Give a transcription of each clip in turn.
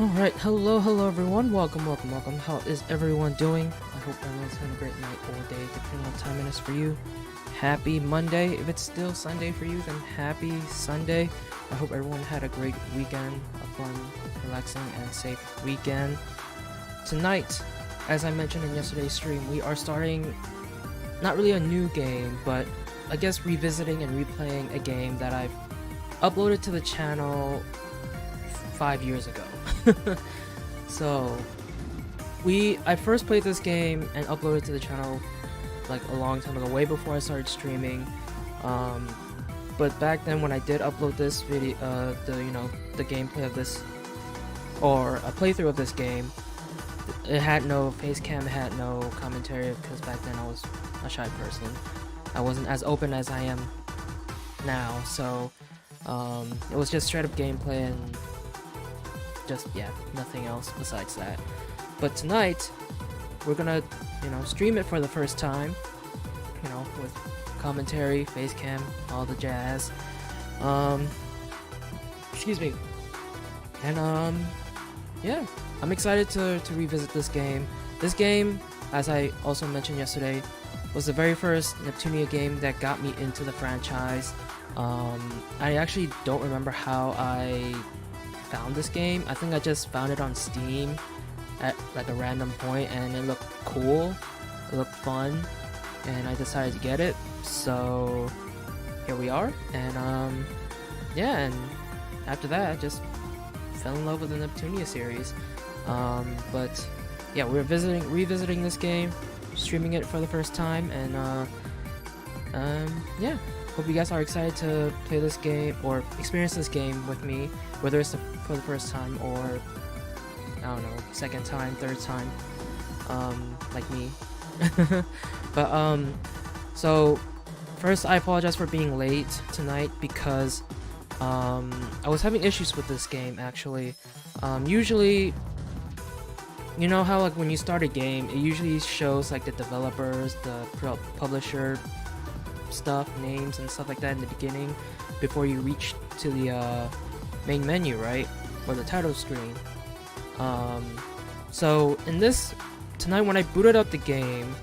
Alright, hello everyone, welcome. How is everyone doing? I hope everyone's having a great night or day, depending on what time it is for you. Happy Monday. If it's still Sunday for you, then happy Sunday. I hope everyone had a great weekend, a fun, relaxing, and safe weekend. Tonight, as I mentioned in yesterday's stream, we are starting, not really a new game, but I guess revisiting and replaying a game that I've uploaded to the channel 5 years ago. So I first played this game and uploaded to the channel like a long time ago, way before I started streaming. But back then when I did upload this video, the gameplay of this, or a playthrough of this game, it had no face cam, it had no commentary, because back then I was a shy person. I wasn't as open as I am now, so it was just straight up gameplay and just, yeah, nothing else besides that. But tonight we're gonna, stream it for the first time, with commentary, face cam, all the jazz. Excuse me. And yeah, I'm excited to revisit this game. This game, as I also mentioned yesterday, was the very first Neptunia game that got me into the franchise. I actually don't remember how I found this game. I think I just found it on Steam at like a random point, and it looked cool, it looked fun, and I decided to get it. So here we are, and yeah, and after that I just fell in love with the Neptunia series. But yeah, we're revisiting this game, streaming it for the first time, and yeah, hope you guys are excited to play this game or experience this game with me, whether it's for the first time or, I don't know, second time, third time, like me. But so first, I apologize for being late tonight because I was having issues with this game actually. Usually, you know how like when you start a game, it usually shows like the developers, the publisher stuff, names and stuff like that in the beginning before you reach to the main menu, right, or the title screen. So in this tonight, when I booted up the game,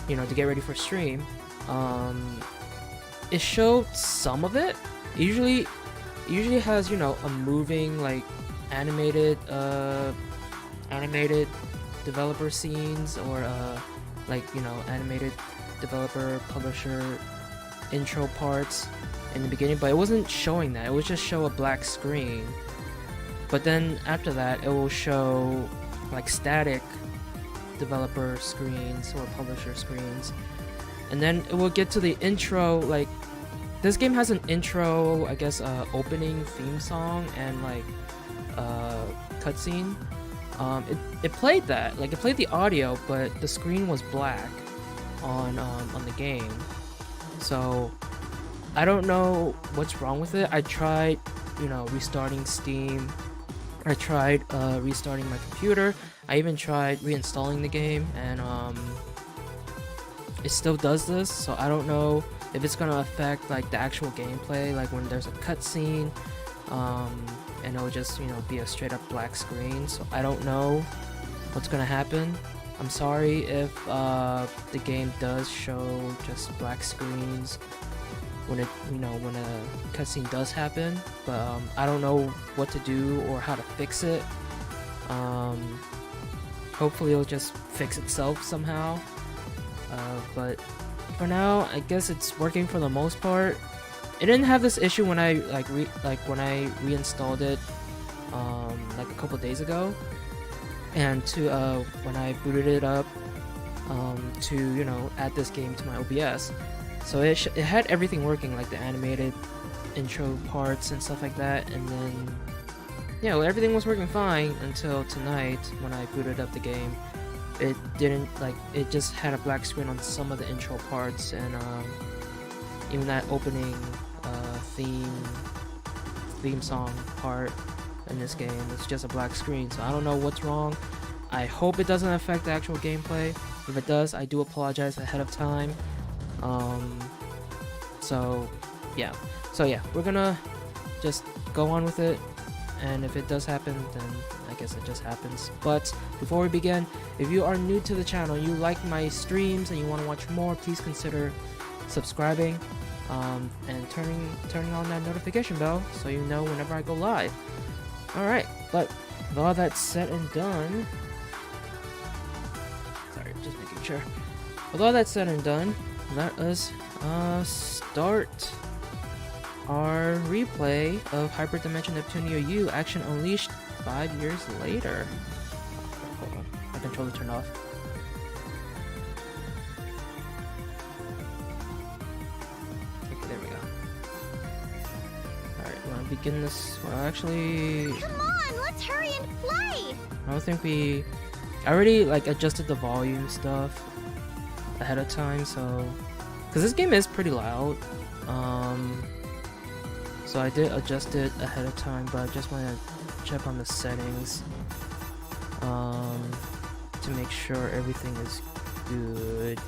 to get ready for stream, it showed some of it. It usually has, a moving, like, animated developer scenes, or like, animated developer publisher intro parts in the beginning, but it wasn't showing that. It would just show a black screen, but then after that it will show like static developer screens or publisher screens, and then it will get to the intro. Like, this game has an intro, I guess, opening theme song and like cutscene. It played that, like, it played the audio, but the screen was black on the game. So I don't know what's wrong with it. I tried, restarting Steam. I tried restarting my computer. I even tried reinstalling the game, and it still does this. So I don't know if it's gonna affect like the actual gameplay, like when there's a cutscene, and it'll just be a straight up black screen. So I don't know what's gonna happen. I'm sorry if the game does show just black screens when when a cutscene does happen, but I don't know what to do or how to fix it. Hopefully it'll just fix itself somehow. But for now, I guess it's working for the most part. It didn't have this issue when I when I reinstalled it like a couple days ago, and to when I booted it up to add this game to my OBS. So it had everything working, like the animated intro parts and stuff like that, and then everything was working fine until tonight when I booted up the game. It didn't, like, it just had a black screen on some of the intro parts, and even that opening theme song part in this game, it's just a black screen. So I don't know what's wrong. I hope it doesn't affect the actual gameplay. If it does, I do apologize ahead of time. So yeah, we're gonna just go on with it, and if it does happen, then I guess it just happens. But before we begin, if you are new to the channel, you like my streams and you want to watch more, please consider subscribing and turning on that notification bell so you know whenever I go live. Alright, but with all that said and done, sorry, just making sure. With all that said and done, let us start our replay of Hyperdimension Neptunia U Action Unleashed 5 years later. Hold on, my controller turned off. Okay, there we go. Alright, we want to begin this. Well, actually, come on, let's hurry and play! I don't think I already like adjusted the volume stuff ahead of time, so because this game is pretty loud. So I did adjust it ahead of time, but I just want to check on the settings to make sure everything is good.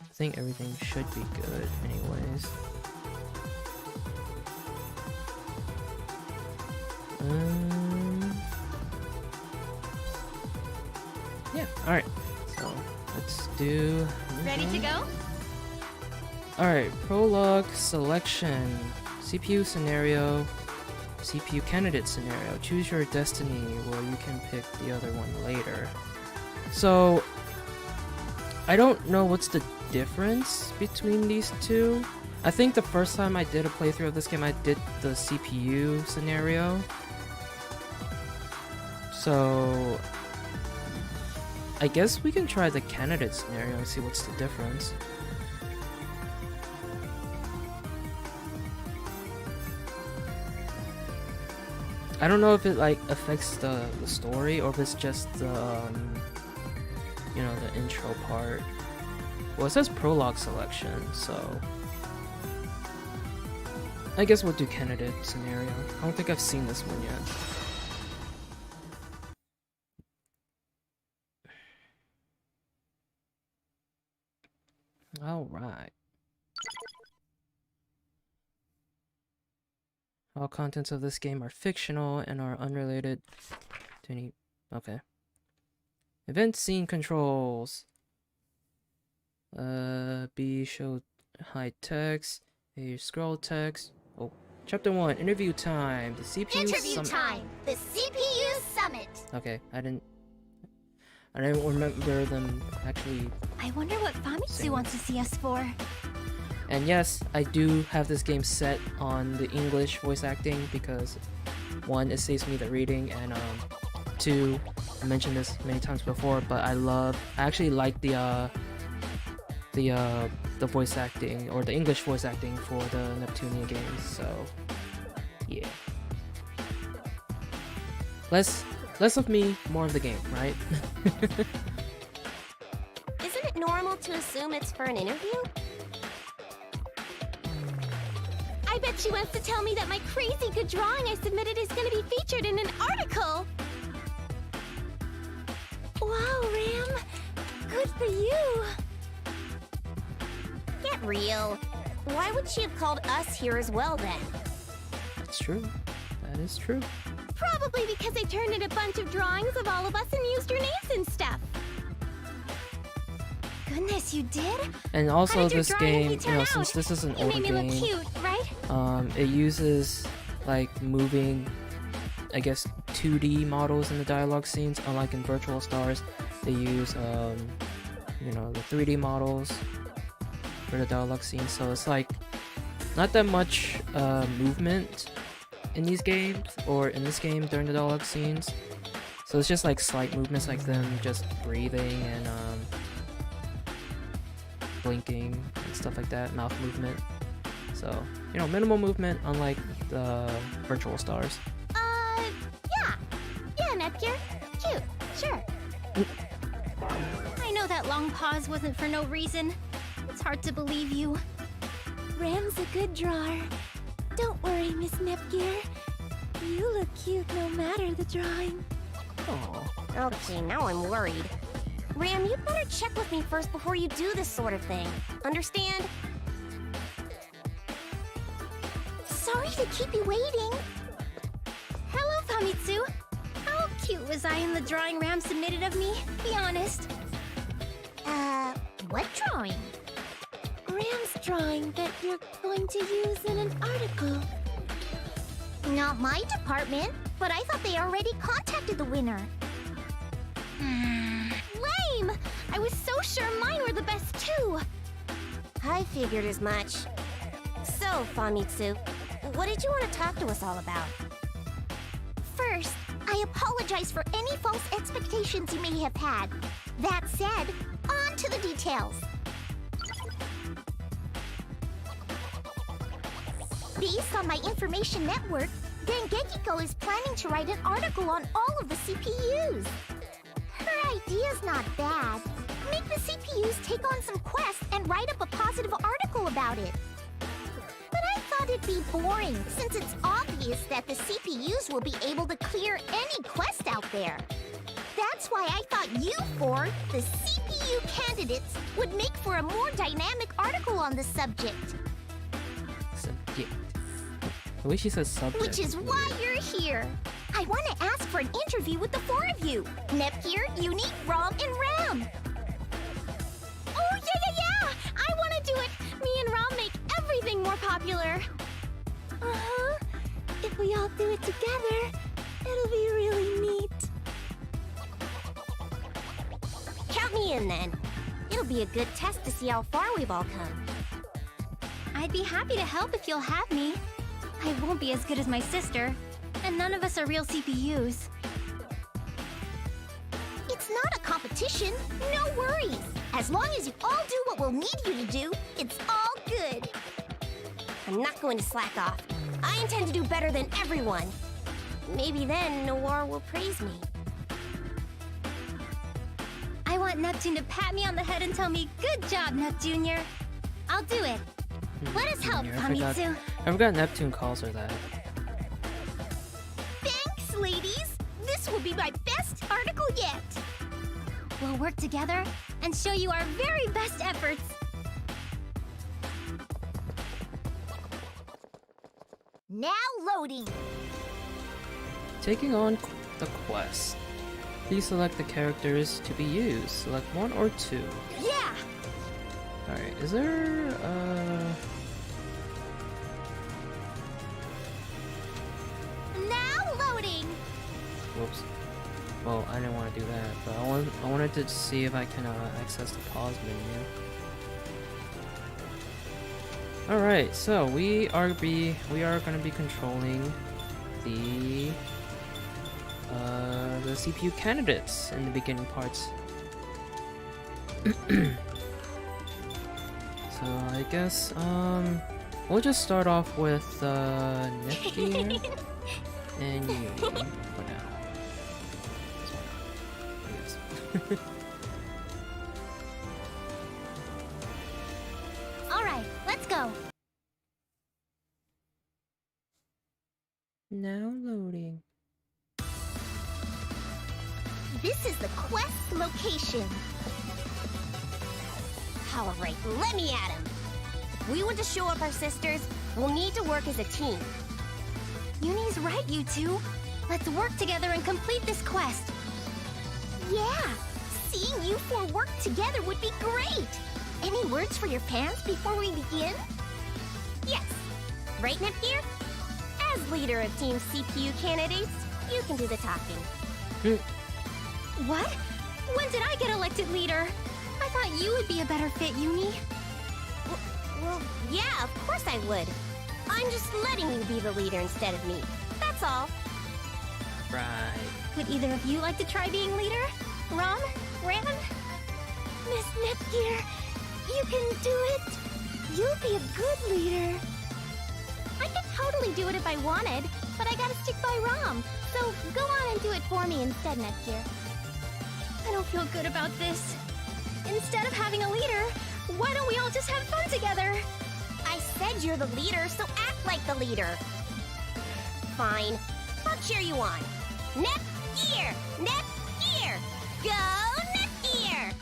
I think everything should be good anyways. Yeah, alright. So let's do... Ready to go? Alright, prologue selection. CPU scenario. CPU candidate scenario. Choose your destiny, where you can pick the other one later. So, I don't know what's the difference between these two. I think the first time I did a playthrough of this game, I did the CPU scenario. So, I guess we can try the candidate scenario and see what's the difference. I don't know if it like affects the story or if it's just the you know, the intro part. Well, it says prologue selection, so I guess we'll do candidate scenario. I don't think I've seen this one yet. Alright. All contents of this game are fictional and are unrelated to any... Okay. Event scene controls. B show hide text. A scroll text. Oh. Chapter 1. Interview time. The CPU Interview time. The CPU summit. Okay, I didn't remember them actually. I wonder what Famitsu wants to see us for. And yes, I do have this game set on the English voice acting because 1, it saves me the reading, and 2, I mentioned this many times before, but I actually like the voice acting, or the English voice acting for the Neptunia games, so yeah. Less of me, more of the game, right? Isn't it normal to assume it's for an interview? I bet she wants to tell me that my crazy good drawing I submitted is going to be featured in an article! Wow, Ram! Good for you! Get real. Why would she have called us here as well, then? That's true. That is true. Probably because I turned in a bunch of drawings of all of us and used your names and stuff. Goodness, you did? And also this game, you know, since this is an older game, game, cute, right? It uses like moving, I guess, 2D models in the dialogue scenes, unlike in Virtual Stars, they use you know, the 3D models for the dialogue scenes, so it's like not that much movement in these games, or in this game during the dialogue scenes. So it's just like slight movements, like them just breathing and blinking and stuff like that, mouth movement. So, you know, minimal movement, unlike the Virtual Stars. Yeah, Nepgear. Cute, sure. I know that long pause wasn't for no reason. It's hard to believe you. Ram's a good drawer. Don't worry, Miss Nepgear. You look cute no matter the drawing. Aww. Okay, now I'm worried. Ram, you'd better check with me first before you do this sort of thing. Understand? Sorry to keep you waiting. Hello, Famitsu. How cute was I in the drawing Ram submitted of me? Be honest. What drawing? Ram's drawing that you're going to use in an article. Not my department, but I thought they already contacted the winner. Lame! I was so sure mine were the best too. I figured as much. So, Famitsu, what did you want to talk to us all about? First, I apologize for any false expectations you may have had. That said, on to the details. Based on my information network, DynoKW is planning to write an article on all of the CPUs. Her idea's not bad. Make the CPUs take on some quests and write up a positive article about it. But I thought it'd be boring, since it's obvious that the CPUs will be able to clear any quest out there. That's why I thought you four, the CPU candidates, would make for a more dynamic article on the subject. Subject. I wish he said subject. Which is why you're here. I want to ask for an interview with the four of you. Nepgear, Uni, Rom, and Ram. Oh, yeah! I want to do it. Me and Rom make everything more popular. Uh-huh. If we all do it together, it'll be really neat. Count me in, then. It'll be a good test to see how far we've all come. I'd be happy to help if you'll have me. I won't be as good as my sister, and none of us are real CPUs. It's not a competition, no worries. As long as you all do what we'll need you to do, it's all good. I'm not going to slack off. I intend to do better than everyone. Maybe then Noir will praise me. I want Neptune to pat me on the head and tell me, "Good job, Neptunior." I'll do it. Let us help, Famitsu. I forgot Neptune calls her that. Thanks, ladies. This will be my best article yet. We'll work together and show you our very best efforts. Now loading. Taking on the quest. Please select the characters to be used. Select one or two. Yeah. Alright, is there Now loading. whoops. Well, I didn't want to do that, but I wanted to see if I can access the pause menu. Alright, so we are gonna be controlling the CPU candidates in the beginning parts. So I guess we'll just start off with Nepgear and Uni for now. I guess. All right, let's go. Now loading. This is the quest location. All right, let me at him. If we want to show up our sisters, we'll need to work as a team. Uni's right, you two. Let's work together and complete this quest. Yeah, seeing you four work together would be great. Any words for your fans before we begin? Yes. Right, Nepgear? As leader of Team CPU candidates, you can do the talking. What? When did I get elected leader? I thought you would be a better fit, Uni. Well, yeah, of course I would. I'm just letting you be the leader instead of me. That's all. Right. Would either of you like to try being leader? Rom? Ram? Miss Nepgear, you can do it. You'll be a good leader. I could totally do it if I wanted, but I gotta stick by Rom. So go on and do it for me instead, Nepgear. I don't feel good about this. Instead of having a leader, why don't we all just have fun together? I said you're the leader, so act like the leader. Fine. I'll cheer you on. Nepgear! Nepgear! Go Nepgear!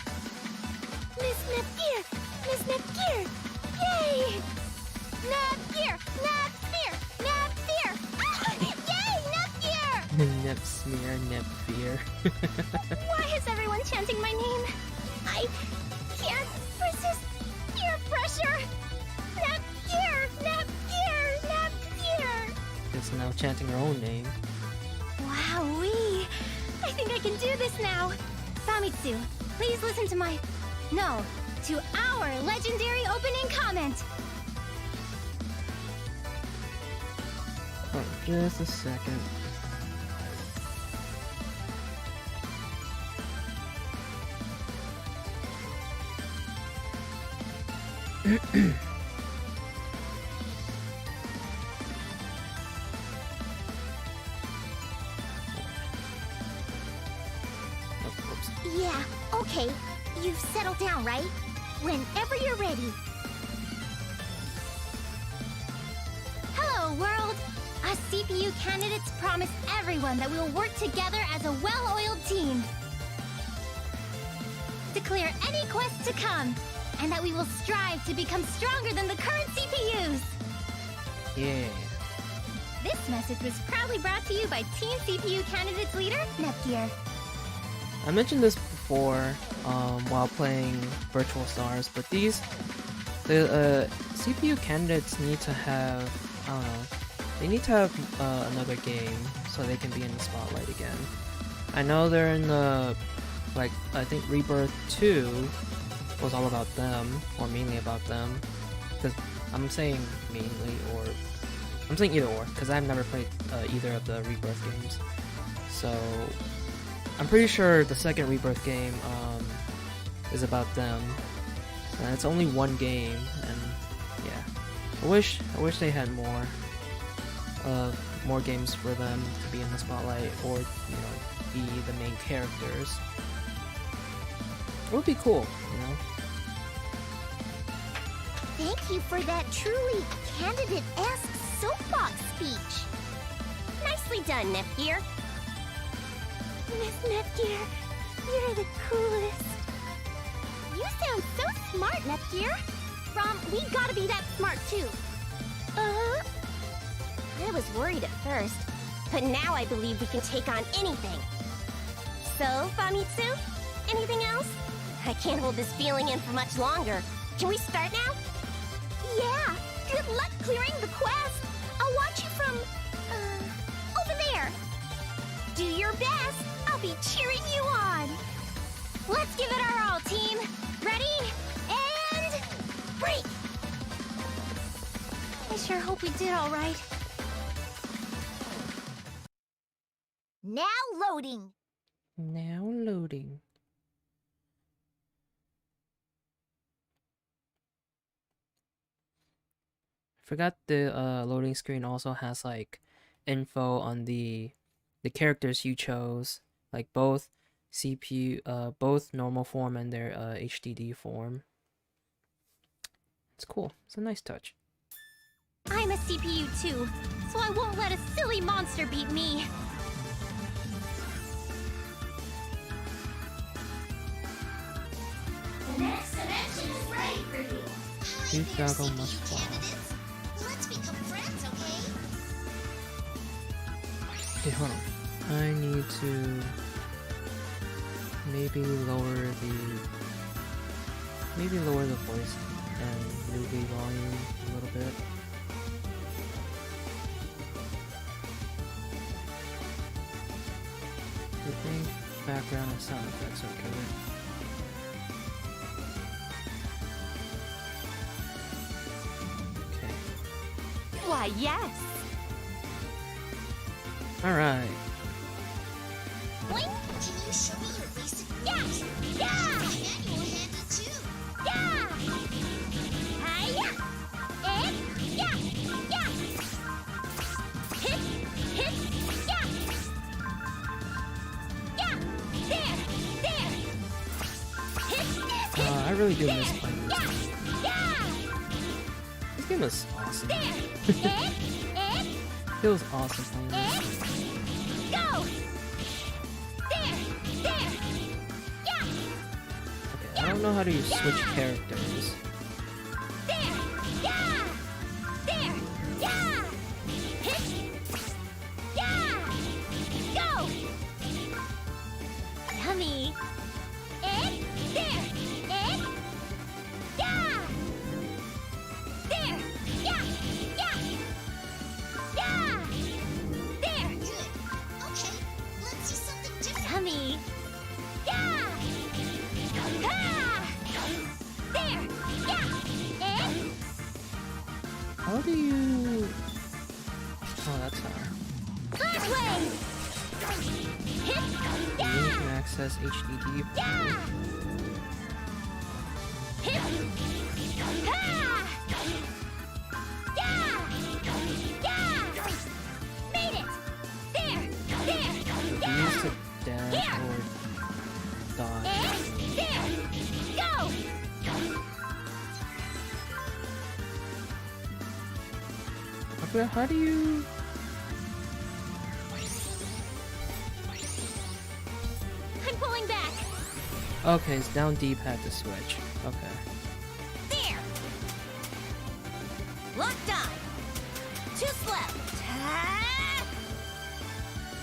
Miss Nepgear! Miss Nepgear! Yay! Nepgear! Nepgear! Nepgear! Ah! Yay! Nepgear! Smear Nepgear. Why is everyone chanting my name? I can't resist peer pressure. Nepgear! Nepgear! Nepgear! It's now chanting her own name. Wowee! I think I can do this now. Famitsu, please listen to to our legendary opening comment. Oh, just a second. Yeah, okay. You've settled down, right? Whenever you're ready. Hello, world! Us CPU candidates promise everyone that we will work together as a well-oiled team to clear any quest to come, and that we will strive to become stronger than the current CPUs. Yeah. This message was proudly brought to you by Team CPU Candidates leader, Nepgear. I mentioned this before while playing Virtual Stars, but the CPU candidates need to have, I don't know, they need to have another game so they can be in the spotlight again. I know they're in the, like, I think Rebirth 2 was all about them, or mainly about them, because I'm saying mainly, or I'm saying either or, because I've never played either of the Rebirth games. So I'm pretty sure the second Rebirth game is about them. And it's only one game, and yeah, I wish they had more games for them to be in the spotlight, or be the main characters. It would be cool, Thank you for that truly candidate-esque soapbox speech. Nicely done, Nepgear. Miss Nepgear, you're the coolest. You sound so smart, Nepgear. Rom, we gotta be that smart too. I was worried at first, but now I believe we can take on anything. So, Famitsu, anything else? I can't hold this feeling in for much longer. Can we start now? Yeah, good luck clearing the quest. I'll watch you from, over there. Do your best. I'll be cheering you on. Let's give it our all, team. Ready? And break! I sure hope we did all right. Now loading. Now loading. I forgot the loading screen also has like info on the characters you chose, like both CPU, both normal form and their HDD form. It's cool. It's a nice touch. I'm a CPU too, so I won't let a silly monster beat me. The next dimension is ready for you. You Doggo must fall. Let's become friends, okay? Okay, hold on. I need to maybe lower the voice and movie volume a little bit. I think background and sound effects are good. Okay. Why, yes. Alright. Boing! Can you show me your basic moves? Yeah! Manual handle too. Yeah! Hiya! Yeah! Yeah! Hit! Yeah! Yeah! There! Hit! I really do miss playing this game. Yeah! This game is awesome. There! Feels awesome playing this. Go! There! Yeah! Okay, I don't know how to switch characters. There! Yeah! Yeah! Hit! Yeah! Go! access HDD. Yeah! Hit! Ha! Yeah! Yeah! Made it! There! There! Yeah! Use to dash Here! or dodge. There! Go! Okay, how do you... I'm pulling back. Okay, it's down D-pad to switch. Okay. There! Locked on. Too slow. Ta-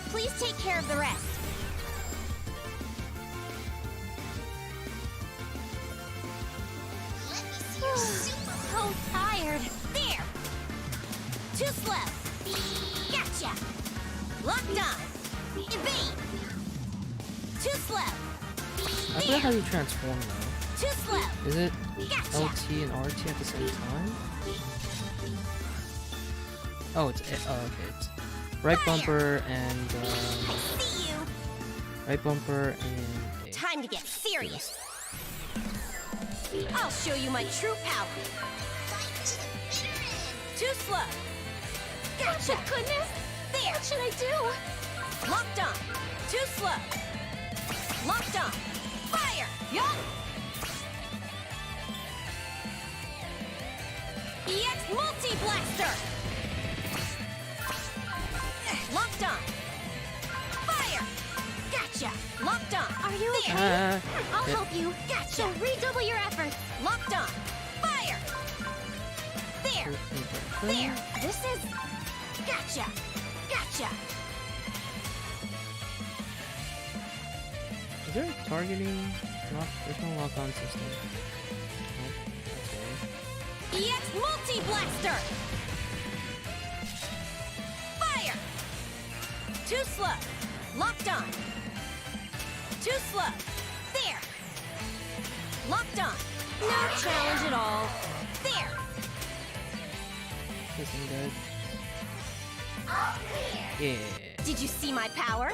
Please take care of the rest. So tired. There! Too slow. Gotcha! Locked on. Evade! Too slow. I forget how you transform though. Too slow. Is it Gotcha! LT and RT at the same time? Oh, it's okay. It's right bumper and I see you. right bumper and A. Time to get serious. I'll show you my true power. Too slow. Gotcha. Oh, goodness. There. What should I do? Locked on. Too slow. Locked on. Fire. Yup. EX Multi-Blaster. Locked on. Fire. Gotcha. Locked on. Are you okay? I'll help you. Gotcha. So redouble your efforts. Locked on. Fire. There. There. This is... Gotcha. Gotcha. Is there a targeting? There's no lock-on system. Nope. Okay. EX Multi-Blaster. Fire. Too slow. Locked on. Too slow. There. Locked on. No challenge at all. There. Isn't good. Yeah. Did you see my power?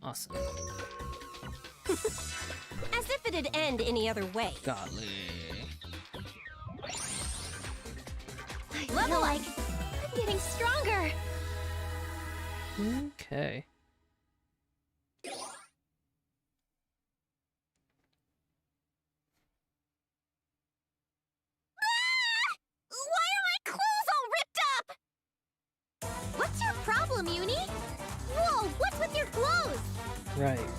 Awesome. As if it'd end any other way. Godly. Level like I'm getting stronger. Okay. Why are my clothes all ripped up? What's your problem, Uni? Whoa, what's with your clothes? Right.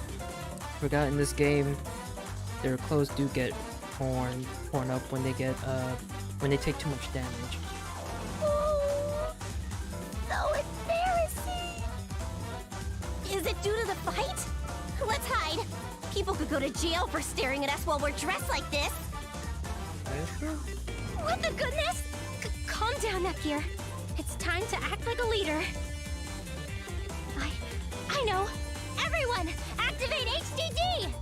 Forgot in this game, their clothes do get torn up when they take too much damage. Oh, so embarrassing. Is it due to the fight? Let's hide. People could go to jail for staring at us while we're dressed like this. What the goodness? Calm down, Nepgear. It's time to act like a leader. I know. Everyone, activate HDD!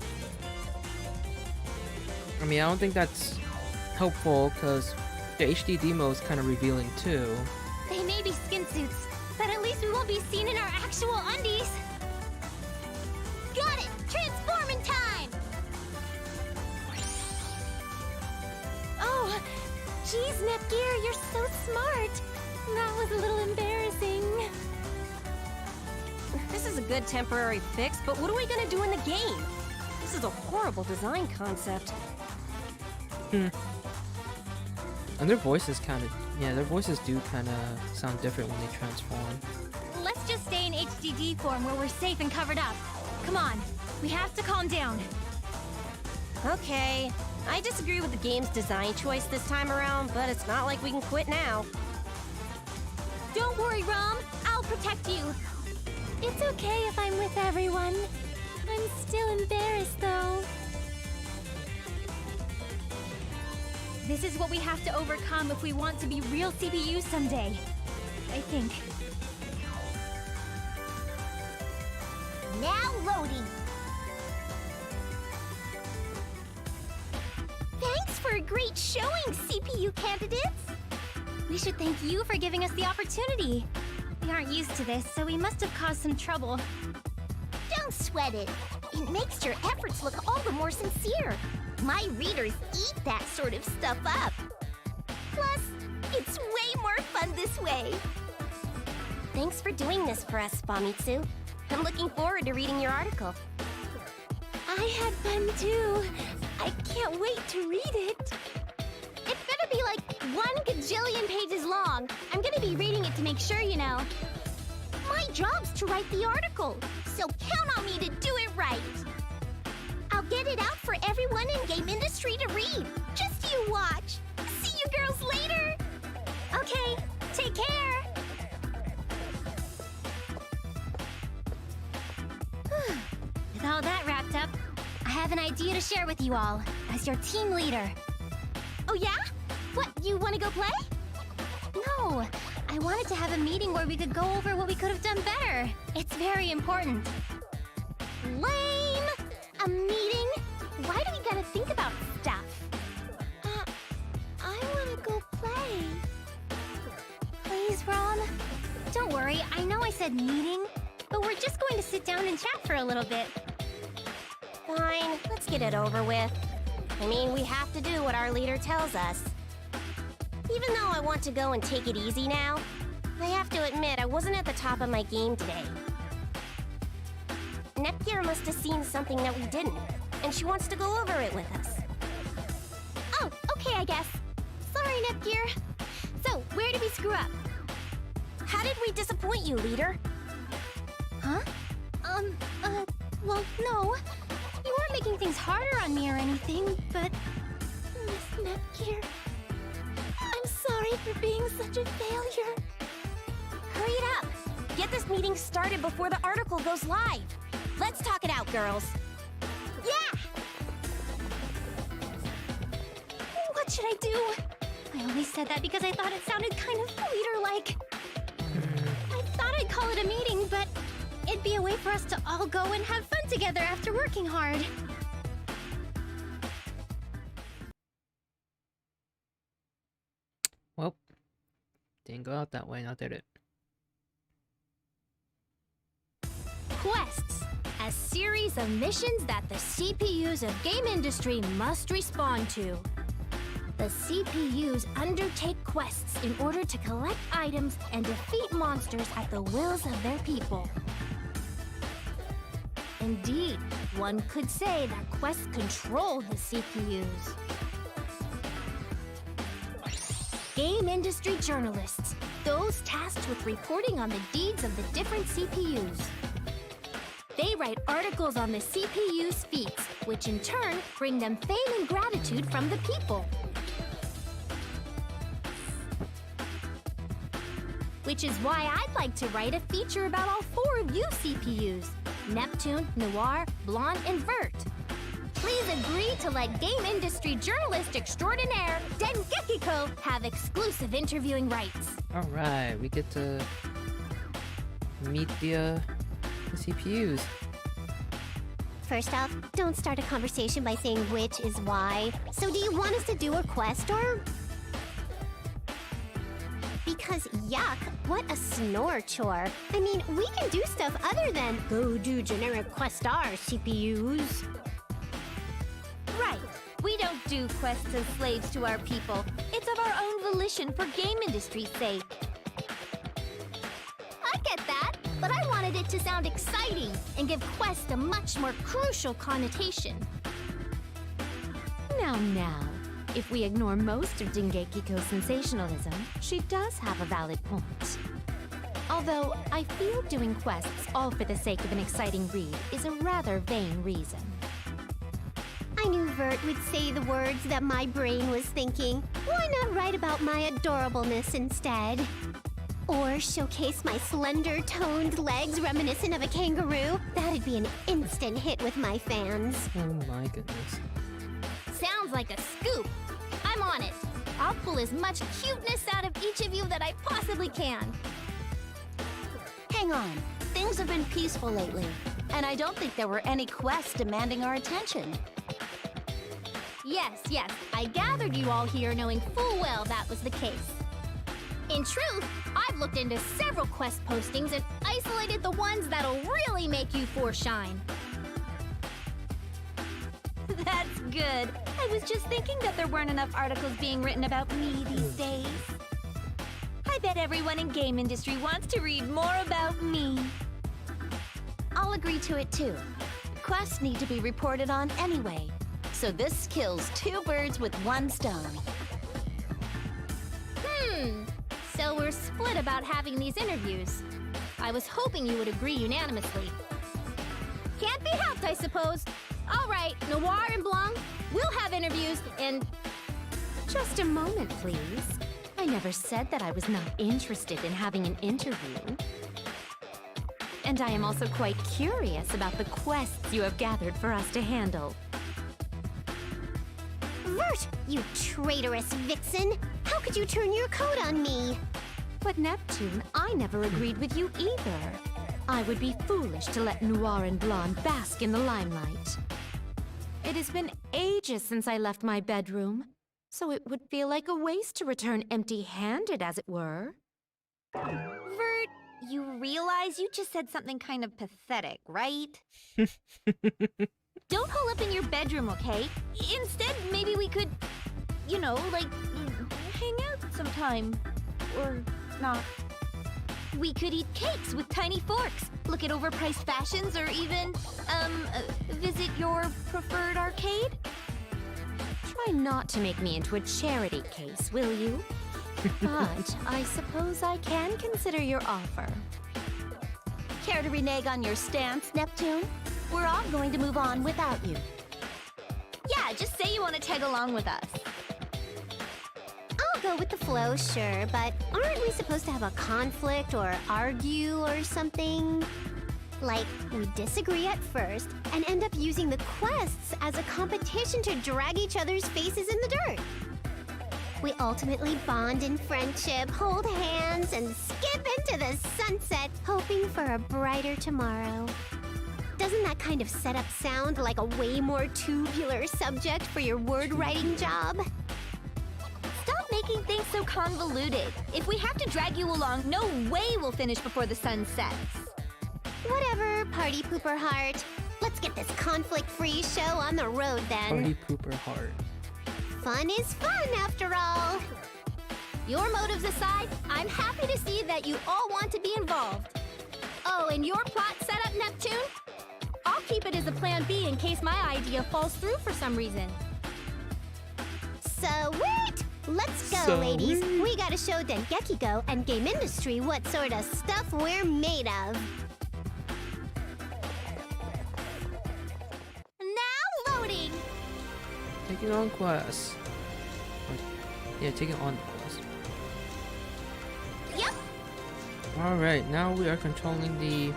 I mean, I don't think that's helpful because the HDD mode is kind of revealing too. They may be skin suits, but at least we won't be seen in our actual undies. Got it! Transform in time! Oh, geez, Nepgear, you're so smart. That was a little embarrassing. This is a good temporary fix, but what are we gonna do in the game? This is a horrible design concept. And their voices their voices do kind of sound different when they transform. Let's just stay in HDD form where we're safe and covered up. Come on, we have to calm down. Okay, I disagree with the game's design choice this time around, but it's not like we can quit now. Don't worry, Rom. I'll protect you. It's okay if I'm with everyone. I'm still embarrassed, though. This is what we have to overcome if we want to be real CPUs someday. I think. Now loading. Thanks for a great showing, CPU candidates. We should thank you for giving us the opportunity. We aren't used to this, so we must have caused some trouble. Don't sweat it. It makes your efforts look all the more sincere. My readers eat that sort of stuff up. Plus, it's way more fun this way. Thanks for doing this for us, Famitsu. I'm looking forward to reading your article. I had fun too. I can't wait to read it. It's gonna be like 1 gajillion pages long. I'm gonna be reading it to make sure, you know. My job's to write the article, so count on me to do it right. I'll get it out for everyone in game industry to read. Just you watch. See you girls later. Okay, take care. With all that wrapped up, I have an idea to share with you all as your team leader. Oh yeah? What, you wanna go play? No, I wanted to have a meeting where we could go over what we could have done better. It's very important. Lame! A meeting? Why do we gotta think about stuff? I wanna go play. Please, Ron. Don't worry, I know I said meeting, but we're just going to sit down and chat for a little bit. Fine, let's get it over with. I mean, we have to do what our leader tells us. Even though I want to go and take it easy now, I have to admit I wasn't at the top of my game today. Nepgear must have seen something that we didn't, and she wants to go over it with us. Oh, okay, I guess. Sorry, Nepgear. So, where did we screw up? How did we disappoint you, leader? Huh? Well, no. You weren't making things harder on me or anything, but... Miss Nepgear, I'm sorry for being such a failure. Hurry it up. Get this meeting started before the article goes live. Let's talk it out, girls. Yeah! What should I do? I only said that because I thought it sounded kind of leader-like. I thought I'd call it a meeting, but it'd be a way for us to all go and have fun together after working hard. Well, didn't go out that way, now did it? Quests, a series of missions that the CPUs of game industry must respond to. The CPUs undertake quests in order to collect items and defeat monsters at the wills of their people. Indeed, one could say that quests control the CPUs. Game industry journalists, those tasked with reporting on the deeds of the different CPUs. They write articles on the CPU's feats, which in turn bring them fame and gratitude from the people. Which is why I'd like to write a feature about all 4 of you CPUs, Neptune, Noir, Blonde, and Vert. Please agree to let game industry journalist extraordinaire DynoKW have exclusive interviewing rights. Alright, we get to meet the CPUs. First off, don't start a conversation by saying which is why. So do you want us to do a quest or... Because yuck, what a snore chore. I mean, we can do stuff other than go do generic quest R, CPUs. Right. We don't do quests as slaves to our people. It's of our own volition for game industry's sake. I get that, but I wanted it to sound exciting and give quest a much more crucial connotation. Now, if we ignore most of Dengekiko's sensationalism, she does have a valid point. Although, I feel doing quests all for the sake of an exciting read is a rather vain reason. I knew Vert would say the words that my brain was thinking. Why not write about my adorableness instead? Or showcase my slender, toned legs reminiscent of a kangaroo? That'd be an instant hit with my fans. Oh my goodness. Sounds like a scoop. I'm on it. I'll pull as much cuteness out of each of you that I possibly can. Hang on. Things have been peaceful lately, and I don't think there were any quests demanding our attention. Yes, I gathered you all here knowing full well that was the case. In truth, I've looked into several quest postings and isolated the ones that'll really make you shine. That's good. I was just thinking that there weren't enough articles being written about me these days. I bet everyone in game industry wants to read more about me. I'll agree to it too. Quests need to be reported on anyway. So this kills two birds with one stone. So we're split about having these interviews. I was hoping you would agree unanimously. Can't be helped, I suppose. All right, Noir and Blanc, we'll have interviews and... Just a moment, please. I never said that I was not interested in having an interview. And I am also quite curious about the quests you have gathered for us to handle. Vert, you traitorous vixen! How could you turn your coat on me? But Neptune, I never agreed with you either. I would be foolish to let Noir and Blonde bask in the limelight. It has been ages since I left my bedroom, so it would feel like a waste to return empty-handed, as it were. Vert, you realize you just said something kind of pathetic, right? Don't hole up in your bedroom, okay? Instead, maybe we could, you know, like, hang out sometime. Or not. We could eat cakes with tiny forks, look at overpriced fashions, or even, visit your preferred arcade? Try not to make me into a charity case, will you? But I suppose I can consider your offer. Care to renege on your stance, Neptune? We're all going to move on without you. Yeah, just say you want to tag along with us. I'll go with the flow, sure, but aren't we supposed to have a conflict or argue or something? Like, we disagree at first and end up using the quests as a competition to drag each other's faces in the dirt. We ultimately bond in friendship, hold hands, and skip into the sunset, hoping for a brighter tomorrow. Doesn't that kind of setup sound like a way more tubular subject for your word-writing job? Stop making things so convoluted. If we have to drag you along, no way we'll finish before the sun sets. Whatever, party pooper heart. Let's get this conflict-free show on the road then. Party pooper heart. Fun is fun, after all. Your motives aside, I'm happy to see that you all want to be involved. Oh, and your plot setup, Neptune? I'll keep it as a plan B in case my idea falls through for some reason. Sweet! Let's go, ladies. We gotta show DynoKW and game industry what sort of stuff we're made of. Now loading! Taking on quests. Yeah, taking on the quest. Yep. Alright, now we are controlling the...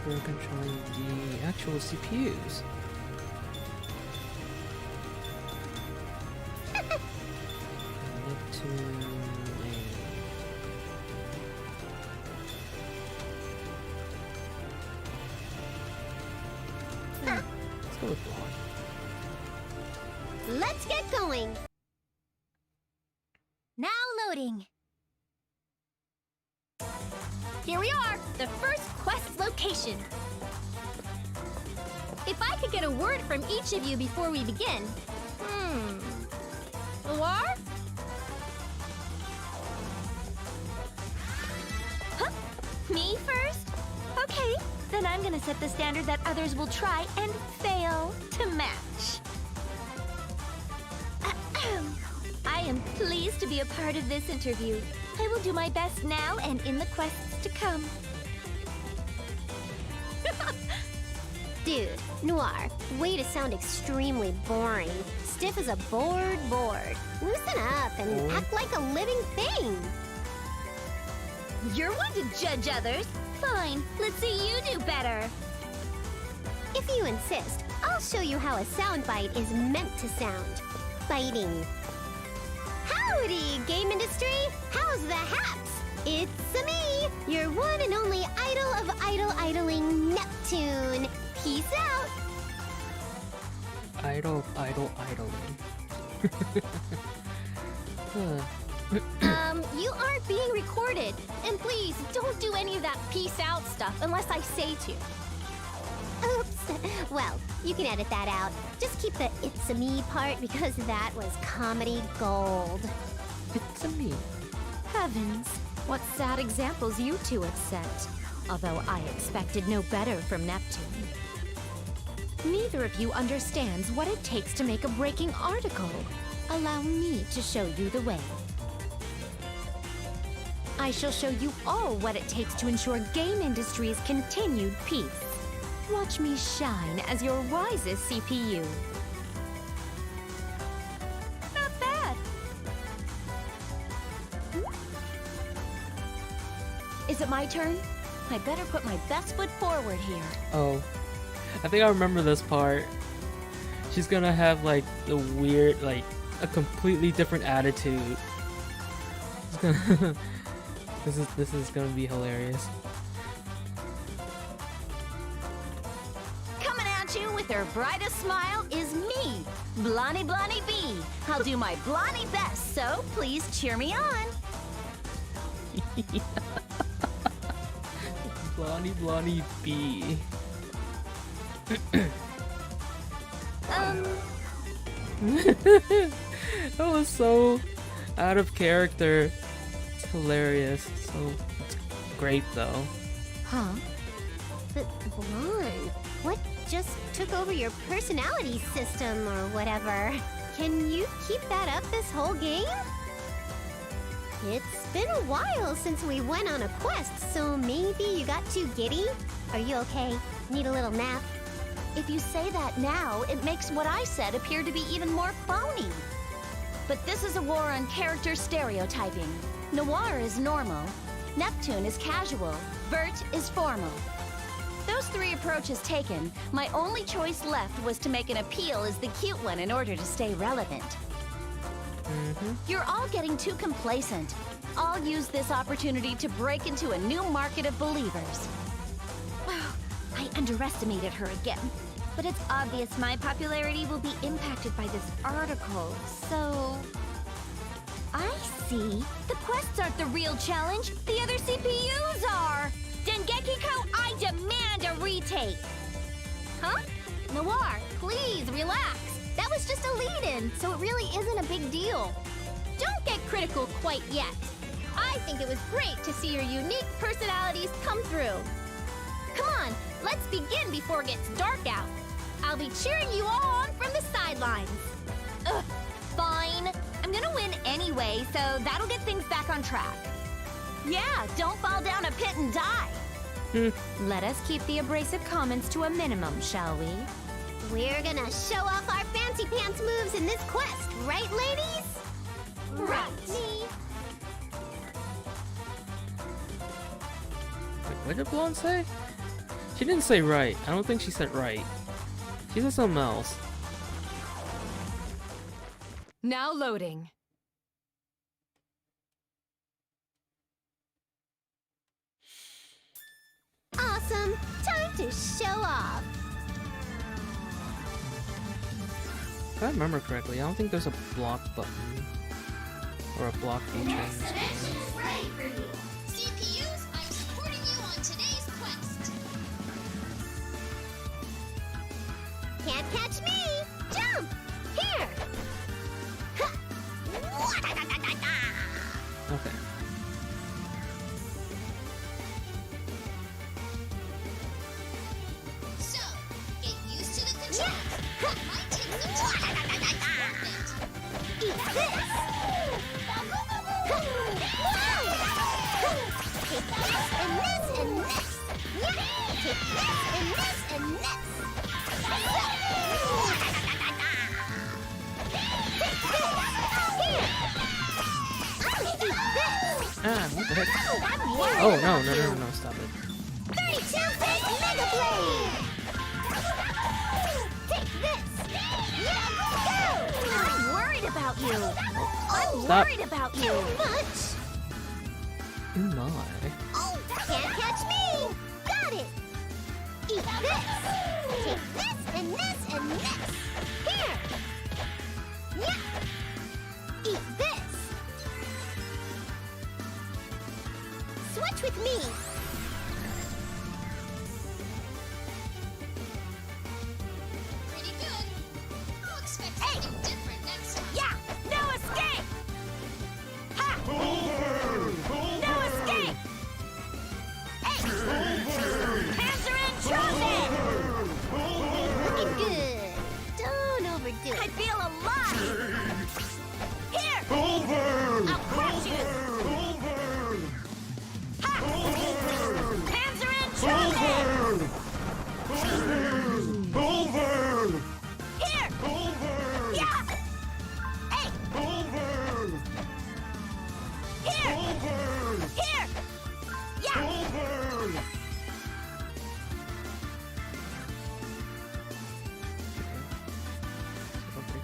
We're controlling the actual CPUs. Let's go with Blonde. Let's get going. Now loading. Here we are, the first quest location. If I could get a word from each of you before we begin. Noir? Huh? Me first? Okay, then I'm gonna set the standard that others will try and fail to match. I am pleased to be a part of this interview. I will do my best now and in the quests to come. Dude, Noir, way to sound extremely boring. Stiff as a board. Loosen up and act like a living thing. You're one to judge others. Fine, let's see you do better. If you insist, I'll show you how a soundbite is meant to sound. Biting. Howdy, game industry! How's the haps? It's me, your one and only idol of idling Neptune. Peace out! Idling. You are being recorded. And please, don't do any of that peace out stuff unless I say to. Oops. Well, you can edit that out. Just keep the "it's a me" part because that was comedy gold. It's a me. Heavens, what sad examples you two have set. Although I expected no better from Neptune. Neither of you understands what it takes to make a breaking article. Allow me to show you the way. I shall show you all what it takes to ensure game industry's continued peace. Watch me shine as your wisest CPU. Not bad. Is it my turn? I better put my best foot forward here. Oh, I think I remember this part. She's gonna have like the weird, like a completely different attitude. This is gonna be hilarious. Coming at you with her brightest smile is me, Blondie Blondie B. I'll do my Blondie best, so please cheer me on. Blondie B. That was so out of character. It's hilarious. So it's great though. Huh? But Blonde, what just took over your personality system or whatever? Can you keep that up this whole game? It's been a while since we went on a quest, so maybe you got too giddy? Are you okay? Need a little nap? If you say that now, it makes what I said appear to be even more phony. But this is a war on character stereotyping. Noir is normal, Neptune is casual, Vert is formal. Those three approaches taken, my only choice left was to make an appeal as the cute one in order to stay relevant. You're all getting too complacent. I'll use this opportunity to break into a new market of believers. I underestimated her again. But it's obvious my popularity will be impacted by this article, so... I see. The quests aren't the real challenge. The other CPUs are! DynoKW, I demand a retake! Huh? Noir, please relax. That was just a lead-in, so it really isn't a big deal. Don't get critical quite yet. I think it was great to see your unique personalities come through. Come on, let's begin before it gets dark out. I'll be cheering you all on from the sidelines. Ugh, fine. I'm gonna win anyway, so that'll get things back on track. Yeah, don't fall down a pit and die. Let us keep the abrasive comments to a minimum, shall we? We're gonna show off our fancy pants moves in this quest, right, ladies? Right. Me. Wait, what did Blonde say? She didn't say right. I don't think she said right. She said something else. Now loading. Awesome! Time to show off! If I remember correctly, I don't think there's a block button or a block feature in this game. CPUs, I'm supporting you on today's quest. Can't catch me! Jump! Here! Okay. So, get used to the controls. It might take some time, but it's worth it. Eat this! Take this and this and this! Yeah! Take this and this and this! Here! I'll eat this! Ah, what the heck? I'm Oh, no, stop it. 32-bit Mega Blade! Take this! Yeah, go! I'm worried about you. I'm Stop. worried about you. Too much! Oh my. Oh, can't catch me! Got it! Eat this! Take this and this and this! Here! Yeah! Eat this!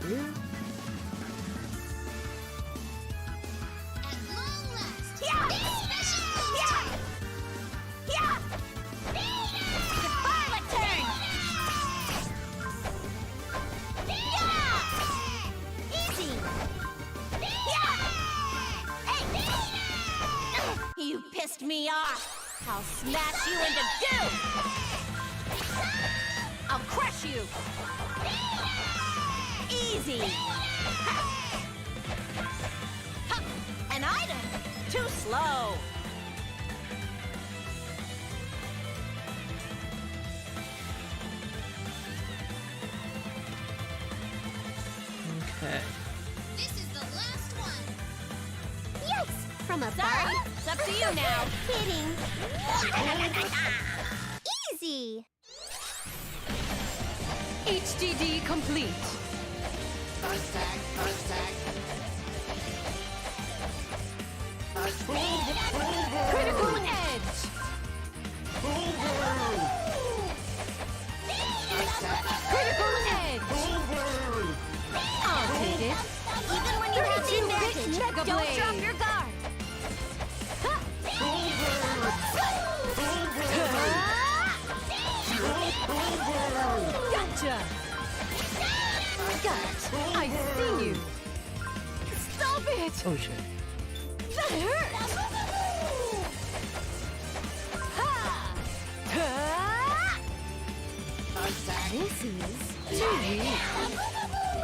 here? At long last. Yeah! Yeah! Yeah! Goodbye, turn! Yeah! Easy! Yeah! Hey! You pissed me off! I'll smash you into goo! I'll crush you! Easy! Ha! Ha! An item! Too slow! Okay. This is the last one! Yikes! From a Sorry, it's up to you now. Kidding. Easy. HDD complete. Critical edge. Critical edge. I'll take it. Even when you have the 32-bit advantage, Mega don't Blade. drop your guard. Gotcha. I see you. Stop it. Oh shit. That hurts. This is too weak.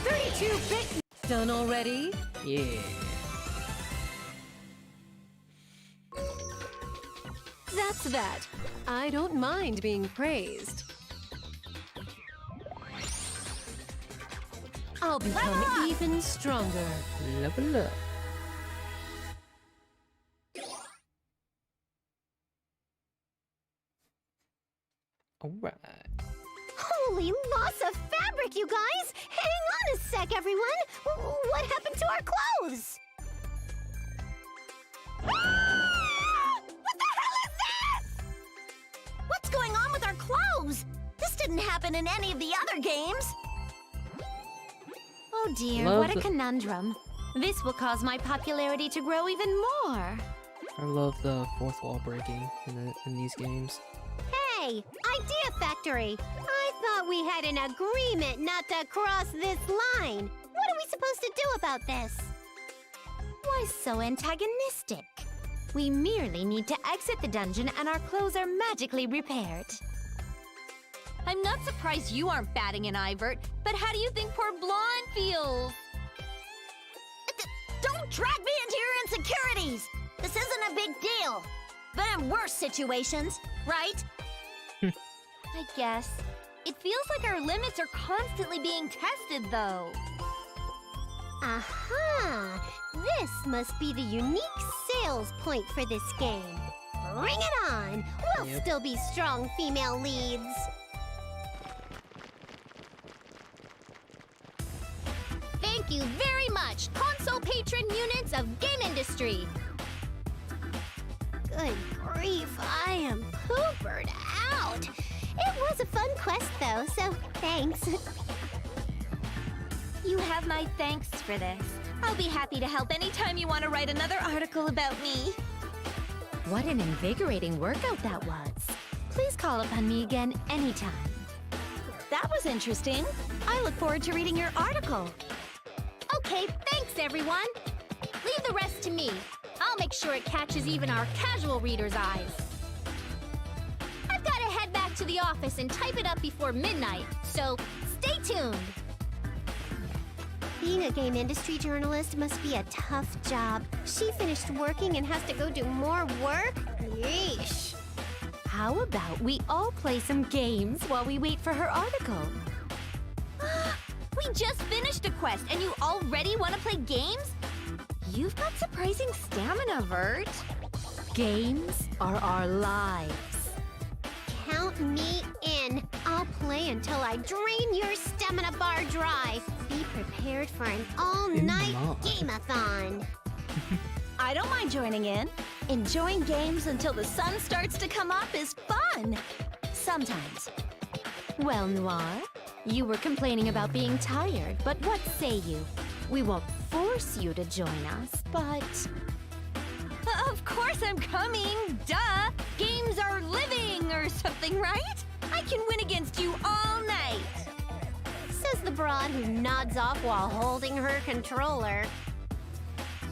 32-bit. Done already? Yeah. That's that. I don't mind being praised. I'll become even stronger. Level up. Alright. Holy loss of fabric, you guys! Hang on a sec, everyone! What happened to our clothes? What the hell is this? What's going on with our clothes? This didn't happen in any of the other games. Oh dear, Love what a the- conundrum. This will cause my popularity to grow even more. I love the fourth wall breaking in these games. Hey, Idea Factory! I thought we had an agreement not to cross this line. What are we supposed to do about this? Why so antagonistic? We merely need to exit the dungeon and our clothes are magically repaired. I'm not surprised you aren't batting an Ivert, but how do you think poor Blonde feels? Don't drag me into your insecurities. This isn't a big deal. But in worse situations, right? I guess. It feels like our limits are constantly being tested, though. Aha! This must be the unique sales point for this game. Bring it on! We'll Yep. still be strong female leads. Thank you very much, console patron units of game industry. Good grief, I am poopered out. It was a fun quest though, so thanks. You have my thanks for this. I'll be happy to help anytime you want to write another article about me. What an invigorating workout that was. Please call upon me again anytime. That was interesting. I look forward to reading your article. Okay, thanks everyone. Leave the rest to me. I'll make sure it catches even our casual readers' eyes. I've got to head back to the office and type it up before midnight, so stay tuned. Being a game industry journalist must be a tough job. She finished working and has to go do more work? Yeesh. How about we all play some games while we wait for her article? We just finished a quest and you already want to play games? You've got surprising stamina, Vert. Games are our lives. Count me in. I'll play until I drain your stamina bar dry. Be prepared for an all-night mind. game-a-thon. I don't mind joining in. Enjoying games until the sun starts to come up is fun. sometimes. Well, Noir, you were complaining about being tired, but what say you? We won't force you to join us, but... Of course I'm coming! Duh! Games are living or something, right? I can win against you all night! Says the broad who nods off while holding her controller.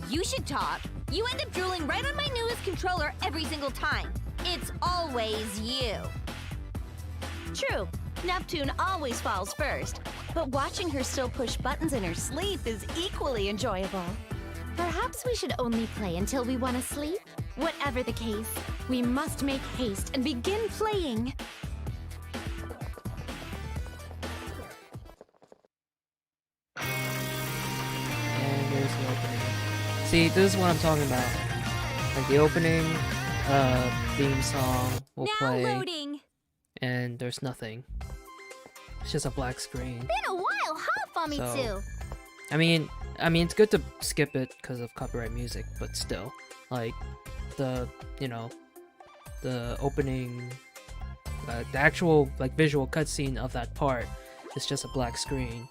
You should talk. You end up drooling right on my newest controller every single time. It's always you. True, Neptune always falls first, but watching her still push buttons in her sleep is equally enjoyable. Perhaps we should only play until we want to sleep? Whatever the case, we must make haste and begin playing. And there's the opening. See, this is what I'm talking about. Like the opening theme song will Now play, loading. and there's nothing. It's just a black screen. Been a while, huh, Fummy So- too? I mean, it's good to skip it because of copyright music, but still, like the opening, the actual like visual cutscene of that part is just a black screen.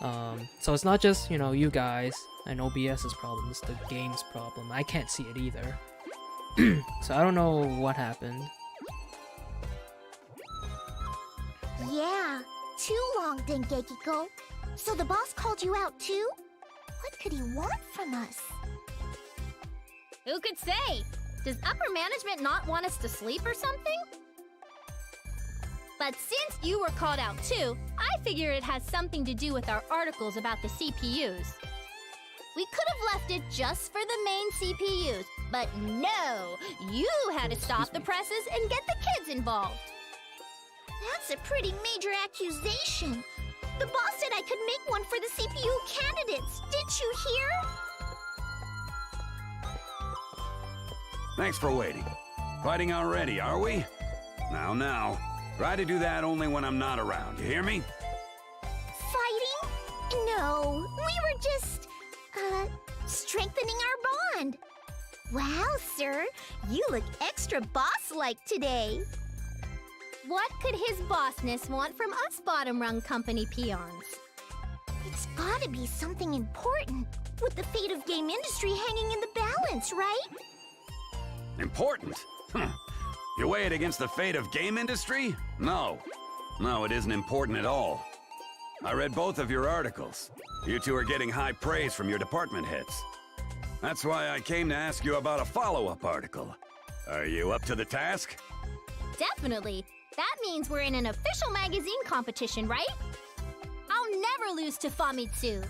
So it's not just you guys and OBS's problem; it's the game's problem. I can't see it either, so I don't know what happened. Yeah, too long, Dengekiko. So the boss called you out too? What could he want from us? Who could say? Does upper management not want us to sleep or something? But since you were called out too, I figure it has something to do with our articles about the CPUs. We could have left it just for the main CPUs, but no! You had to stop the presses and get the kids involved. That's a pretty major accusation. The boss said I could make one for the CPU candidates. Did you hear? Thanks for waiting. Fighting already, are we? Now. Try to do that only when I'm not around, you hear me? Fighting? No, we were just, strengthening our bond. Wow, sir, you look extra boss-like today. What could his bossness want from us bottom-rung company peons? It's gotta be something important, with the fate of game industry hanging in the balance, right? Important? You weigh it against the fate of game industry? No, it isn't important at all. I read both of your articles. You two are getting high praise from your department heads. That's why I came to ask you about a follow-up article. Are you up to the task? Definitely. That means we're in an official magazine competition, right? I'll never lose to Famitsu.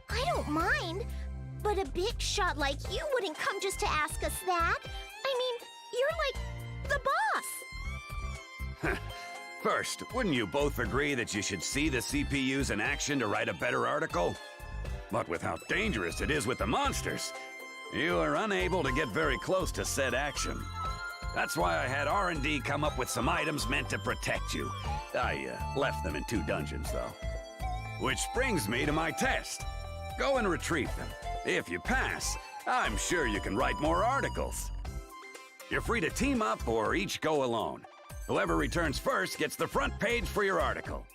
I don't mind, but a big shot like you wouldn't come just to ask us that. I mean, you're like the boss. First, wouldn't you both agree that you should see the CPUs in action to write a better article? But with how dangerous it is with the monsters, you are unable to get very close to said action. That's why I had R&D come up with some items meant to protect you. I left them in 2 dungeons, though. Which brings me to my test. Go and retrieve them. If you pass, I'm sure you can write more articles. You're free to team up or each go alone. Whoever returns first gets the front page for your article.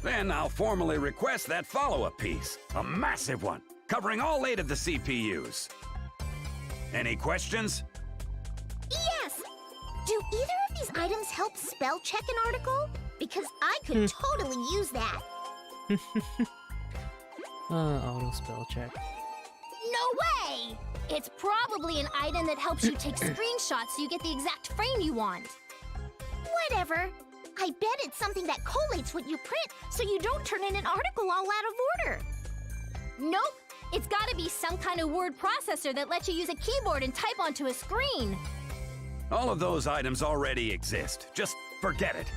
Then I'll formally request that follow-up piece, a massive one, covering all 8 of the CPUs. Any questions? Yes! Do either of these items help spell check an article? Because I could totally use that. Auto spell check. No way! It's probably an item that helps you take screenshots so you get the exact frame you want. Whatever. I bet it's something that collates what you print so you don't turn in an article all out of order. Nope. It's gotta be some kind of word processor that lets you use a keyboard and type onto a screen. All of those items already exist. Just forget it.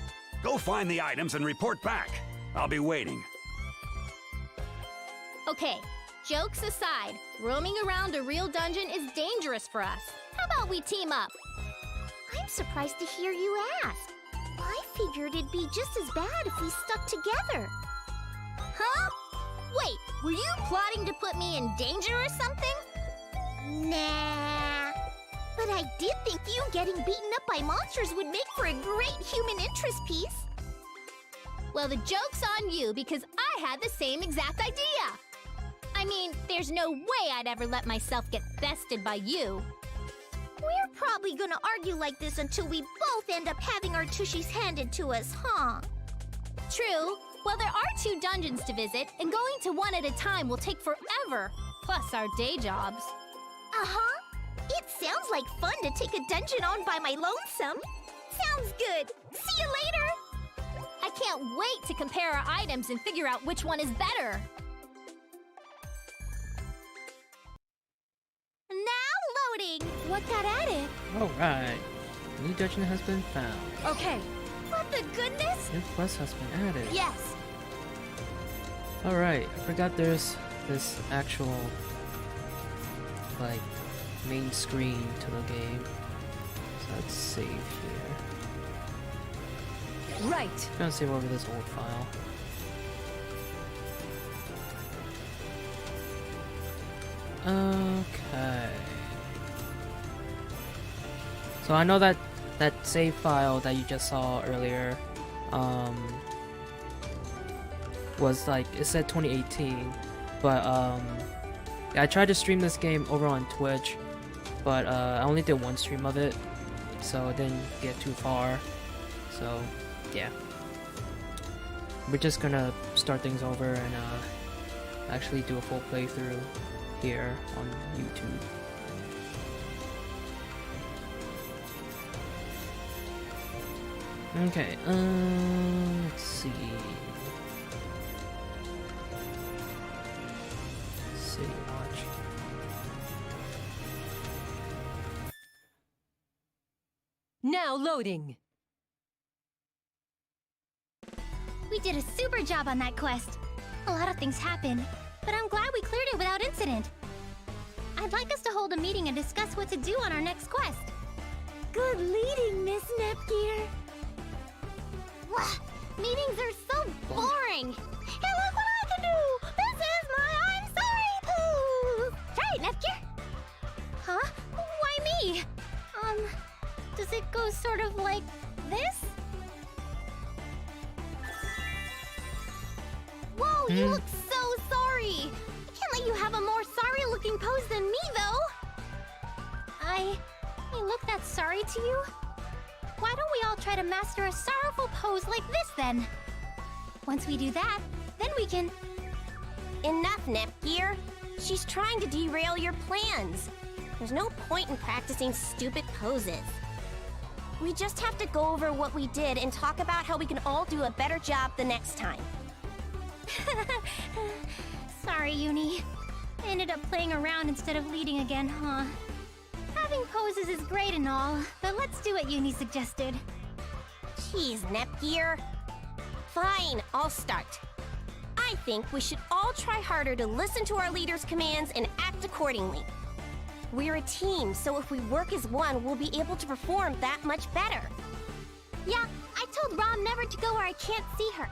Go find the items and report back. I'll be waiting. Okay, jokes aside, roaming around a real dungeon is dangerous for us. How about we team up? I'm surprised to hear you ask. I figured it'd be just as bad if we stuck together. Huh? Wait, were you plotting to put me in danger or something? Nah. But I did think you getting beaten up by monsters would make for a great human interest piece. Well, the joke's on you because I had the same exact idea. I mean, there's no way I'd ever let myself get bested by you. We're probably gonna argue like this until we both end up having our tushies handed to us, huh? True. Well, there are 2 dungeons to visit, and going to one at a time will take forever. Plus our day jobs. Uh-huh. It sounds like fun to take a dungeon on by my lonesome. Sounds good. See you later. I can't wait to compare our items and figure out which one is better. Now loading. What got added? Alright. New dungeon has been found. Okay. What the goodness? New quest has been added. Yes. Alright, I forgot there's this actual, like, main screen to the game. So let's save here. Right. I'm gonna save over this old file. Okay. So I know that save file that you just saw earlier, was like, it said 2018, but yeah, I tried to stream this game over on Twitch, but I only did one stream of it, so it didn't get too far. So yeah, we're just gonna start things over and actually do a full playthrough here on YouTube. Okay, let's see. City Watch. Now loading. We did a super job on that quest. A lot of things happened, but I'm glad we cleared it without incident. I'd like us to hold a meeting and discuss what to do on our next quest. Good leading, Miss Nepgear. Meetings are so boring. Hey, look what I can do! This is my I'm sorry pose! Try it, Nepgear. Huh? Why me? Does it go sort of like this? Whoa, you look so sorry! I can't let you have a more sorry-looking pose than me, though! I look that sorry to you? Why don't we all try to master a sorrowful pose like this, then? Once we do that, then we can... Enough, Nepgear. She's trying to derail your plans. There's no point in practicing stupid poses. We just have to go over what we did and talk about how we can all do a better job the next time. Sorry, Uni. I ended up playing around instead of leading again, huh? Having poses is great and all, but let's do what Uni suggested. Jeez, Nepgear. Fine, I'll start. I think we should all try harder to listen to our leader's commands and act accordingly. We're a team, so if we work as one, we'll be able to perform that much better. Yeah, I told Rom never to go where I can't see her.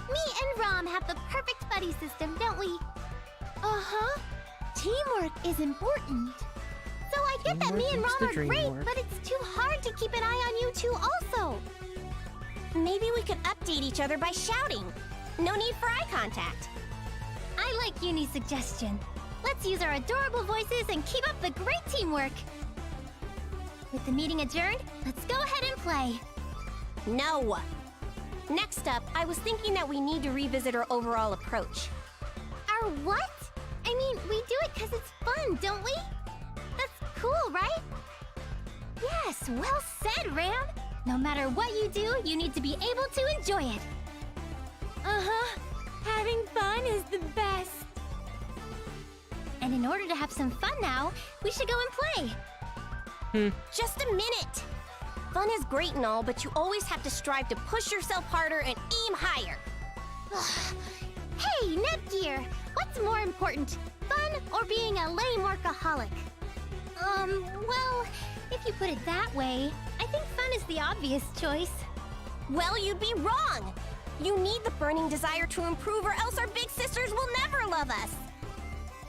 Me and Rom have the perfect buddy system, don't we? Uh-huh. Teamwork is important. So I get that me and Rom are great, but it's too hard to keep an eye on you two also. Maybe we could update each other by shouting. No need for eye contact. I like Uni's suggestion. Let's use our adorable voices and keep up the great teamwork. With the meeting adjourned, let's go ahead and play. No. Next up, I was thinking that we need to revisit our overall approach. Our what? I mean, we do it because it's fun, don't we? That's cool, right? Yes, well said, Ram. No matter what you do, you need to be able to enjoy it. Uh-huh. Having fun is the best. And in order to have some fun now, we should go and play. Just a minute. Fun is great and all, but you always have to strive to push yourself harder and aim higher. Hey, Nepgear! What's more important, fun or being a lame workaholic? Well, if you put it that way, I think fun is the obvious choice. Well, you'd be wrong. You need the burning desire to improve or else our big sisters will never love us.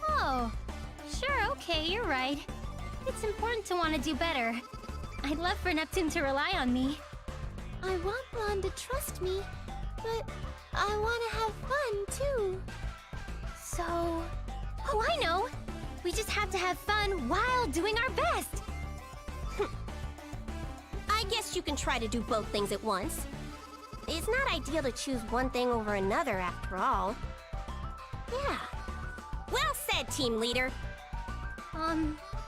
Oh, sure, okay, you're right. It's important to want to do better. I'd love for Neptune to rely on me. I want Blonde to trust me, but I want to have fun too. So... Oh, I know! We just have to have fun while doing our best! I guess you can try to do both things at once. It's not ideal to choose one thing over another after all. Yeah. Well said, team leader.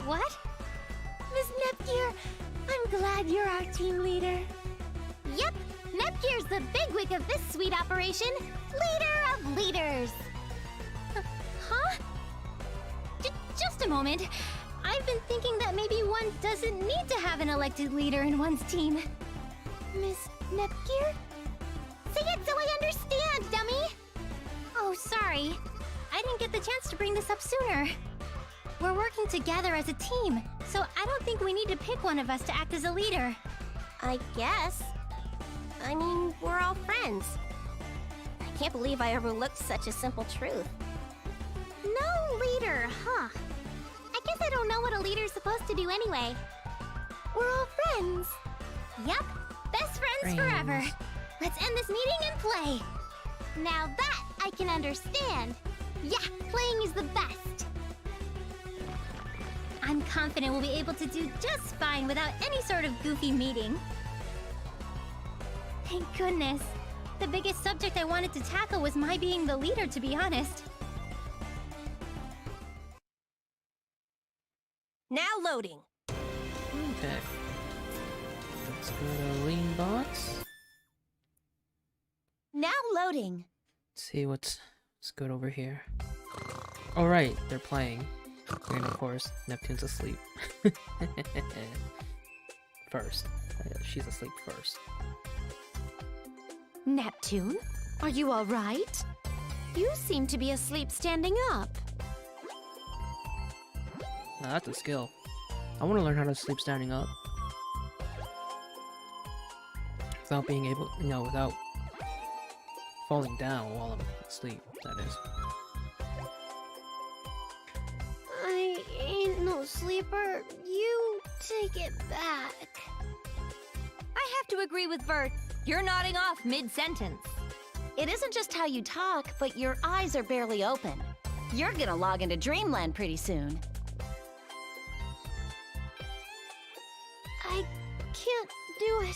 What? Miss Nepgear, I'm glad you're our team leader. Yep, Nepgear's the bigwig of this sweet operation. Leader of leaders! Huh? Just a moment. I've been thinking that maybe one doesn't need to have an elected leader in one's team. Miss Nepgear? Say it so I understand, dummy! Oh, sorry. I didn't get the chance to bring this up sooner. We're working together as a team, so I don't think we need to pick one of us to act as a leader. I guess. I mean, we're all friends. I can't believe I overlooked such a simple truth. No leader, huh? I guess I don't know what a leader's supposed to do anyway. We're all friends. Yep, best friends forever. Let's end this meeting and play. Now that I can understand. Yeah, playing is the best. I'm confident we'll be able to do just fine without any sort of goofy meeting. Thank goodness. The biggest subject I wanted to tackle was my being the leader, to be honest. Now loading. Okay. Let's go to Lean Box. Now loading. See what's good over here. All right, they're playing. And of course, Neptune's asleep. First. She's asleep first. Neptune, are you all right? You seem to be asleep standing up. Now that's a skill. I want to learn how to sleep standing up. Without being able, without falling down while I'm asleep, that is. I ain't no sleeper. You take it back. I have to agree with Vert. You're nodding off mid-sentence. It isn't just how you talk, but your eyes are barely open. You're gonna log into Dreamland pretty soon. I can't do it.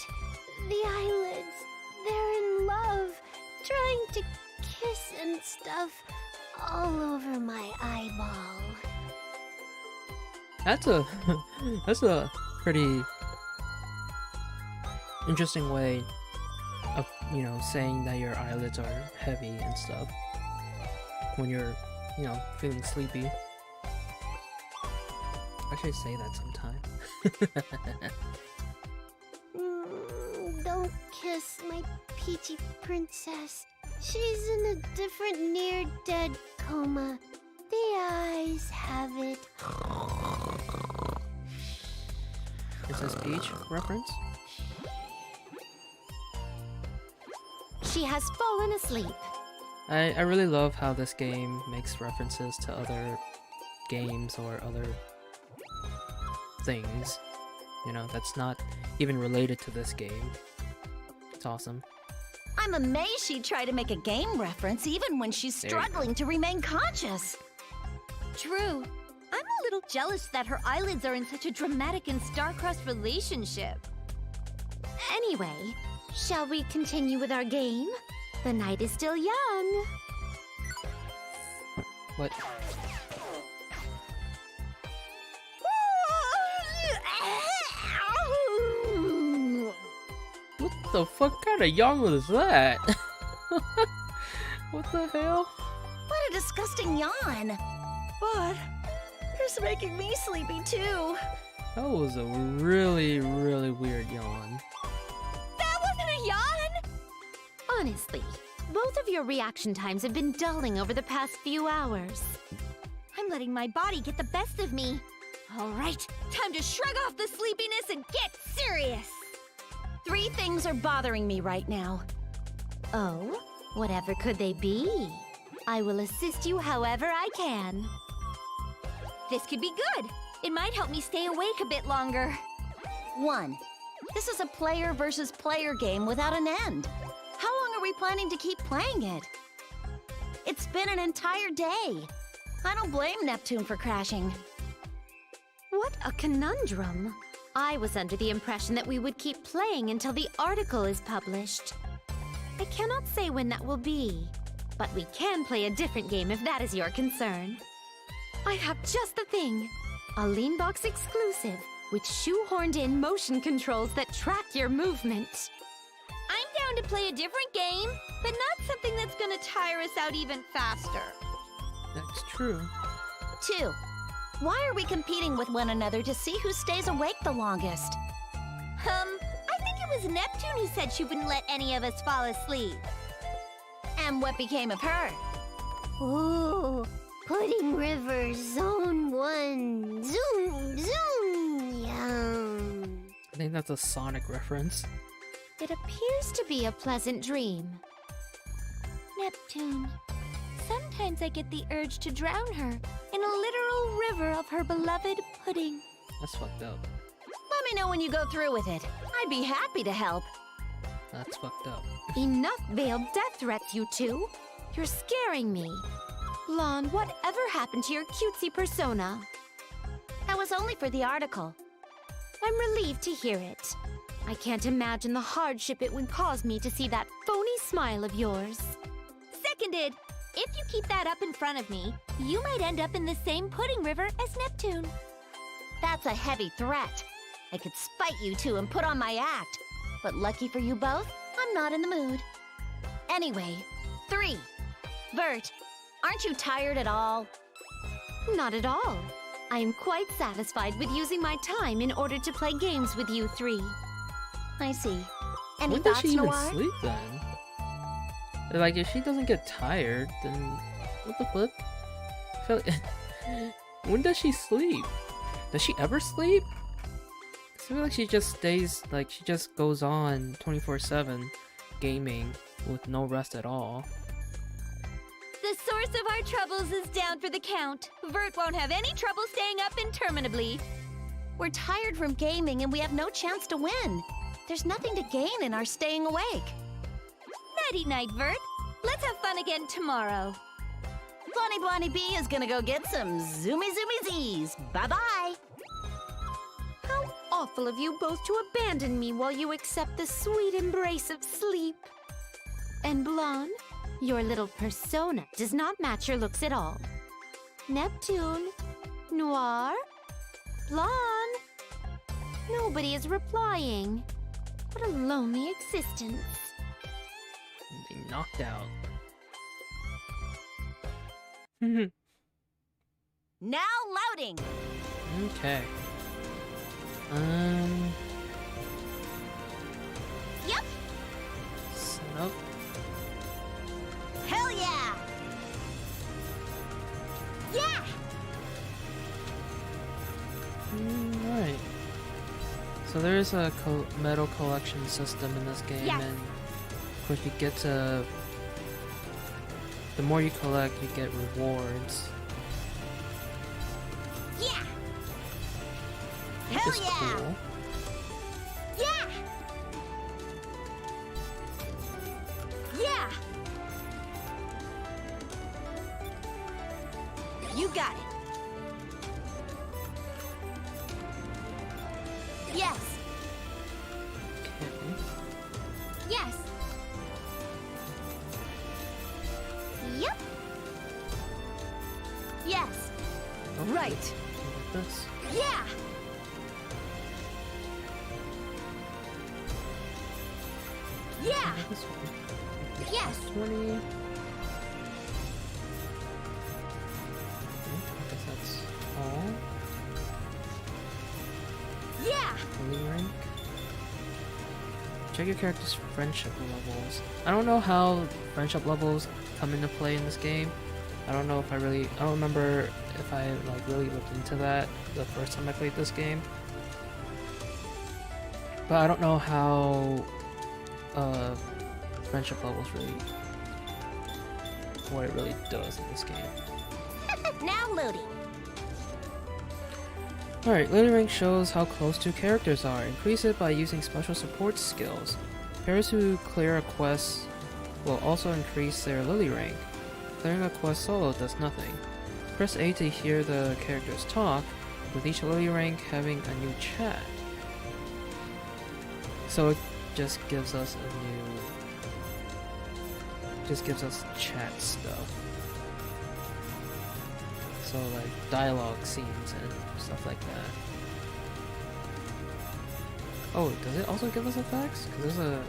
The eyelids, they're in love, trying to kiss and stuff all over my eyeball. That's a pretty interesting way of, saying that your eyelids are heavy and stuff when you're, feeling sleepy. I should say that sometime. Don't kiss my peachy princess. She's in a different near-dead coma. The eyes have it. Princess Peach reference? She has fallen asleep. I really love how this game makes references to other games or other things, that's not even related to this game. It's awesome. I'm amazed she'd try to make a game reference even when she's There you go. struggling to remain conscious. True. I'm a little jealous that her eyelids are in such a dramatic and star-crossed relationship. Anyway, shall we continue with our game? The night is still young. What? What the fuck kind of yawn was that? What the hell? What a disgusting yawn. But it's making me sleepy too. That was a really, really weird yawn. That wasn't a yawn! Honestly, both of your reaction times have been dulling over the past few hours. I'm letting my body get the best of me. All right, time to shrug off the sleepiness and get serious. 3 things are bothering me right now. Oh, whatever could they be? I will assist you however I can. This could be good. It might help me stay awake a bit longer. 1. This is a player versus player game without an end. How long are we planning to keep playing it? It's been an entire day. I don't blame Neptune for crashing. What a conundrum. I was under the impression that we would keep playing until the article is published. I cannot say when that will be, but we can play a different game if that is your concern. I have just the thing. A Leanbox exclusive with shoehorned-in motion controls that track your movement. I'm down to play a different game, but not something that's gonna tire us out even faster. That's true. 2. Why are we competing with one another to see who stays awake the longest? I think it was Neptune who said she wouldn't let any of us fall asleep. And what became of her? Ooh, Pudding River Zone 1. Zoom, zoom, yum. I think that's a Sonic reference. It appears to be a pleasant dream. Neptune. Sometimes I get the urge to drown her in a literal river of her beloved pudding. That's fucked up. Let me know when you go through with it. I'd be happy to help. That's fucked up. Enough veiled death threats, you two. You're scaring me. Blonde, whatever happened to your cutesy persona? That was only for the article. I'm relieved to hear it. I can't imagine the hardship it would cause me to see that phony smile of yours. Seconded! If you keep that up in front of me, you might end up in the same pudding river as Neptune. That's a heavy threat. I could spite you two and put on my act. But lucky for you both, I'm not in the mood. Anyway, 3. Vert, aren't you tired at all? Not at all. I am quite satisfied with using my time in order to play games with you three. I see. Any When does thoughts, she even Noir? sleep then? Like, if she doesn't get tired, then what the fuck? I feel like when does she sleep? Does she ever sleep? I feel like she just stays, like, she just goes on 24/7 gaming with no rest at all. The source of our troubles is down for the count. Vert won't have any trouble staying up interminably. We're tired from gaming and we have no chance to win. There's nothing to gain in our staying awake. Nighty-night, Vert. Let's have fun again tomorrow. Blondie Blondie B is gonna go get some zoomy zoomy z's. Bye-bye. How awful of you both to abandon me while you accept the sweet embrace of sleep. And Blonde, your little persona does not match your looks at all. Neptune, Noir, Blonde. Nobody is replying. What a lonely existence. Being knocked out. Now loading. Okay. Yep. Set up. Hell yeah. Yeah. Right. So there's a medal collection system in this game, Yes. and of course you get to. The more you collect, you get rewards. Yeah. Which Hell is yeah. cool. Yeah. Yeah. You got it. Yes. Okay. Yes. Yep. Yes. Okay. Right. Like this. Yeah. Yeah. This one. Yes. 20. Okay, I guess that's all. Yeah. Winning rank. Check your character's friendship levels. I don't know how friendship levels come into play in this game. I don't know if I don't remember if I like really looked into that the first time I played this game. But I don't know how friendship levels really, what it really does in this game. Now loading. Alright, Lily Rank shows how close two characters are. Increase it by using special support skills. Players who clear a quest will also increase their Lily Rank. Clearing a quest solo does nothing. Press A to hear the characters talk, with each Lily Rank having a new chat. So it just gives us chat stuff. So like dialogue scenes and stuff like that. Oh, does it also give us effects? Because there's a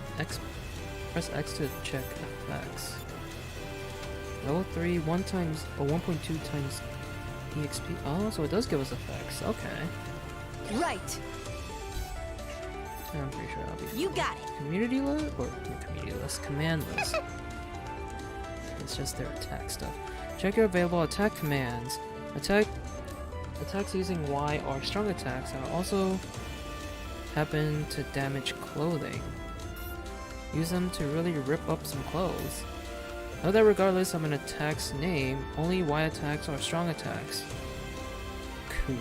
press X to check effects. Level 3, 1 times or 1.2 times EXP. Oh, so it does give us effects. Okay. Right. I'm pretty sure I'll be. You got it. Community list or community list, command list. It's just their attack stuff. Check your available attack commands. Attacks using Y are strong attacks and also happen to damage clothing. Use them to really rip up some clothes. Note that regardless of an attack's name, only Y attacks are strong attacks. Cool,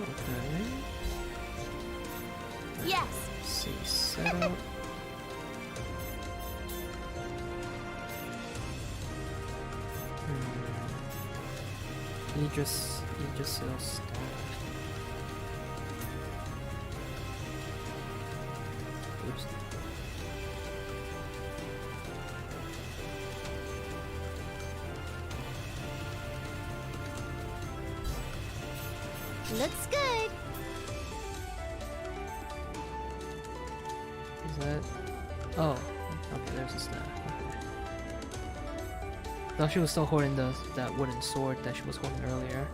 okay. Yes. See, setup. Idris sells stuff. Oops. Looks good. Is that? Oh, okay. There's a staff. Okay. Thought she was still holding that wooden sword that she was holding earlier.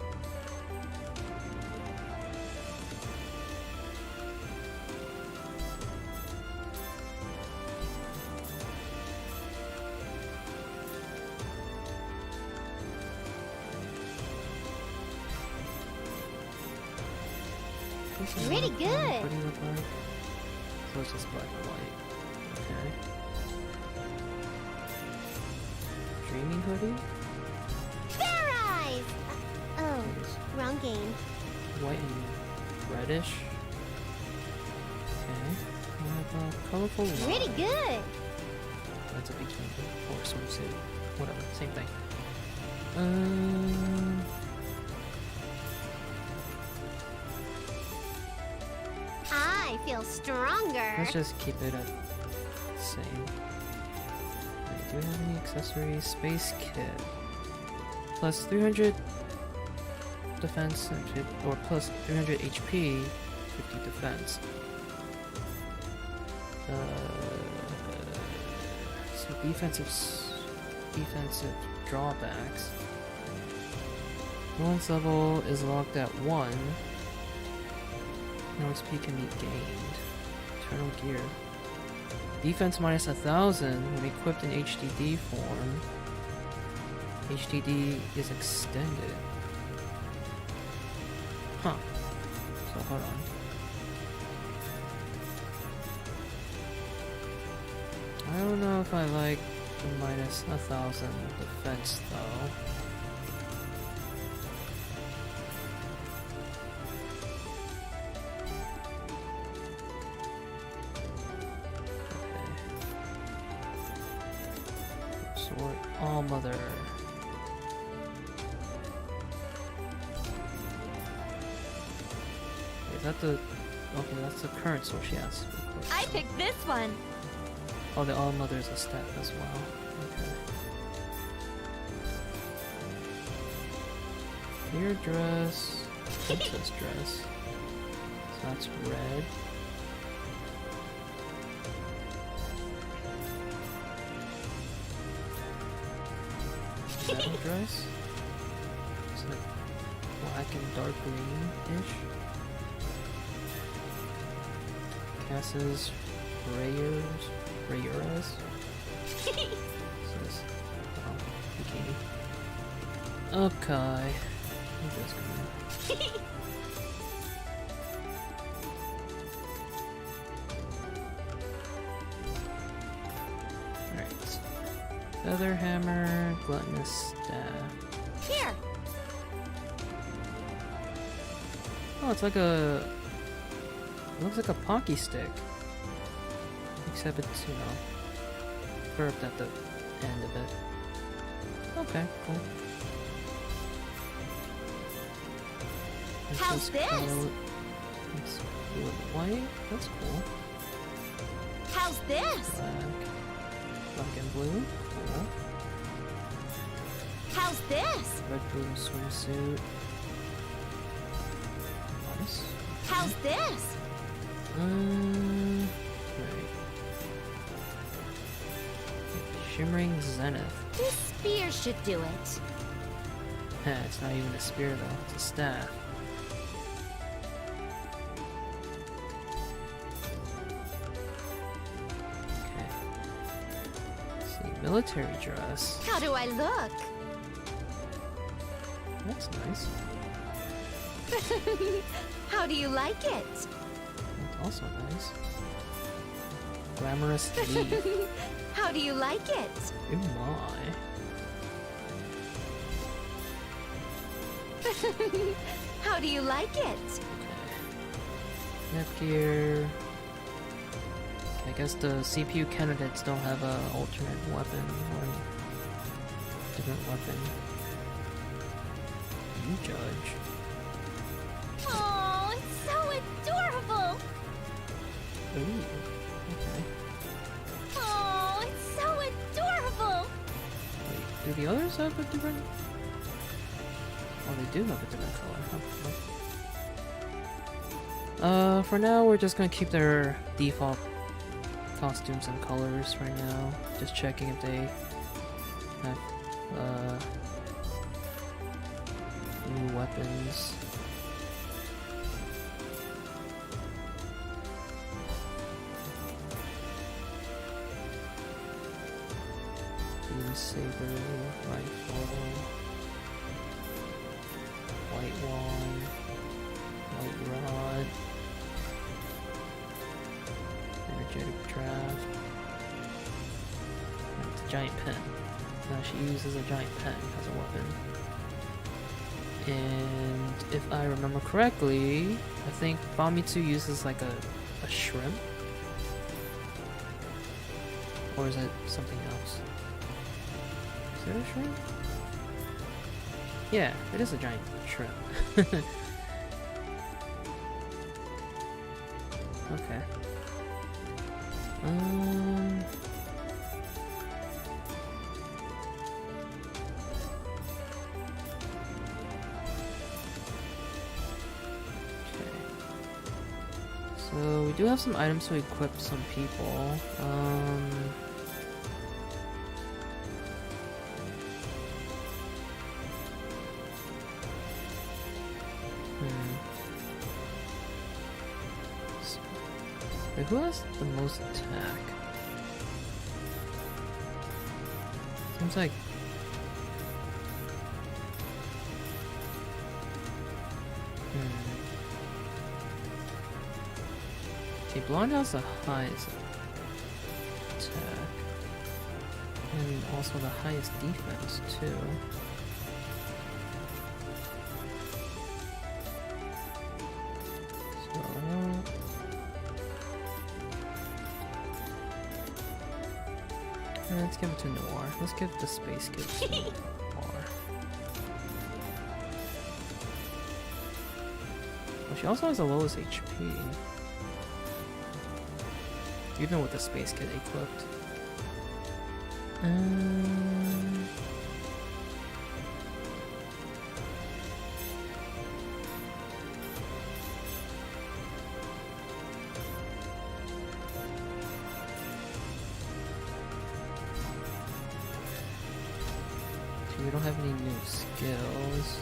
Pretty good. What do you look like? So it's just black and white. Okay. Dreaming hoodie? Fair eyes! Oh, wrong game. White and reddish. Okay. We have a colorful Pretty line. good. That's a bikini or swimsuit. Whatever, same thing. I feel stronger. Let's just keep it at the same. Wait, do we have any accessories? Space kit. Plus 300 defense or plus 300 HP, 50 defense. So defensive drawbacks. Balance level is locked at 1. No XP can be gained. Eternal gear. Defense minus 1000 when equipped in HDD form. HDD is extended. Huh. So hold on. I don't know if I like the minus 1000 defense though. Sword, All Mother. Is that the? Okay, that's the current sword she has. I picked this one. Oh, the All Mother is a step as well. Okay. Your dress, princess dress. So that's red. Shadow dress. It's like black and dark green-ish. Cass's Rayura's. Says, bikini. Okay. I'm just gonna. Alright. Feather hammer, gluttonous staff. Here. Oh, it's like a... It looks like a Pocky stick. Except it's, you know, curved at the end of it. Okay, cool. How's this? It's blue and white. That's cool. How's this? Black and blue. Cool. How's this? Red blue swimsuit. Nice. How's this? Right. Shimmering Zenith. This spear should do it. It's not even a spear though, it's a staff. Okay. Let's see, military dress. How do I look? That's nice. How do you like it? That's also nice. Glamorous leaf. How do you like it? Oh my. How do you like it? Netgear. Okay, I guess the CPU candidates don't have a alternate weapon or different weapon. You judge. Oh, it's so adorable! Ooh. Okay. Oh, it's so adorable! Wait, do the others have a different? Oh, they do have a different color. Huh? For now, we're just gonna keep their default costumes and colors right now. Just checking if they have new weapons. Beam saber, rifle, white wand, white rod, energetic draft, and it's a giant pen. Now she uses a giant pen as a weapon. And if I remember correctly, I think Famitsu uses like a shrimp. Or is it something else? Is it a shrimp? Yeah, it is a giant shrimp. Okay. So we do have some items to equip some people. Wait, who has the most attack? Seems like... Okay, Blonde has the highest attack. And also the highest defense, too. Let's give it to Noir. Let's give the space kid to Noir. Well, she also has the lowest HP. Even with the space kid equipped. We don't have any new skills.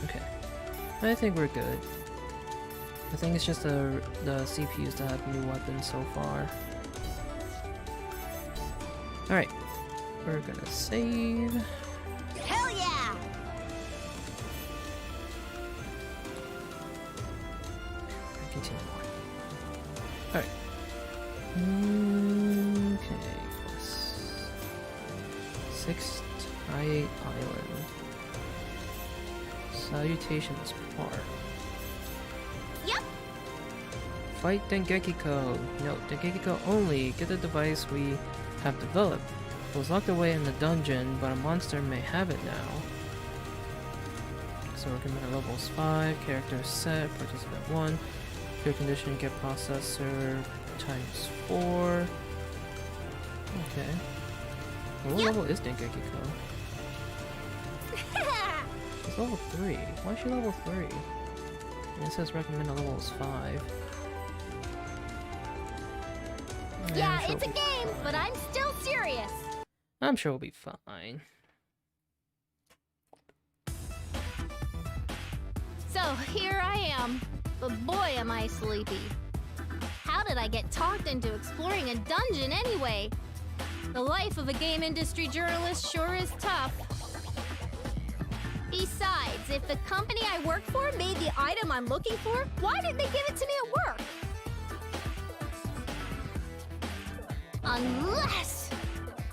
Okay. I think we're good. I think it's just the CPUs that have new weapons so far. Alright. We're gonna save. Hell yeah! Alright. Okay. 6th Island. Salutations part. Yep. Fight Dengeki-ko. No, Dengeki-ko only. Get the device we have developed. It was locked away in the dungeon, but a monster may have it now. So recommended levels 5, character set, participant 1, pure condition, get processor times 4. Okay. What level is Dengeki-ko? It's level 3. Why is she level 3? And it says recommended level is 5. Yeah, it's a game, but I'm still serious. I'm sure we'll be fine. So here I am, but boy am I sleepy. How did I get talked into exploring a dungeon anyway? The life of a game industry journalist sure is tough. Besides, if the company I work for made the item I'm looking for, why didn't they give it to me at work? Unless...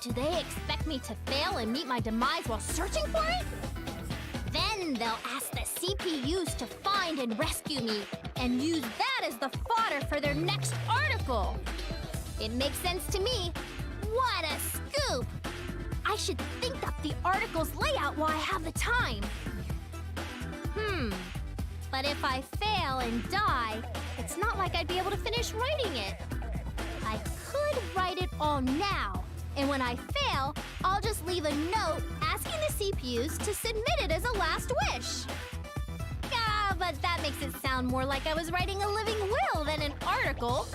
Do they expect me to fail and meet my demise while searching for it? Then they'll ask the CPUs to find and rescue me, and use that as the fodder for their next article. It makes sense to me. What a scoop! I should think up the article's layout while I have the time. But if I fail and die, it's not like I'd be able to finish writing it. I could write it all now, and when I fail, I'll just leave a note asking the CPUs to submit it as a last wish. Ah, but that makes it sound more like I was writing a living will than an article.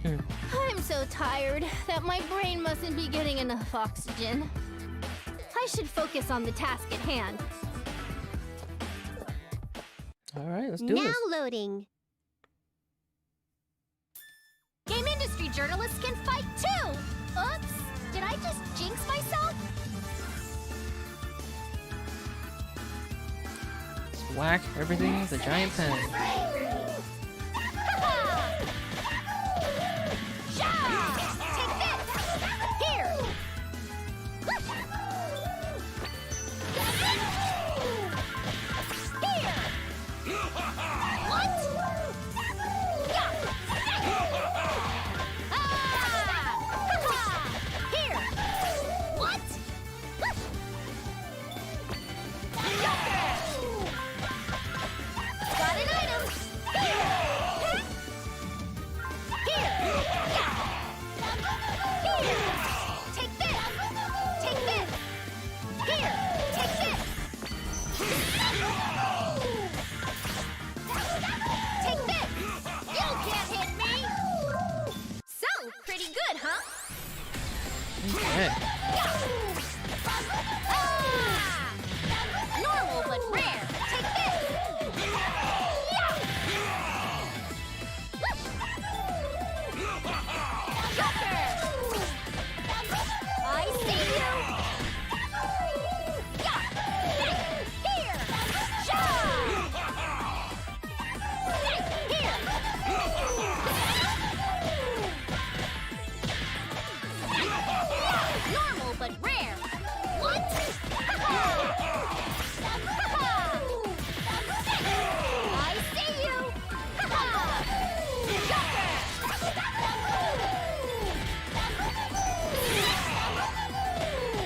I'm so tired that my brain mustn't be getting enough oxygen. I should focus on the task at hand. Alright, let's do Now this. loading. Game industry journalists can fight too! Oops, did I just jinx myself? Let's whack everything with a giant pen. Take this! Here! Here! What? Yeah! Ah! Here! What? Got an item! Here! Here! Take this! Take this! Here! Take this! Take this! You can't hit me! So, pretty good, huh? Okay. Ah! Normal but rare. Take this! Joker! I see you! Here! Here! Normal but rare. What? I see you!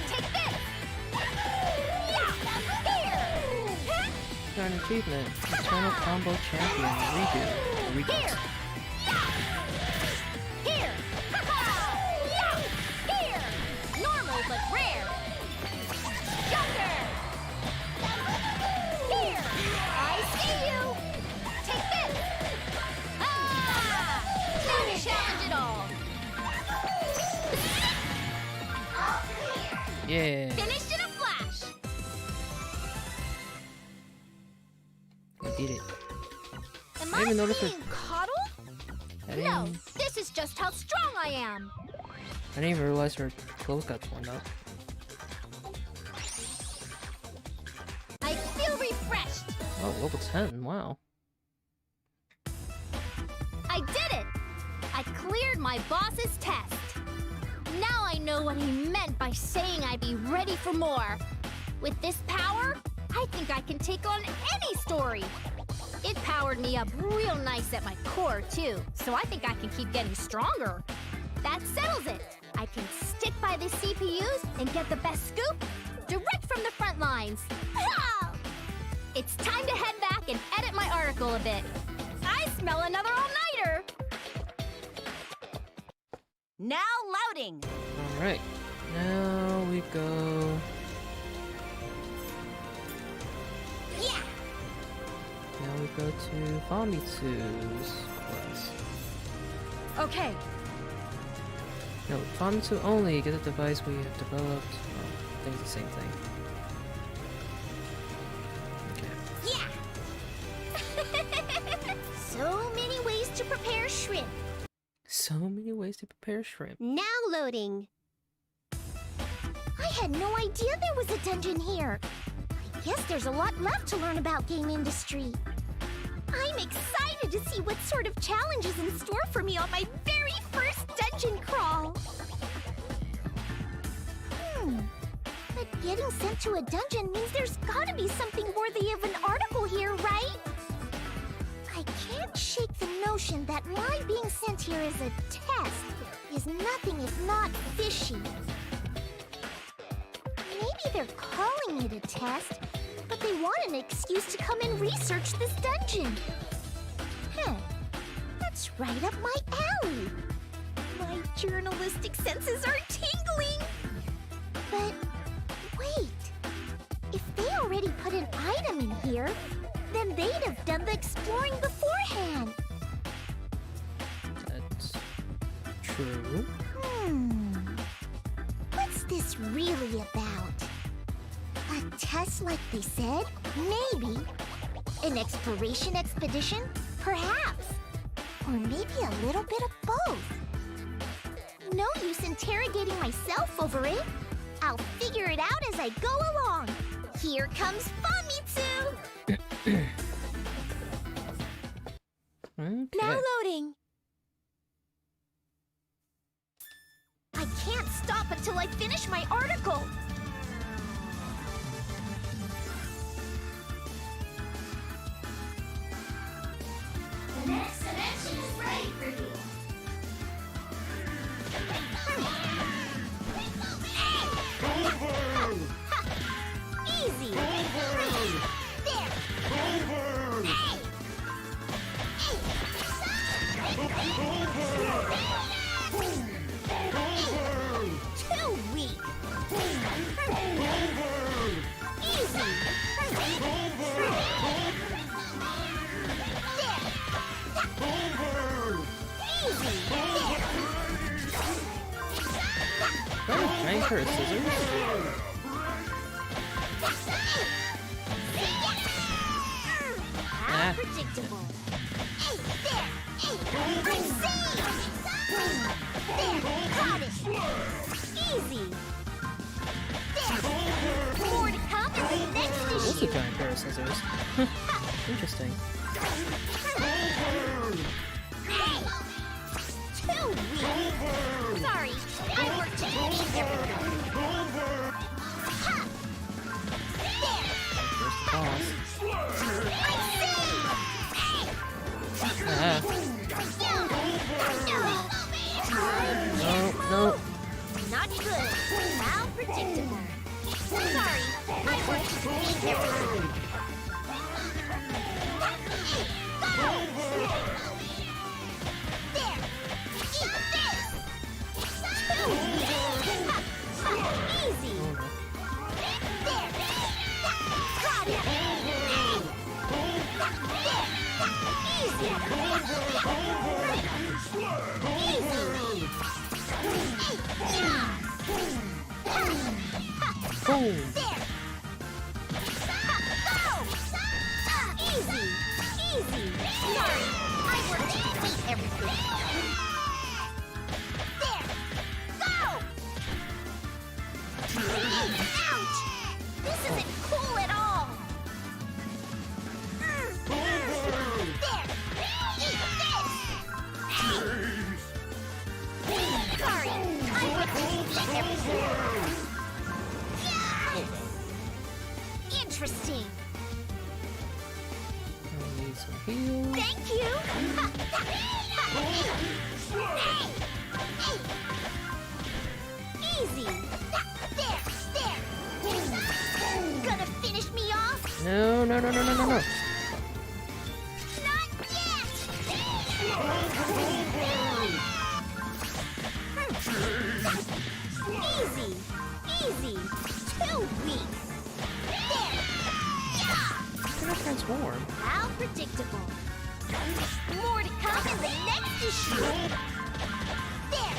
Take this! Here! Got an achievement. Eternal Combo Champion Redo. Here! Here! Here! Normal but rare. Joker! Here! I see you! Take this! Ah! No challenge at all! Yeah. Finished in a flash! We did it. Am I I even noticed her- being coddled? I No, didn't, this is just how strong I am! I didn't even realize her clothes got torn up. I feel refreshed! Oh, level 10. Wow. I did it! I cleared my boss's test. Now I know what he meant by saying I'd be ready for more. With this power, I think I can take on any story. It powered me up real nice at my core, too, so I think I can keep getting stronger. That settles it. I can stick by the CPUs and get the best scoop direct from the front lines. Ha! It's time to head back and edit my article a bit. I smell another all-nighter. Now loading. Alright, now we go. Yeah. Now we go to Famitsu's quest. Okay, No, Famitsu only get a device we have developed. Oh, I think it's the same thing. Okay. Yeah. So many ways to prepare shrimp. So many ways to prepare shrimp. Now loading. I had no idea there was a dungeon here. I guess there's a lot left to learn about game industry. I'm excited to see what sort of challenges in store for me on my very first dungeon crawl. But getting sent to a dungeon means there's gotta be something worthy of an article here, right? I can't shake the notion that my being sent here as a test is nothing if not fishy. Maybe they're calling it a test, but they want an excuse to come and research this dungeon. That's right up my alley. My journalistic senses are tingling. But wait, if they already put an item in here, then they'd have done the exploring beforehand. That's true. What's this really about? A test like they said? Maybe. An exploration expedition? Perhaps. Or maybe a little bit of both. No use interrogating myself over it. I'll figure it out as I go along. Here comes Famitsu! Okay. Now loading. I can't stop until I finish my article. The next dimension is ready for you. Easy. There. Hey. Too weak. Easy. Oh, giant pair of scissors. How predictable. Hey, there. Hey, there, caught it. Easy. There. More to come in the next That's a issue. giant pair of scissors. Interesting. Hey. Too weak. Sorry, I worked to beat everything. Ha! There. First boss. Ah. No. Not good. How predictable. Sorry, I worked to beat everything. Go! There. Eat this. Easy. There. Got it. Easy. Boom. There. Go. Easy. Easy. Sorry, I worked to beat everything. There. Go. Ouch. This isn't cool at all. There. Eat this. interesting. I need some heals. Thank you. Easy. There. Gonna finish me off? No, no, no, no, no, no, no. Not yet. Easy. Easy. Too weak. There. Can I transform? How predictable. More to come in the next issue. There.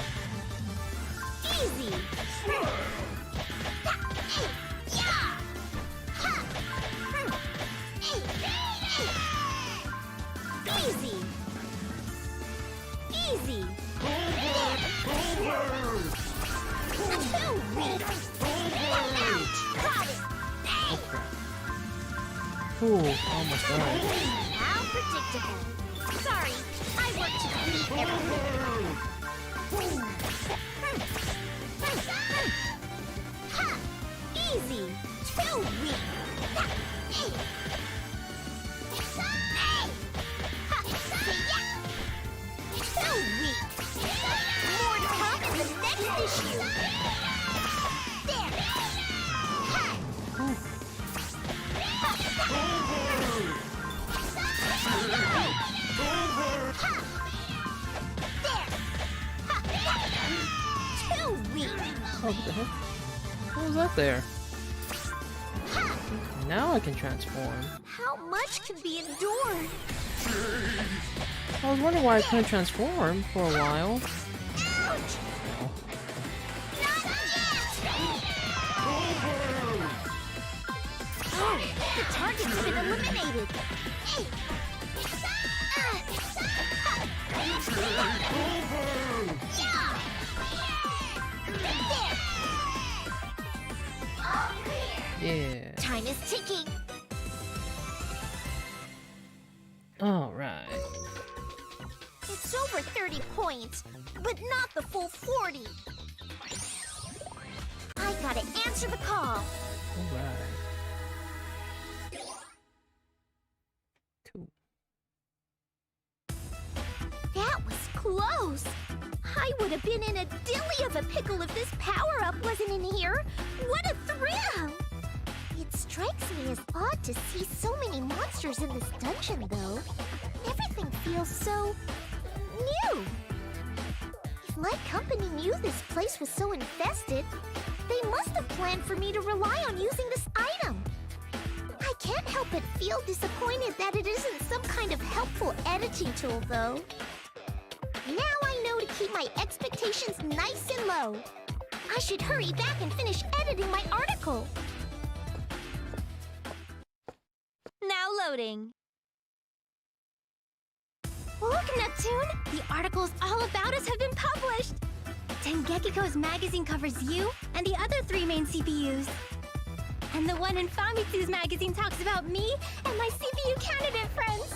Easy. Easy. Easy. Too weak. Ouch. Got it. Oh crap. Ooh, almost died. How predictable. Sorry, I work to defeat everything. Ha! Easy. Too weak. Too weak. More to come in the next issue. There. Ha! Too weak. Oh, what the heck? What was that there? Now I can transform. How much can be endured? I was wondering why I couldn't transform for a while. Ouch! Not yet! Oh, the target's been eliminated. Yeah. Time is ticking. Alright. It's over 30 points, but not the full 40. I gotta answer the call. Alright. Cool. That was close. I would have been in a dilly of a pickle if this power-up wasn't in here. What a thrill! It strikes me as odd to see so many monsters in this dungeon, though. Everything feels so new. If my company knew this place was so infested, they must have planned for me to rely on using this item. I can't help but feel disappointed that it isn't some kind of helpful editing tool, though. Now I know to keep my expectations nice and low. I should hurry back and finish editing my article. Now loading. Look, Neptune! The articles all about us have been published! Dengekiko's magazine covers you and the other 3 main CPUs. And the one in Famitsu's magazine talks about me and my CPU candidate friends.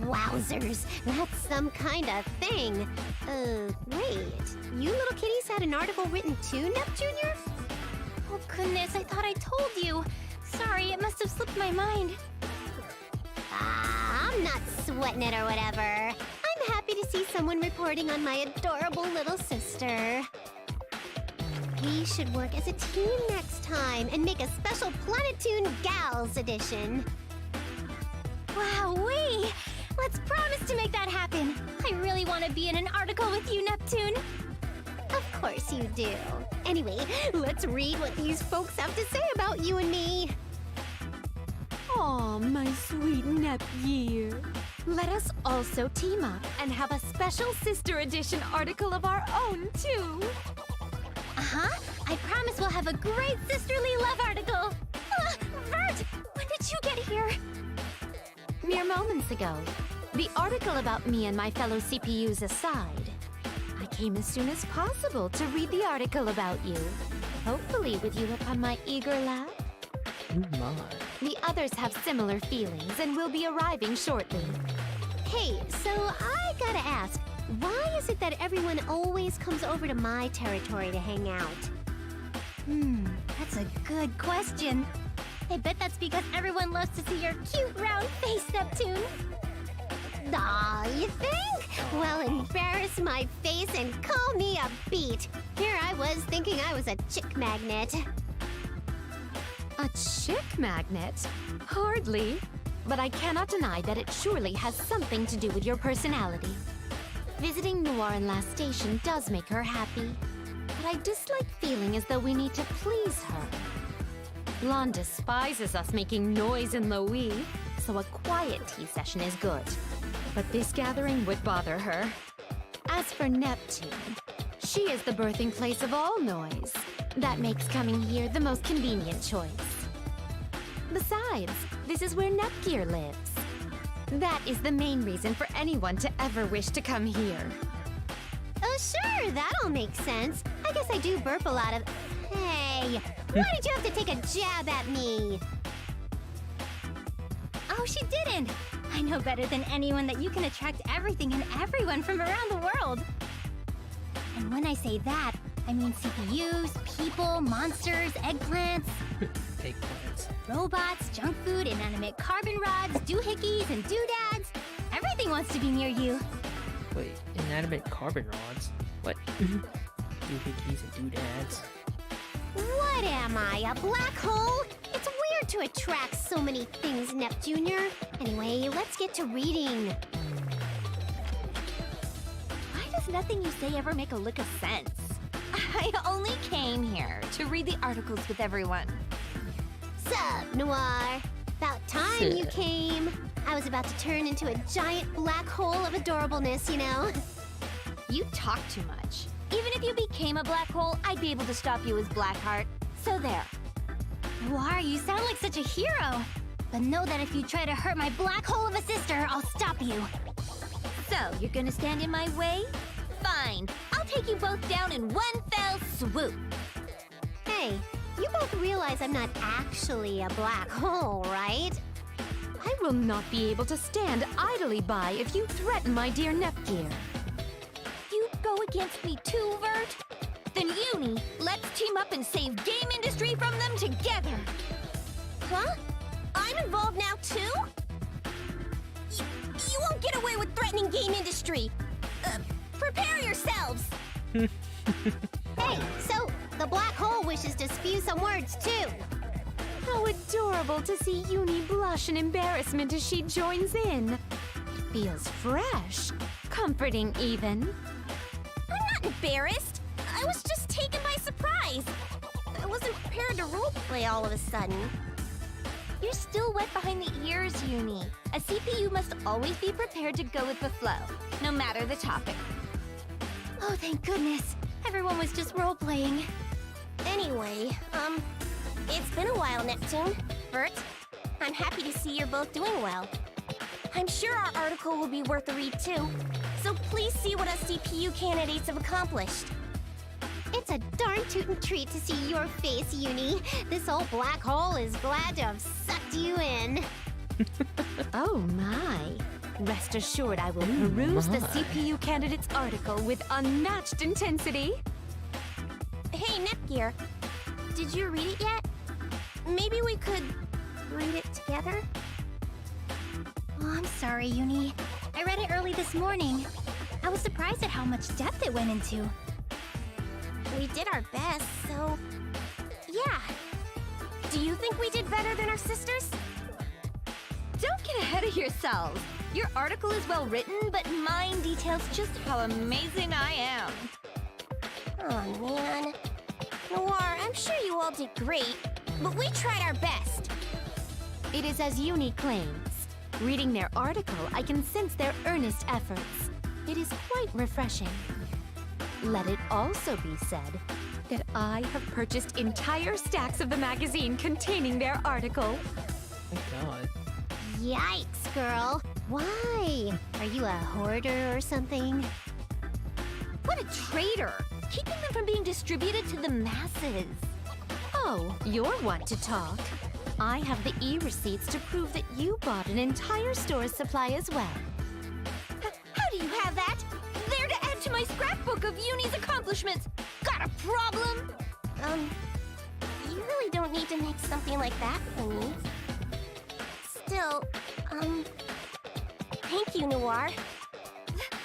Wowzers, that's some kind of thing. Wait. You little kitties had an article written too, Neptunior? Oh goodness, I thought I told you. Sorry, it must have slipped my mind. I'm not sweating it or whatever. I'm happy to see someone reporting on my adorable little sister. We should work as a team next time and make a special Planetoon Gals edition. Wowee! Let's promise to make that happen. I really want to be in an article with you, Neptune. Of course you do. Anyway, let's read what these folks have to say about you and me. Aw, my sweet Nepgear. Let us also team up and have a special sister edition article of our own, too. Uh-huh. I promise we'll have a great sisterly love article. Vert! When did you get here? Mere moments ago. The article about me and my fellow CPUs aside, I came as soon as possible to read the article about you. Hopefully with you upon my eager lap. Oh my. The others have similar feelings and will be arriving shortly. Hey, so I gotta ask, why is it that everyone always comes over to my territory to hang out? That's a good question. I bet that's because everyone loves to see your cute round face, Neptune. Aw, you think? Well, embarrass my face and call me a beat. Here I was thinking I was a chick magnet. A chick magnet? Hardly. But I cannot deny that it surely has something to do with your personality. Visiting Noir in Last Station does make her happy. But I dislike feeling as though we need to please her. Blonde despises us making noise in the wee, so a quiet tea session is good. But this gathering would bother her. As for Neptune, she is the birthing place of all noise. That makes coming here the most convenient choice. Besides, this is where Nepgear lives. That is the main reason for anyone to ever wish to come here. Oh, sure, that all makes sense. I guess I do burp a lot of... Hey, why did you have to take a jab at me? Oh, she didn't! I know better than anyone that you can attract everything and everyone from around the world. And when I say that, I mean CPUs, people, monsters, eggplants, Eggplants. robots, junk food, inanimate carbon rods, doohickeys, and doodads. Everything wants to be near you. Wait, inanimate carbon rods? What? Doohickeys and doodads. What am I, a black hole? It's weird to attract so many things, Neptunior. Anyway, let's get to reading. Why does nothing you say ever make a lick of sense? I only came here to read the articles with everyone. Sup, Noir? About time you came. I was about to turn into a giant black hole of adorableness, you know? You talk too much. Even if you became a black hole, I'd be able to stop you as Blackheart. So there. Noir, you sound like such a hero. But know that if you try to hurt my black hole of a sister, I'll stop you. So, you're gonna stand in my way? Fine. I'll take you both down in one fell swoop. Hey, you both realize I'm not actually a black hole, right? I will not be able to stand idly by if you threaten my dear Nepgear. You go against me too, Vert? Then Uni, let's team up and save game industry from them together. Huh? I'm involved now, too? You won't get away with threatening game industry. Prepare yourselves. Hey, so the black hole wishes to spew some words, too. How adorable to see Uni blush in embarrassment as she joins in. It feels fresh, comforting even. I'm not embarrassed. I was just taken by surprise. I wasn't prepared to roleplay all of a sudden. You're still wet behind the ears, Uni. A CPU must always be prepared to go with the flow, no matter the topic. Oh, thank goodness. Everyone was just role-playing. Anyway, it's been a while, Neptune. Bert, I'm happy to see you're both doing well. I'm sure our article will be worth a read, too. So please see what us CPU candidates have accomplished. It's a darn tootin' treat to see your face, Uni. This old black hole is glad to have sucked you in. Oh my. Rest assured I will peruse the CPU candidate's article with unmatched intensity. Hey, Nepgear, did you read it yet? Maybe we could read it together? Oh, I'm sorry, Uni. I read it early this morning. I was surprised at how much depth it went into. We did our best, so... yeah. Do you think we did better than our sisters? Don't get ahead of yourselves. Your article is well written, but mine details just how amazing I am. Oh, man. Noir, I'm sure you all did great, but we tried our best. It is as Uni claims. Reading their article, I can sense their earnest efforts. It is quite refreshing. Let it also be said that I have purchased entire stacks of the magazine containing their article. Oh my god. Yikes, girl. Why? Are you a hoarder or something? What a traitor! Keeping them from being distributed to the masses. Oh, you're one to talk. I have the e-receipts to prove that you bought an entire store's supply as well. How do you have that? There to add to my scrapbook of Uni's accomplishments. Got a problem? You really don't need to make something like that for me. Still, thank you, Noir.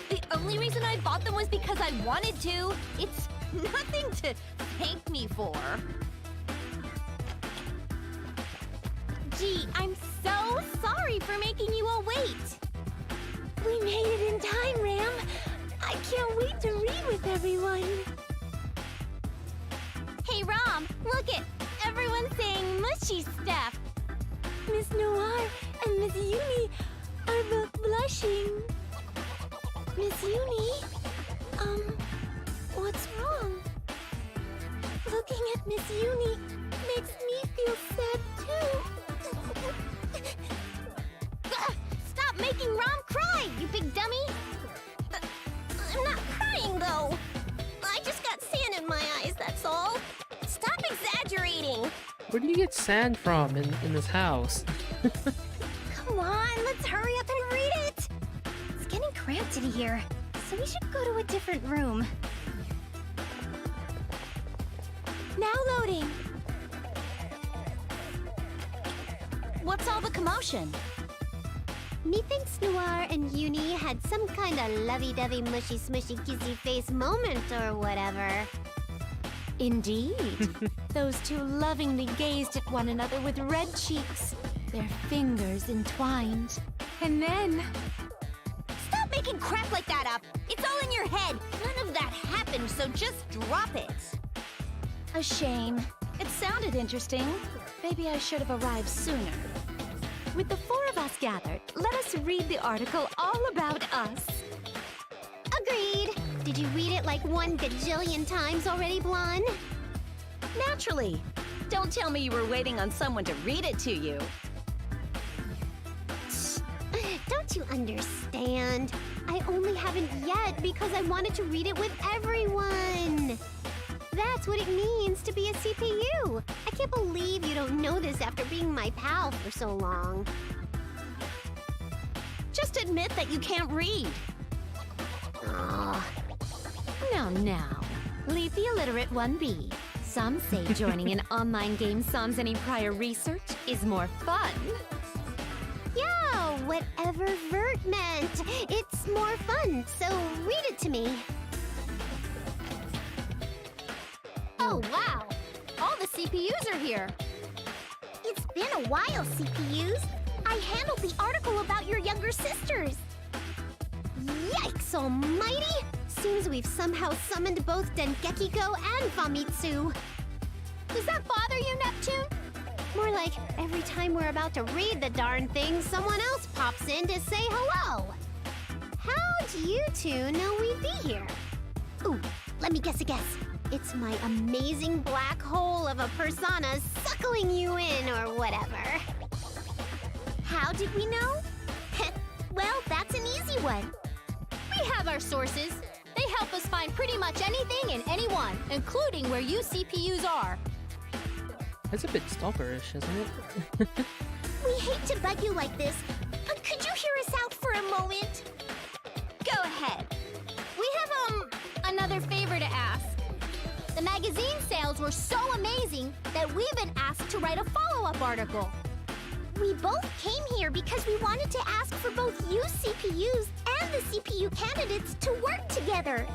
The only reason I bought them was because I wanted to. It's nothing to thank me for. Gee, I'm so sorry for making you all wait. We made it in time, Ram. I can't wait to read with everyone. Hey, Rom, look it. Everyone's saying mushy stuff. Miss Noir and Miss Uni are both blushing. Miss Uni, what's wrong? Looking at Miss Uni makes me feel sad too. Stop making Rom cry, you big dummy! I'm not crying, though. I just got sand in my eyes, that's all. Stop exaggerating. Where do you get sand from in this house? Come on, let's hurry up and read it. It's getting cramped in here, so we should go to a different room. Now loading. What's all the commotion? Methinks Noir and Uni had some kind of lovey-dovey, mushy-smushy, kissy-face moment or whatever. Indeed. Those two lovingly gazed at one another with red cheeks, their fingers entwined. And then... Stop making crap like that up. It's all in your head. None of that happened, so just drop it. A shame. It sounded interesting. Maybe I should have arrived sooner. With the four of us gathered, let us read the article all about us. Agreed. Did you read it like 1 gajillion times already, Blonde? Naturally. Don't tell me you were waiting on someone to read it to you. Don't you understand? I only haven't yet because I wanted to read it with everyone. That's what it means to be a CPU. I can't believe you don't know this after being my pal for so long. Just admit that you can't read. Aw. Now, leave the illiterate one be. Some say joining an online game sans any prior research is more fun. Yeah, whatever Vert meant. It's more fun, so read it to me. Oh, wow. All the CPUs are here. It's been a while, CPUs. I handled the article about your younger sisters. Yikes almighty! Seems we've somehow summoned both Dengekiko and Famitsu. Does that bother you, Neptune? More like every time we're about to read the darn thing, someone else pops in to say hello. How'd you two know we'd be here? Ooh, let me guess a guess. It's my amazing black hole of a persona suckling you in or whatever. How did we know? Well, that's an easy one. We have our sources. They help us find pretty much anything and anyone, including where you CPUs are. That's a bit stalkerish, isn't it? We hate to bug you like this, but could you hear us out for a moment? Go ahead. We have, another favor to ask. The magazine sales were so amazing that we've been asked to write a follow-up article. We both came here because we wanted to ask for both you CPUs and the CPU candidates to work together.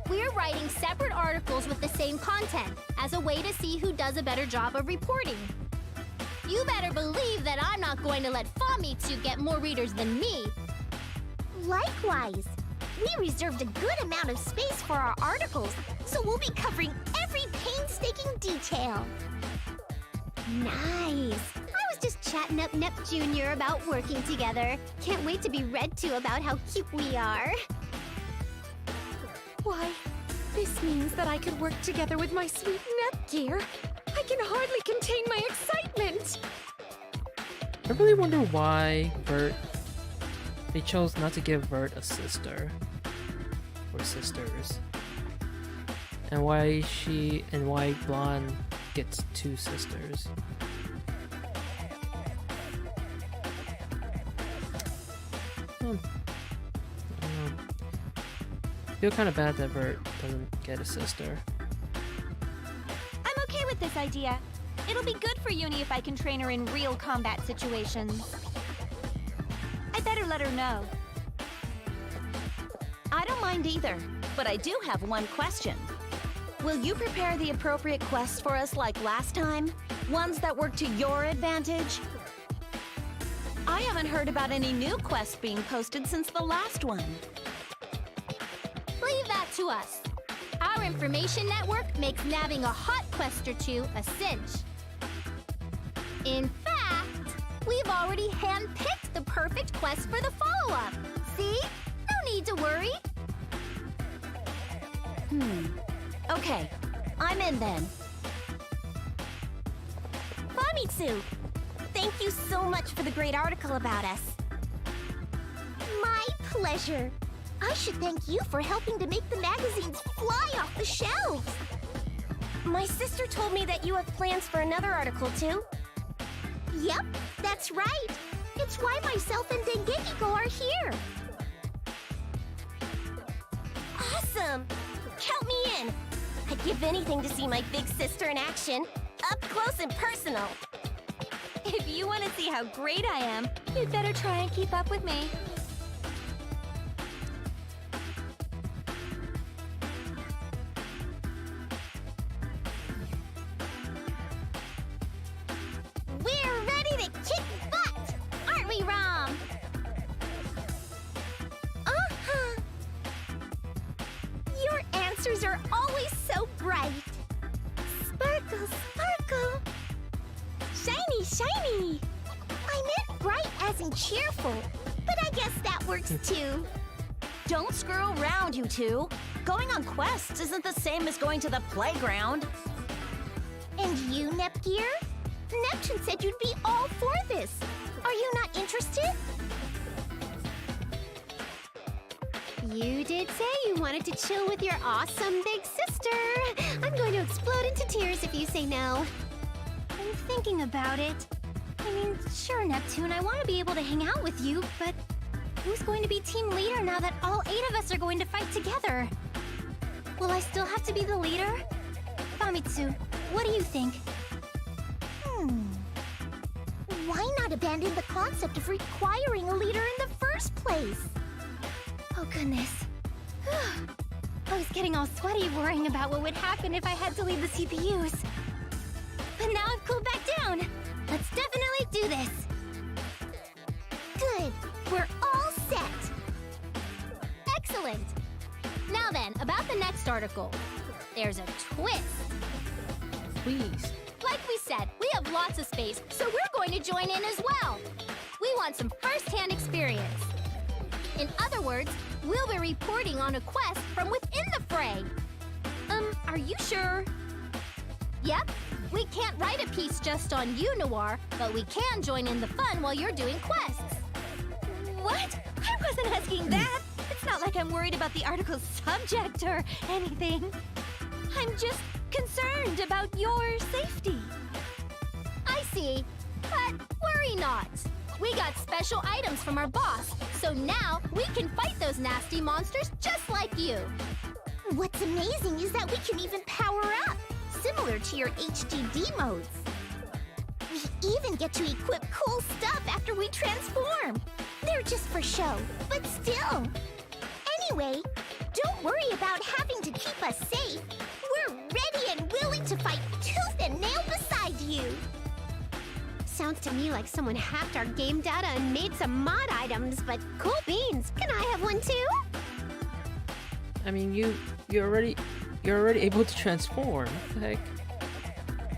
We're writing separate articles with the same content as a way to see who does a better job of reporting. You better believe that I'm not going to let Famitsu get more readers than me. Likewise. We reserved a good amount of space for our articles, so we'll be covering every painstaking detail. Nice. I was just chatting up Nep Jr. about working together. Can't wait to be read to about how cute we are. Why, this means that I could work together with my sweet Nepgear. I can hardly contain my excitement. I really wonder why they chose not to give Vert a sister. Or sisters. And why Blonde gets 2 sisters. I don't know. I feel kind of bad that Vert doesn't get a sister. I'm okay with this idea. It'll be good for Uni if I can train her in real combat situations. I better let her know. I don't mind either, but I do have one question. Will you prepare the appropriate quests for us like last time? Ones that work to your advantage? I haven't heard about any new quests being posted since the last one. Leave that to us. Our information network makes nabbing a hot quest or two a cinch. In fact, we've already handpicked the perfect quest for the follow-up. See? No need to worry. Okay, I'm in then. Famitsu, thank you so much for the great article about us. My pleasure. I should thank you for helping to make the magazines fly off the shelves. My sister told me that you have plans for another article, too. Yep, that's right. It's why myself and Dengekiko are here. Awesome! Count me in. I'd give anything to see my big sister in action, up close and personal. If you want to see how great I am, you'd better try and keep up with me. We're ready to kick butt, aren't we, Rom? Uh-huh. Your answers are always so bright. Sparkle, sparkle. Shiny, shiny. I meant bright as in cheerful, but I guess that works too. Don't screw around, you two. Going on quests isn't the same as going to the playground. And you, Nepgear? Neptune said you'd be all for this. Are you not interested? You did say you wanted to chill with your awesome big sister. I'm going to explode into tears if you say no. I'm thinking about it. I mean, sure, Neptune, I want to be able to hang out with you, but who's going to be team leader now that all 8 of us are going to fight together? Will I still have to be the leader? Famitsu, what do you think? Why not abandon the concept of requiring a leader in the first place? Oh, goodness. I was getting all sweaty worrying about what would happen if I had to lead the CPUs. But now I've cooled back down. Let's definitely do this. Good. We're all set. Excellent. Now then, about the next article. There's a twist. Please. Like we said, we have lots of space, so we're going to join in as well. We want some first-hand experience. In other words, we'll be reporting on a quest from within the fray. Are you sure? Yep, we can't write a piece just on you, Noir, but we can join in the fun while you're doing quests. What? I wasn't asking that. It's not like I'm worried about the article's subject or anything. I'm just concerned about your safety. I see, but worry not. We got special items from our boss, so now we can fight those nasty monsters just like you. What's amazing is that we can even power up, similar to your HDD modes. We even get to equip cool stuff after we transform. They're just for show, but still. Anyway, don't worry about having to keep us safe. We're ready and willing to fight tooth and nail beside you. Sounds to me like someone hacked our game data and made some. some mod items, but cool beans. Can I have one too? I mean, you're already able to transform. What the heck?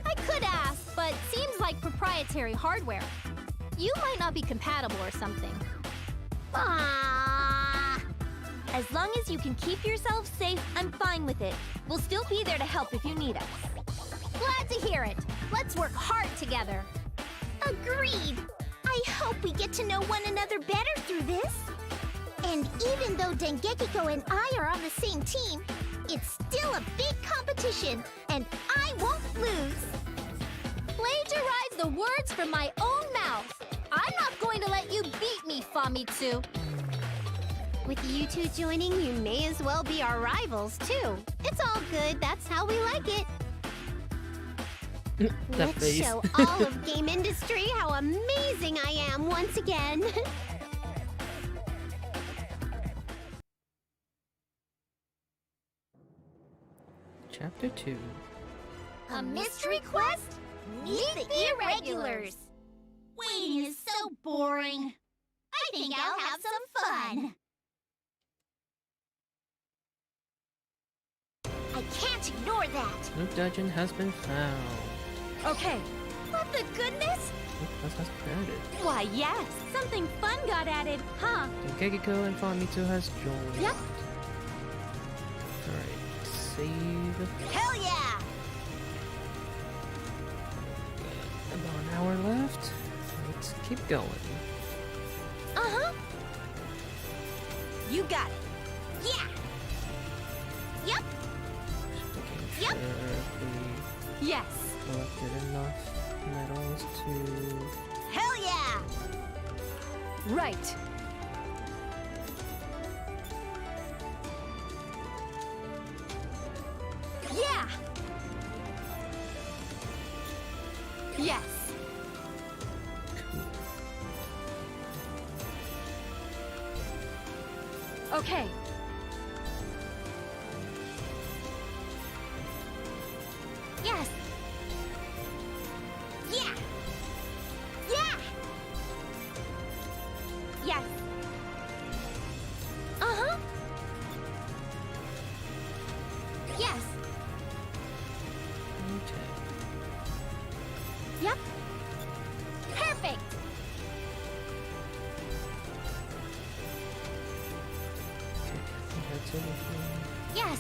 I could ask, but seems like proprietary hardware. You might not be compatible or something. Ah. As long as you can keep yourself safe, I'm fine with it. We'll still be there to help if you need us. Glad to hear it. Let's work hard together. Agreed. I hope we get to know one another better through this. And even though Dengekiko and I are on the same team, it's still a big competition, and I won't lose. Plagiarize the words from my own mouth. I'm not going to let you beat me, Famitsu. With you two joining, you may as well be our rivals, too. It's all good. That's how we like it. That Let's face. show all of game industry how amazing I am once again. Chapter 2. A mystery quest? Meet the irregulars. Waiting is so boring. I think I'll have some fun. I can't ignore that. New dungeon has been found. Okay. What the goodness? New quest has been added. Why, yes. Something fun got added, huh? DynoKW and Famitu has joined. Yep. Alright, save. Hell yeah! About an hour left. Let's keep going. Uh-huh. You got it. Yeah. Yep. Making Yep. sure if Yes. we collected enough medals to... Hell yeah! Right. Yeah! Yes. Okay. Yes! Yeah! Yeah! Yes. Uh-huh! Yes! Okay. Yep! Perfect! Okay, I think that's everything. Yes!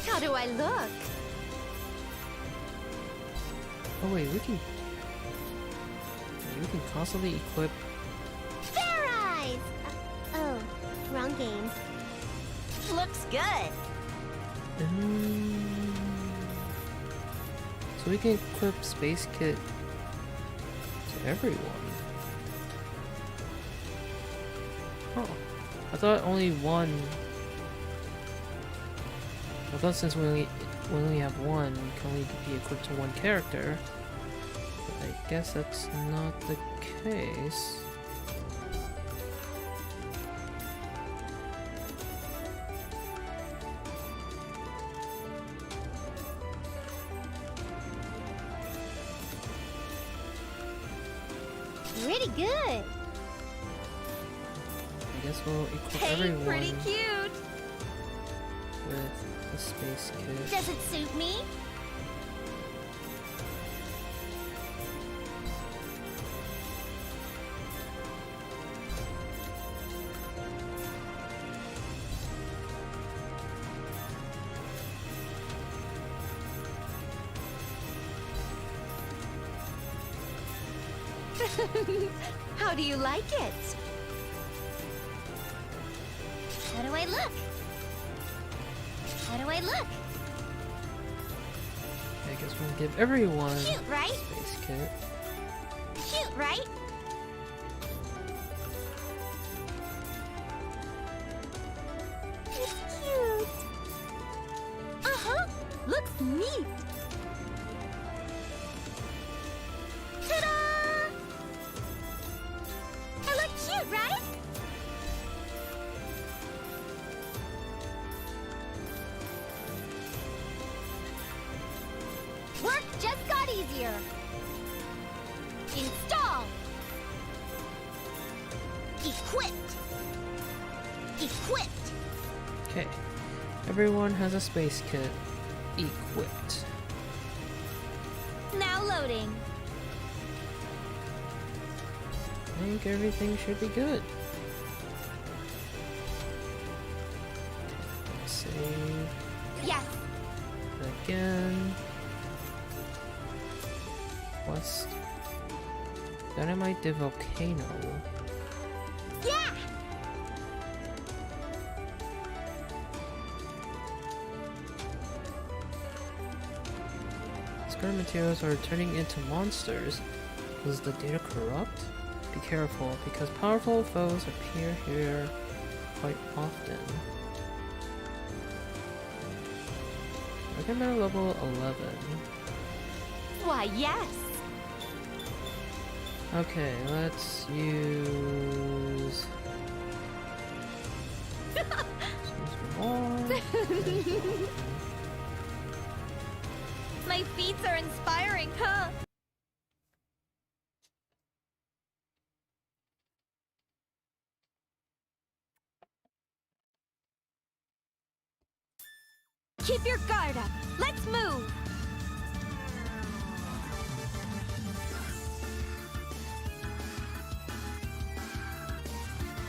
How do I look? Oh wait, we can constantly equip. Fair eyes! Oh, wrong game. Looks good. So we can equip Space Kit to everyone. Huh. I thought only one. I thought since we only have one, it can only be equipped to one character. But I guess that's not the case. Pretty good. I guess we'll equip Hey, everyone pretty cute. with the Space Kit. Does it suit me? How do you like it? How do I look? How do I look? I guess we'll give everyone Cute, right? Space Kit. Cute, right? It's cute. Uh-huh. Looks neat. Ta-da! I look cute, right? Work just got easier. Install. Equipped. Equipped. Okay. Everyone has a Space Kit equipped. Now loading. I think everything should be good. Save Yes. again. Quest. Dynamite the Volcano. Yeah! Discarded materials are turning into monsters. Was the data corrupt? Be careful, because powerful foes appear here quite often. Recommend level 11. Why, yes! Okay, let's use... some more. My feats are inspiring, huh? Keep your guard up. Let's move.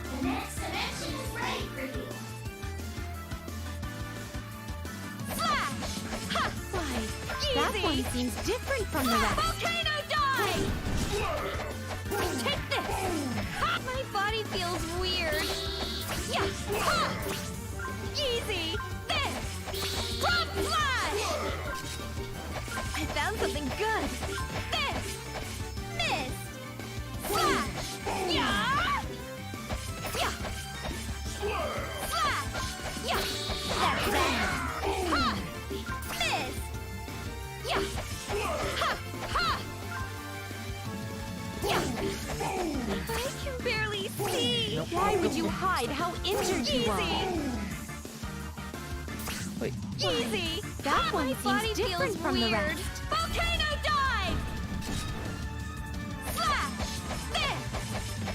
The next dimension is ready for you. Flash! Ha! Why, Easy! that one seems different from the rest. Volcano dive! Take this! Ha! My body feels weird. Yeah! Ha! Easy! This! Pop flash! I found something good. This! Missed! Flash! Yeah! Yeah! Flash! Yeah! That's it! Ha! Missed! Yeah! Ha! Ha! Yeah! I can barely see! Why would you hide how injured you are? Easy! Wait, Easy! That one My seems body different feels from the weird. rest. Volcano dive! Flash! This!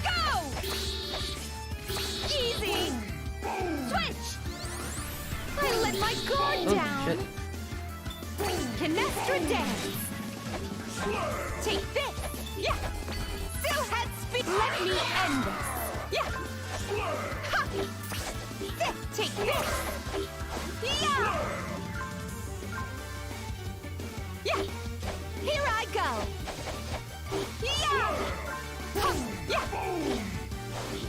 Go! Easy! Switch! I let my guard oh down! shit. Canestra dance! Take this! Yeah! Still head speed! Let me end this! Yeah! Ha! This! Take this! Yeah! Yeah! Here I go! Yeah! Ha! Yeah!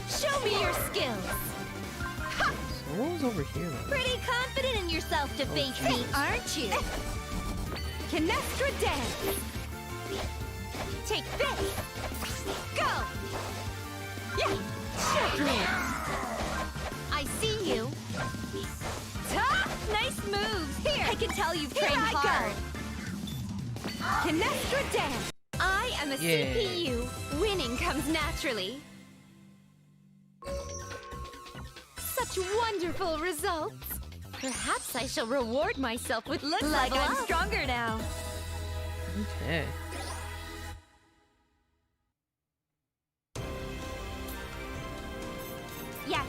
Show me your skills! Ha! So what was over here then? Pretty confident in yourself to face me, aren't you? Canestra dance! Take this! Go! Yeah! I see you! Ta! Nice moves! Here! I can tell you've trained hard! Canestra dance! I am a Yeah. CPU! Winning comes naturally! Such wonderful results! Perhaps I shall reward myself with looks like I'm stronger now. Okay. Yes.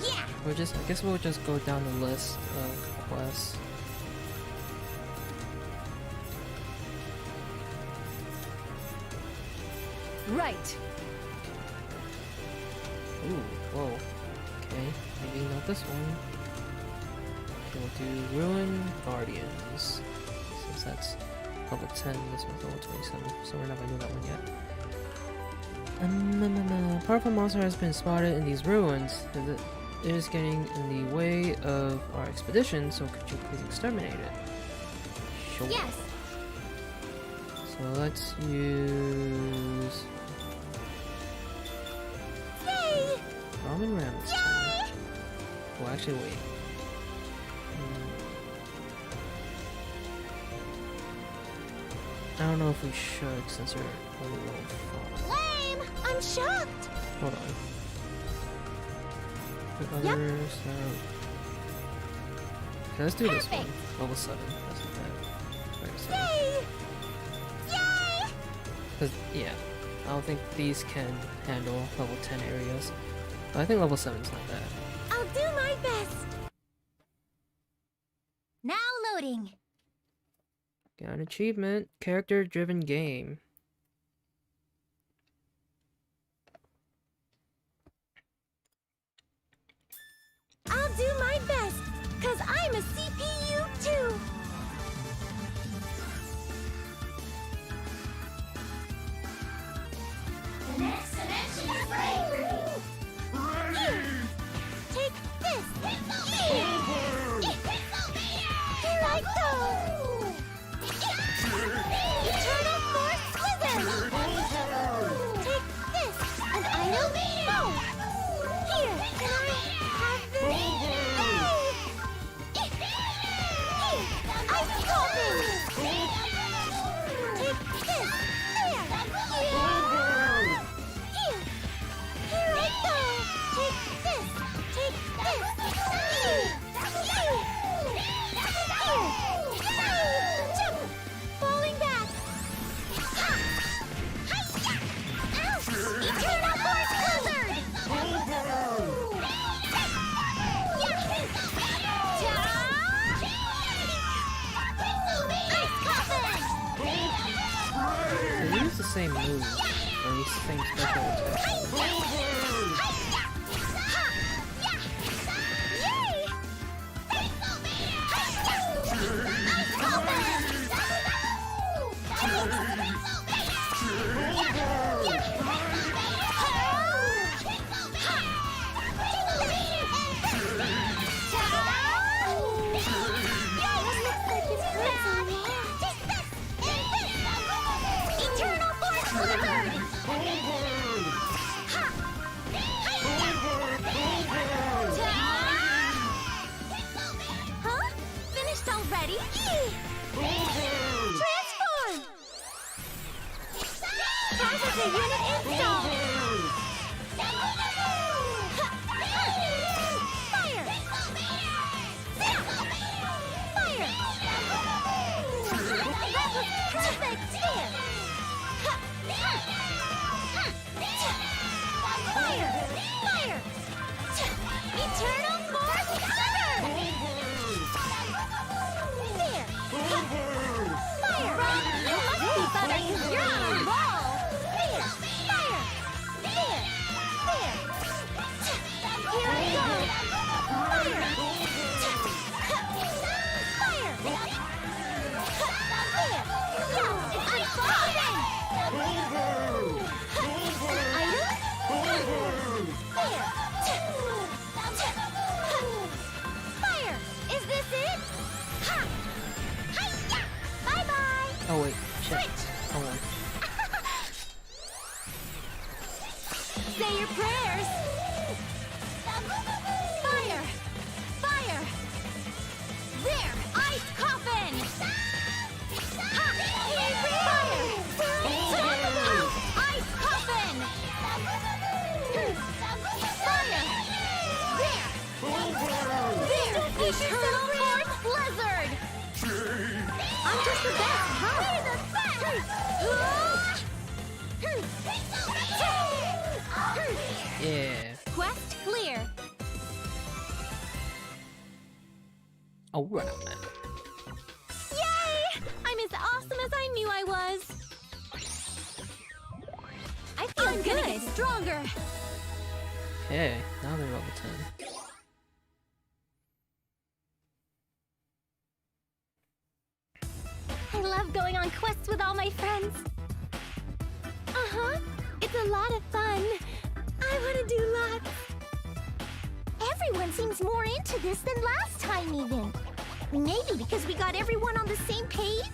Yeah! I guess we'll just go down the list of quests. Right. Ooh, whoa. Okay, maybe not this one. Okay, we'll do Ruin Guardians. Since that's level 10, this one's level 27, so we're not gonna do that one yet. Powerful monster has been spotted in these ruins. It is getting in the way of our expedition, so could you please exterminate it? Sure. Yes. So let's use... Yay! Ramen Ram this time. Well, actually, wait. I don't know if we should, since we're only level 5. Lame! I'm shocked! Hold on. The others, okay, let's do this one. Level 7. Let's do that. Right, so. Yay! Because, yeah, I don't think these can handle level 10 areas. But I think level 7 is not bad. I'll do my best! Now loading. Got an achievement. Character-driven game. I'll Here, can I have this? Ice Coffin! Take this! There! Yeah! Here I go! Take this! Take this! Jump! Falling back! Eternal Force Blizzard! Ice Coffin! They use the same move, or at least the same special attack. Eternal Force Blizzard! Huh? Finished already? Transform! Processor unit installed! Fire! Fire! That was perfect! Fire! Fire! Eternal Force Blizzard! There! Fire! You must be better because you're on a roll! There! Fire! There! There! Here I go! Fire! Fire! There! Yeah! It's unfolding! Item? There! Fire! Is this it? Ha! Hi-ya! Bye-bye! Oh wait, shit. Oh wait. Say your prayers! Fire! Fire! There! Ice Coffin! Ha! Fire! Ice Coffin! Fire! There! There! Eternal Force Blizzard! I'm just the best, huh? We're the best! Yeah. Quest clear! Alright. Yay! I'm as awesome as I knew I was! I feel I'm gonna get stronger! Okay, now they're level 10. I love going on quests with all my friends. Uh-huh. It's a lot of fun. I want to do lots. Everyone seems more into this than last time even. Maybe because we got everyone on the same page?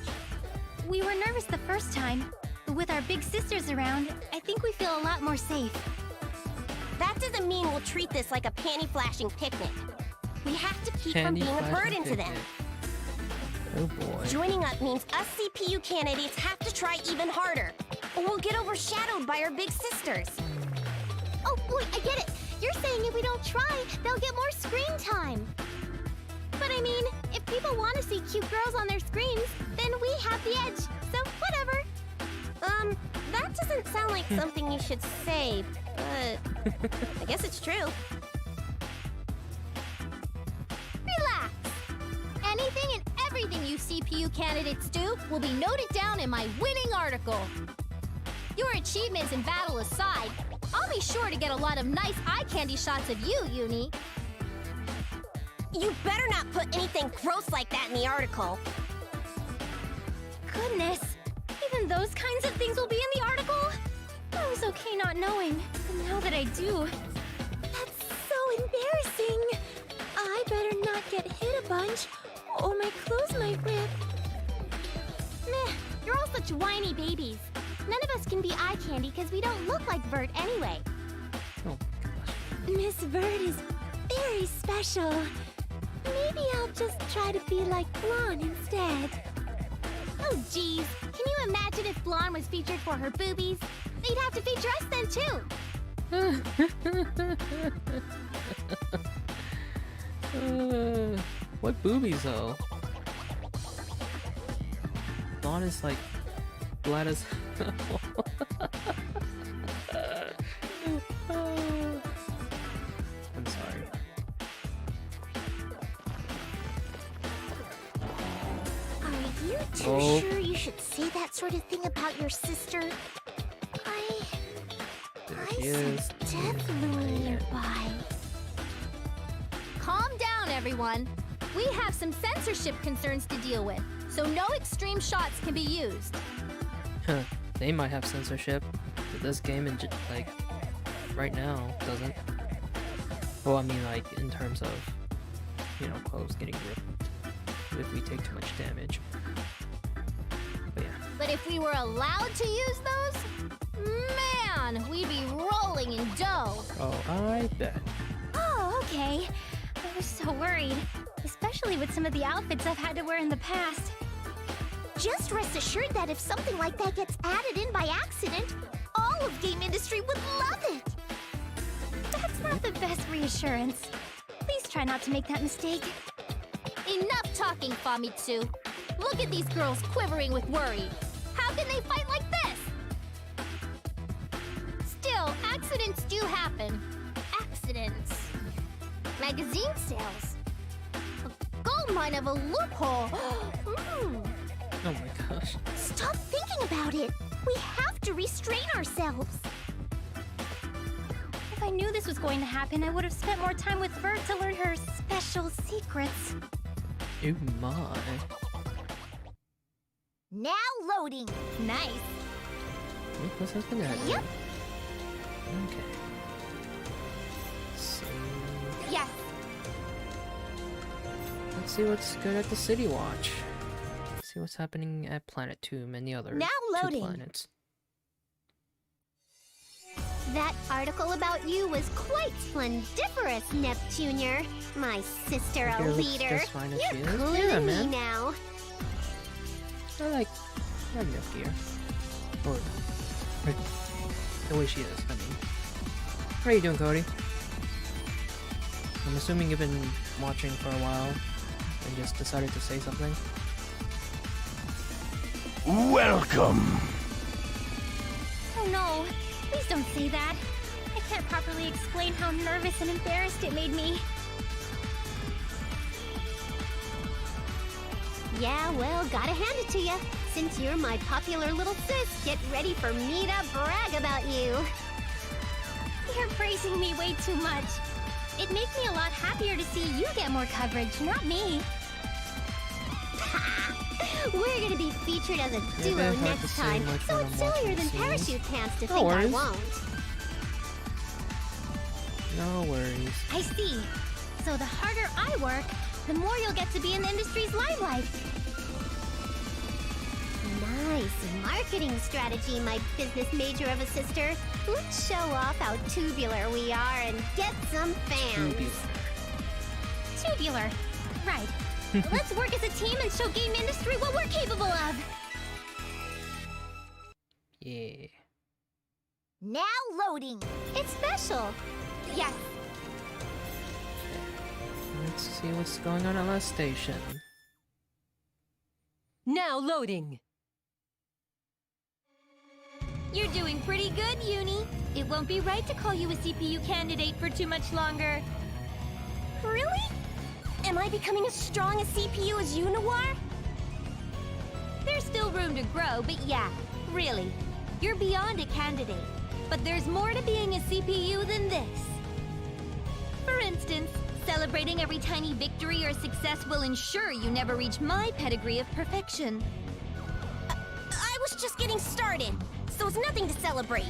We were nervous the first time. But with our big sisters around, I think we feel a lot more safe. That doesn't mean we'll treat this like a panty-flashing picnic. We have to keep from Candy being a flashing burden to them. picnic. Oh boy. Joining up means us CPU candidates have to try even harder, or we'll get overshadowed by our big sisters. Oh, wait, I get it. You're saying if we don't try, they'll get more screen time. But I mean, if people want to see cute girls on their screens, then we have the edge. So, whatever. That doesn't sound like something you should say, but I guess it's true. Relax. Anything and everything you CPU candidates do will be noted down in my winning article. Your achievements in battle aside, I'll be sure to get a lot of nice eye candy shots of you, Uni. You better not put anything gross like that in the article. Goodness. Even those kinds of things will be in the article? I was okay not knowing, but now that I do... That's so embarrassing. I better not get hit a bunch, or my clothes might rip. Meh, you're all such whiny babies. None of us can be eye candy because we don't look like Vert anyway. Oh gosh. Miss Vert is very special. Maybe I'll just try to be like Blonde instead. Oh, geez. Can you imagine if Blonde was featured for her boobies? They'd have to feature us then, too. What boobies, though? Blonde is like... Glad as... I'm sorry. Are you too Oh. sure you should say that sort of thing about your sister? I There she is. sense death looming nearby. Calm down, everyone. We have some censorship concerns to deal with, so no extreme shots can be used. Huh. They might have censorship, but this game, like, right now, doesn't. Well, I mean, like, in terms of, you know, clothes getting ripped if we take too much damage. But yeah. But if we were allowed to use those, man, we'd be rolling in dough. Oh, I bet. Oh, okay. I was so worried, especially with some of the outfits I've had to wear in the past. Just rest assured that if something like that gets added in by accident, all of game industry would love it. That's not the best reassurance. Please try not to make that mistake. Enough talking, Famitsu. Look at these girls quivering with worry. How can they fight like this? Still, accidents do happen. Accidents. Magazine sales. A gold mine of a loophole. Oh my gosh. Stop thinking about it. We have to restrain ourselves. If I knew this was going to happen, I would have spent more time with Vert to learn her special secrets. Oh my. Now loading. Nice. What's happening? Yep. Okay. So, Yes. let's see what's good at the City Watch. See what's happening at Planet Tomb and the other Now two loading. planets. That article about you was quite splendiferous, Neptunier. My sister, a Here looks leader. just fine as she You're is. cooler Yeah, than me man. now. I like Nepgear. Or the way she is, I mean. How are you doing, Cody? I'm assuming you've been watching for a while and just decided to say something. Welcome! Oh no, please don't say that. I can't properly explain how nervous and embarrassed it made me. Yeah, well, gotta hand it to you. Since you're my popular little sis, get ready for me to brag about you. You're praising me way too much. It'd make me a lot happier to see you get more coverage, not me. We're gonna be featured as a Yeah, duo but it's hard to next say time, much so when it's I'm watching sillier the than scenes. parachute pants to No think I worries. won't. No worries. I see. So the harder I work, the more you'll get to be in the industry's limelight. Nice marketing strategy, my business major of a sister. Let's show off how tubular we are and get some fans. Tubular. Right. Let's work as a team and show game industry what we're capable of. Yeah. Now loading. It's special. Yes. Let's see what's going on at last station. Now loading. You're doing pretty good, Uni. It won't be right to call you a CPU candidate for too much longer. Really? Am I becoming as strong a CPU as you, Noir? There's still room to grow, but yeah, really. You're beyond a candidate. But there's more to being a CPU than this. For instance, celebrating every tiny victory or success will ensure you never reach my pedigree of perfection. I was just getting started, so it's nothing to celebrate.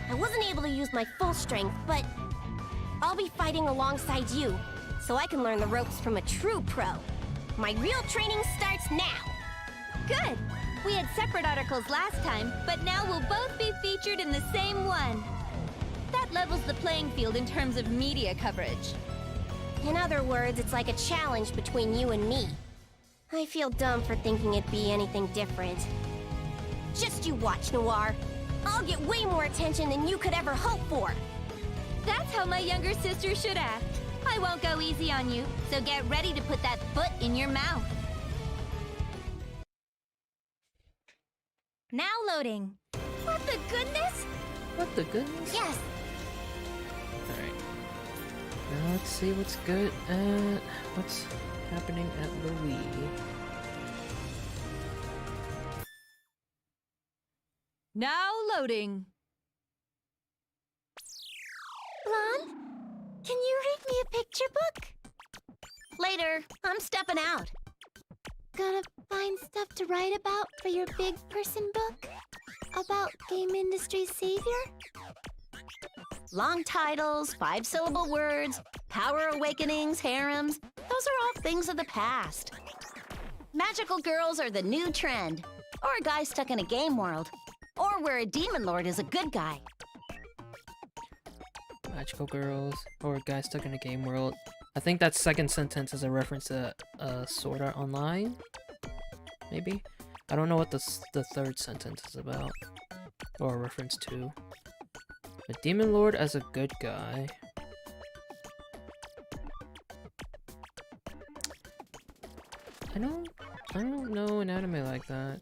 I wasn't able to use my full strength, but I'll be fighting alongside you, so I can learn the ropes from a true pro. My real training starts now. Good! We had separate articles last time, but now we'll both be featured in the same one. That levels the playing field in terms of media coverage. In other words, it's like a challenge between you and me. I feel dumb for thinking it'd be anything different. Just you watch, Noir. I'll get way more attention than you could ever hope for. That's how my younger sister should act. I won't go easy on you, so get ready to put that foot in your mouth. Now loading. What the goodness? What the goodness? Yes. Alright. Now let's see what's good at what's happening at the Wii. Now loading. Blonde, can you read me a picture book? Later, I'm stepping out. Gonna find stuff to write about for your big person book? About game industry savior? Long titles, 5-syllable words, power awakenings, harems. Those are all things of the past. Magical girls are the new trend. Or a guy stuck in a game world. Or where a demon lord is a good guy. Magical girls or a guy stuck in a game world. I think that second sentence is a reference to Sword Art Online. Maybe? I don't know what the third sentence is about. Or a reference to. A demon lord as a good guy. I don't know an anime like that.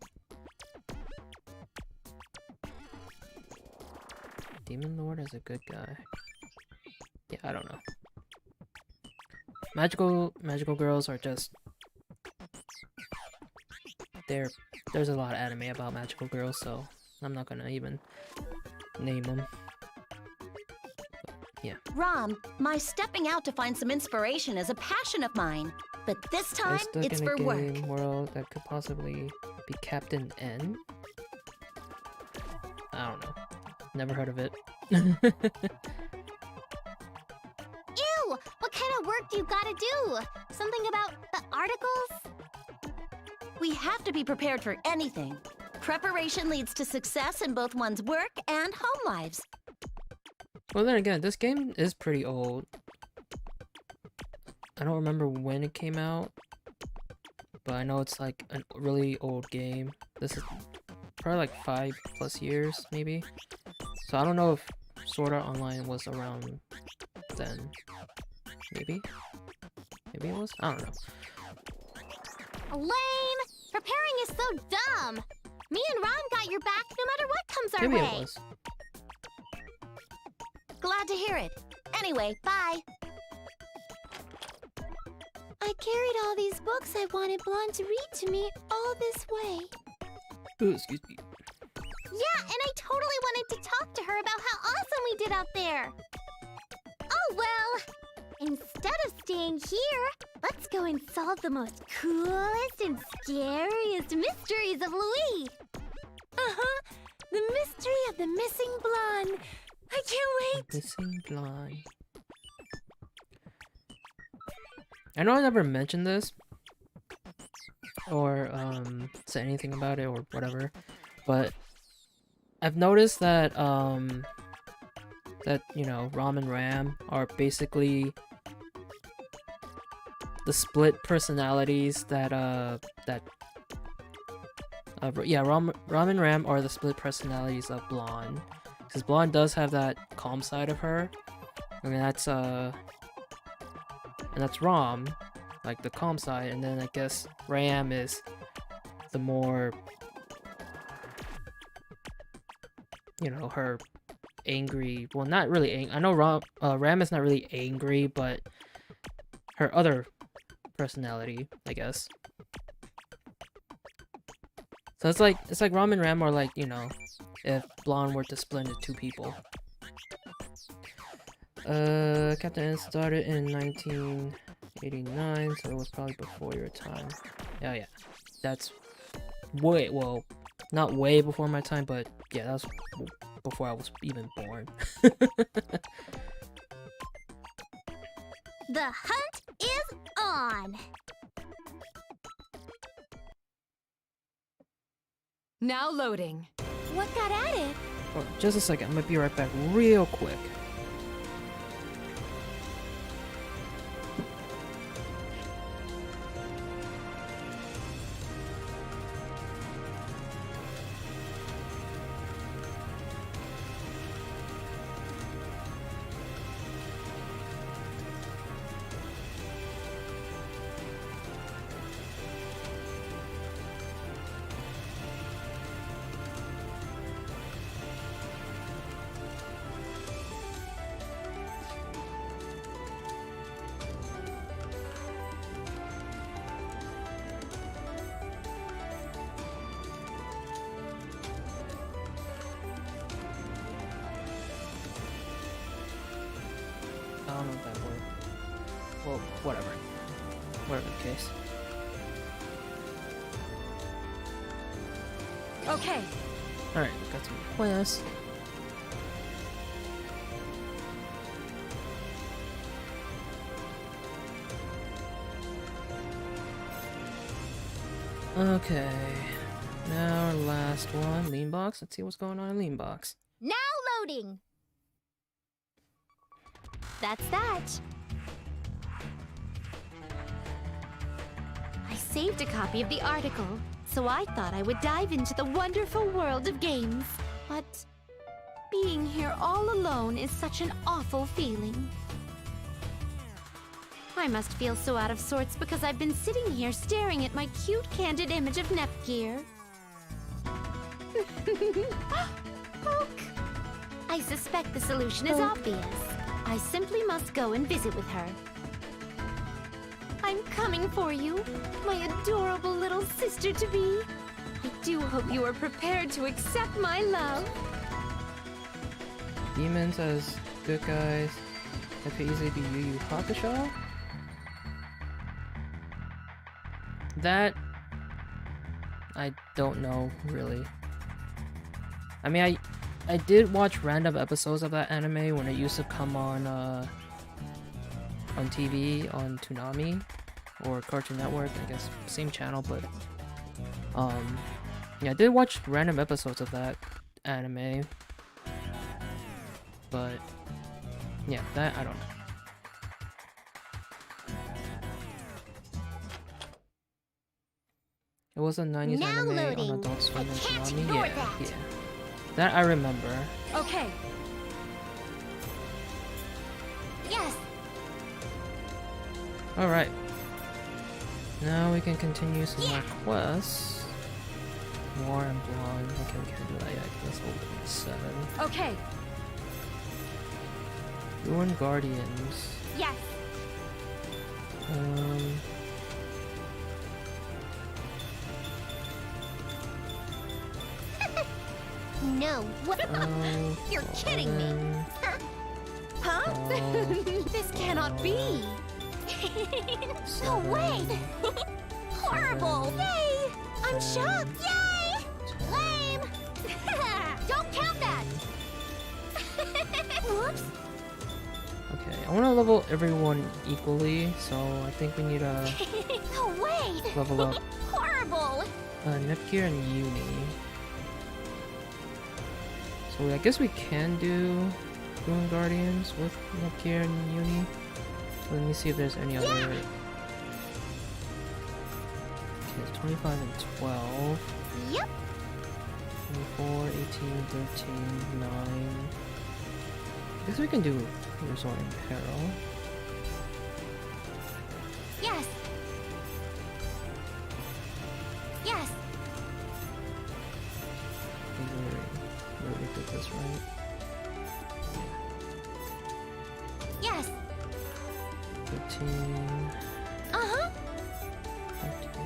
Demon lord as a good guy. Yeah, I don't know. Magical girls are just there's a lot of anime about magical girls, so I'm not gonna even name them. Yeah. Rom, my stepping out to find some inspiration is a passion of mine. But this time, Stuck it's in for a work. game world that could possibly be Captain N. I don't know. Never heard of it. Ew! What kind of work do you gotta do? Something about the articles? We have to be prepared for anything. Preparation leads to success in both one's work and home lives. Well, then again, this game is pretty old. I don't remember when it came out, but I know it's like a really old game. This is probably like 5+ years, maybe. So I don't know if Sword Art Online was around then. Maybe? Maybe it was? I don't know. Elaine! Preparing is so dumb! Me and Ron got your back no matter what comes our Maybe way. it was. Glad to hear it. Anyway, bye. I carried all these books I wanted Blonde to read to me all this way. Ooh, excuse me. Yeah, and I totally wanted to talk to her about how awesome we did out there. Oh, well, instead of staying here, let's go and solve the most coolest and scariest mysteries of Louis. Uh-huh. The mystery of the missing blonde. I can't wait. Missing blonde. I know I never mentioned this or said anything about it or whatever, but I've noticed that you know, Rom and Ram are basically the split personalities that yeah, Rom and Ram are the split personalities of Blonde, because Blonde does have that calm side of her. I mean, that's Rom, like the calm side, and then I guess Ram is the more, you know, her angry, well, not really angry. I know Ram is not really angry, but her other personality, I guess. So it's like Rom and Ram are like, you know, if Blonde were to split into two people. Captain N started in 1989, so it was probably before your time. Oh yeah, that's way, well, not way before my time, but yeah, that was before I was even born. The hunt is on! Now loading. What got added? Oh, just a second, I'm gonna be right back real quick. I don't know if that worked. Well, whatever. Whatever the case. Okay. Alright, we got some quests. Okay. Now our last one, Lean Box. Let's see what's going on in Lean Box. Now loading! That's that. I saved a copy of the article, so I thought I would dive into the wonderful world of games. But being here all alone is such an awful feeling. I must feel so out of sorts because I've been sitting here staring at my cute, candid image of Nepgear. Poke! I suspect the solution is obvious. I simply must go and visit with her. I'm coming for you, my adorable little sister-to-be. I do hope you are prepared to accept my love. Demons as good guys. That could easily be Yu Yu Hakusho. That I don't know really. I mean, I did watch random episodes of that anime when it used to come on TV on Toonami or Cartoon Network, I guess same channel, but yeah, I did watch random episodes of that anime, but yeah, that I don't know. It was a 90s Now anime loading. on Adult Swim and can't Toonami. ignore Yeah, that. yeah. That I remember. Okay. Yes. Alright. Now we can continue some more quests. War and Blonde. Okay, we can't do that yet. That's level 27. Okay. Ruin Guardians. Yes. No. What? Oh, You're kidding me. 11, Huh? 12, This cannot be. No way. 7, Horrible. 7, Yay. I'm shocked. Yay. 10. Lame. Don't count that. Whoops. Okay, I want to level everyone equally, so I think we need to No way. level up Horrible. Nepgear and Uni. So I guess we can do Ruin Guardians with Nepgear and Uni. Let me see if there's any other. Okay, it's 25 and 12. Yep. 24, 18, 13, 9. I guess we can do Resort in Peril. Yes. Yes. I think we did this right. Yes. 13. Uh-huh. 14,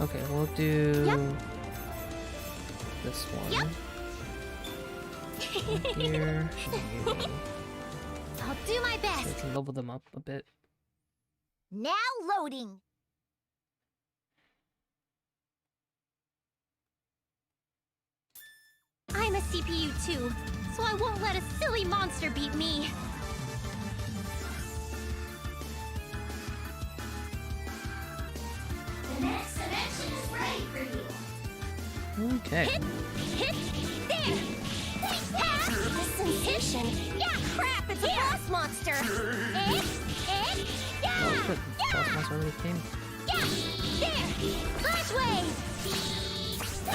okay, we'll do this one. Yep. Here. I'll do my So best. we can level them up a bit. Now loading. I'm a CPU too, so I won't let a silly monster beat me. The next dimension is ready for you. Okay. Hit. There. This sensation. Yeah, crap. It's a boss monster. Oh, Yeah. but boss monster already came. Yeah. There. Flash wave. Ah.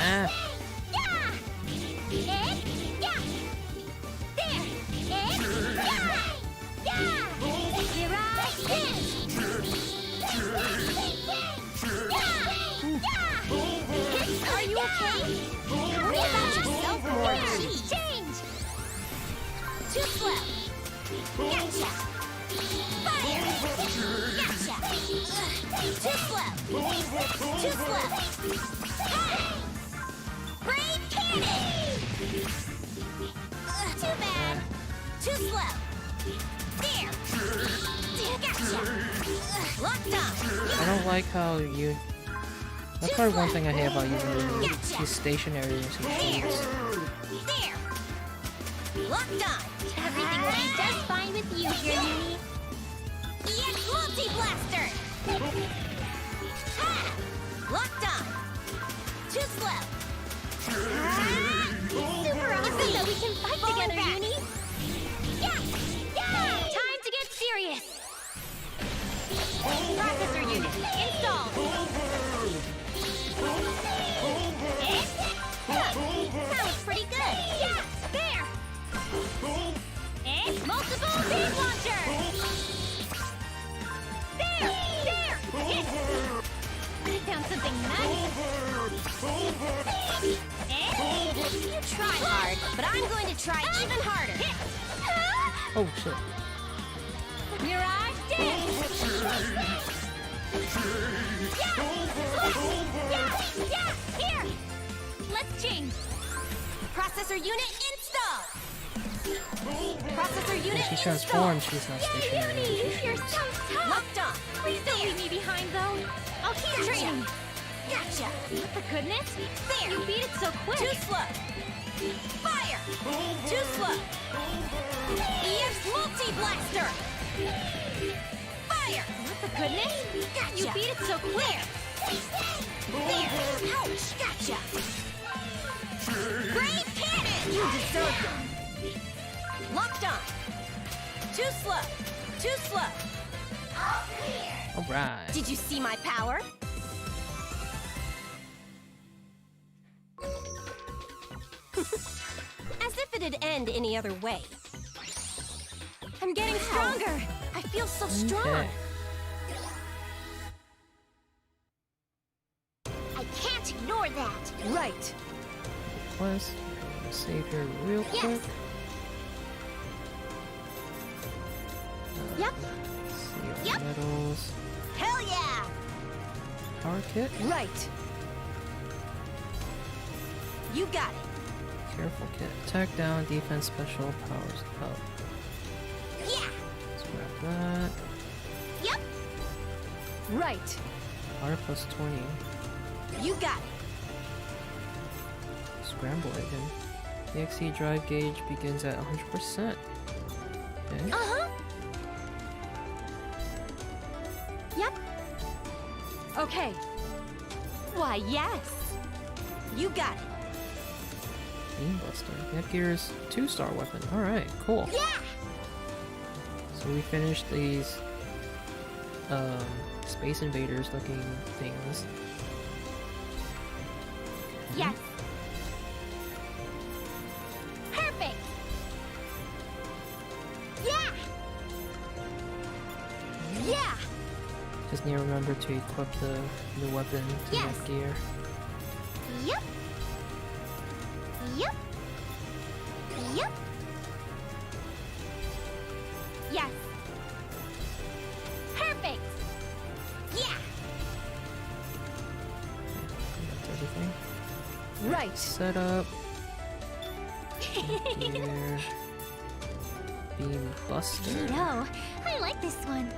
Yeah. Yeah. There. Yeah. Yeah. Here I Are you okay? Worry about yourself more. Change. Too slow. Gotcha. Fire. Gotcha. Too slow. Too slow. Hey. Brain cannon. Too bad. Too slow. There. Gotcha. Locked on. I don't like how you. That's probably one thing I hate about using these stationary using shields. There. Locked on. Everything will be just fine with you here, Yumi. EX Multi-Blaster. Ha! Locked on. Too slow. Super awesome that we can fight Falling together, back. Uni. Yeah. Yeah. Time to get serious. Processor unit installed. That was pretty good. Yeah, there. And multiple beam launcher. There. Hit. I found something nice. And You try hard, but I'm going to try even harder. hit. Oh shit. Mirage dance. Yeah, here. Let's change. Processor unit installed. Processor When unit she installed. transforms, she's not stationary. Yuni, She you're shoots. so tough. Locked on. Please don't leave me behind, though. I'll keep training. Gotcha. What the goodness? There. You beat it so quick. Too slow. Fire. Too slow. EX Multi-Blaster. Fire. What the goodness? Gotcha. You beat it so quick. There. Ouch. Gotcha. Great cannon. You deserve it. Locked on. Too slow. Too slow. Alright. Did you see my power? As if it'd end any other way. I'm getting stronger. I feel so strong. Okay. I can't ignore that. Right. Let's save here real Yes. quick. Yep. See our Yep. medals. Hell yeah. Power kit. Right. You got it. Careful kit. Attack down, defense, special, powers up. Yeah. Let's grab that. Yep. Right. Power plus 20. You got it. Scramble engine. The XE drive gauge begins at 100%. Okay. Uh-huh. Yep. Okay. Why, yes. You got it. Beam Buster. Netgear's 2-star weapon. Alright, cool. Yeah. So we finished these Space Invaders looking things. Yes. Perfect. Yeah. Yeah. Just need to remember to equip the new weapon to Yes. Netgear. Yep. Yep. Yep. Yes. Perfect. Yeah. That's everything. Right. Set up. Netgear. Beam Buster. Neato. I like this one.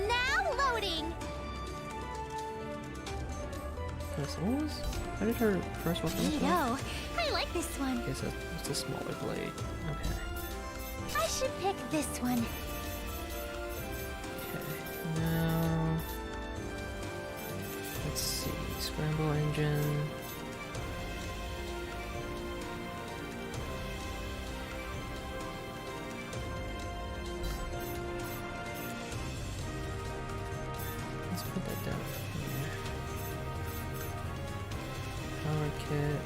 Now loading. How did her first weapon look like? Neato. I like this one. It's a smaller blade. Okay. I should pick this one. Okay. Now let's see. Scramble engine. Let's put that down here. Power kit.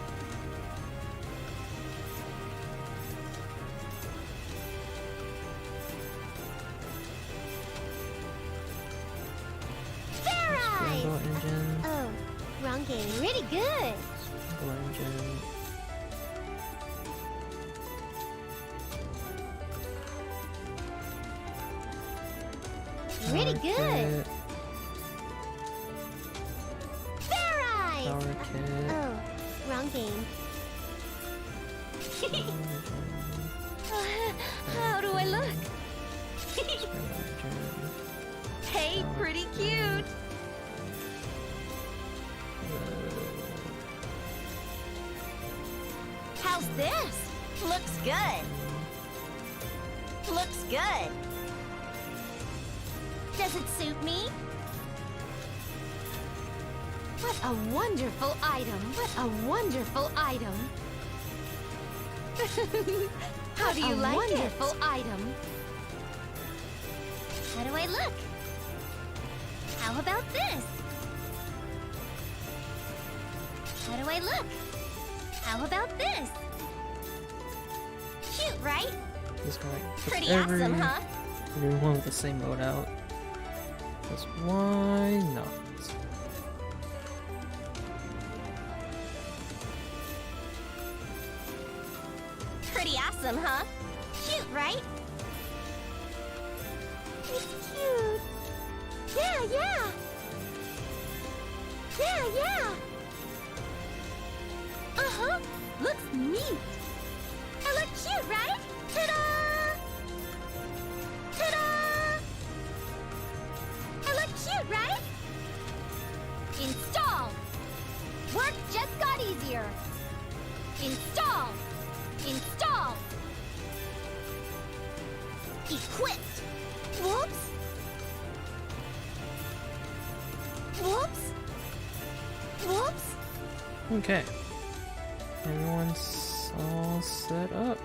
Scramble engine. Oh, wrong game. Pretty good. Scramble engine. Pretty Power good. kit, Fair eyes. Power kit. Oh, wrong game. Power engine. How Imagine. Hey, pretty cute. How's this? Looks good. Looks good. Does it suit me? What a wonderful item! What a wonderful item! How do you like it? Wonderful item! How do I look? How about this? How do I look? How about this? Cute, right? Just gonna like put Pretty awesome, huh? everyone with the same mode out. Because why not? Pretty awesome, huh? Cute, right? It's cute. Yeah, yeah. Yeah, yeah. Uh-huh. Looks neat. I look cute, right? Ta-da! Ta-da! I look cute, right? Install! Work just got easier. Install! Install! Equipped. Whoops. Whoops. Whoops. Okay. Everyone's all set up.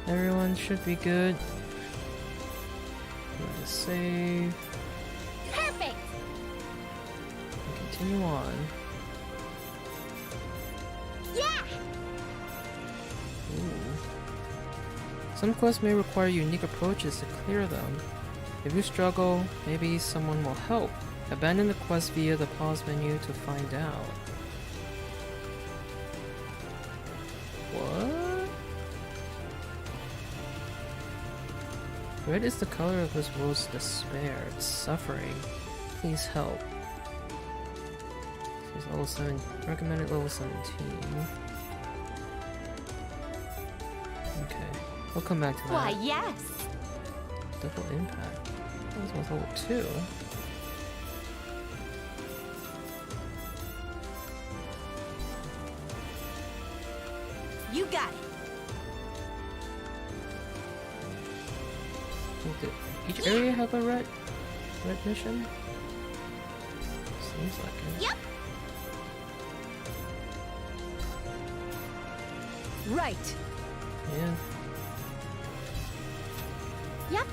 Everyone should be good. Let's save. Perfect! And continue on. Yeah. Ooh. Some quests may require unique approaches to clear them. If you struggle, maybe someone will help. Abandon the quest via the pause menu to find out. What? Red is the color of this world's despair, its suffering. Please help. This is level 7, recommended level 17. Okay, we'll come back to that. Why, yes. Double impact. This one's level 2. You got it. Did each area have a red mission? Seems like it. Yep. Right. Yeah. Yep.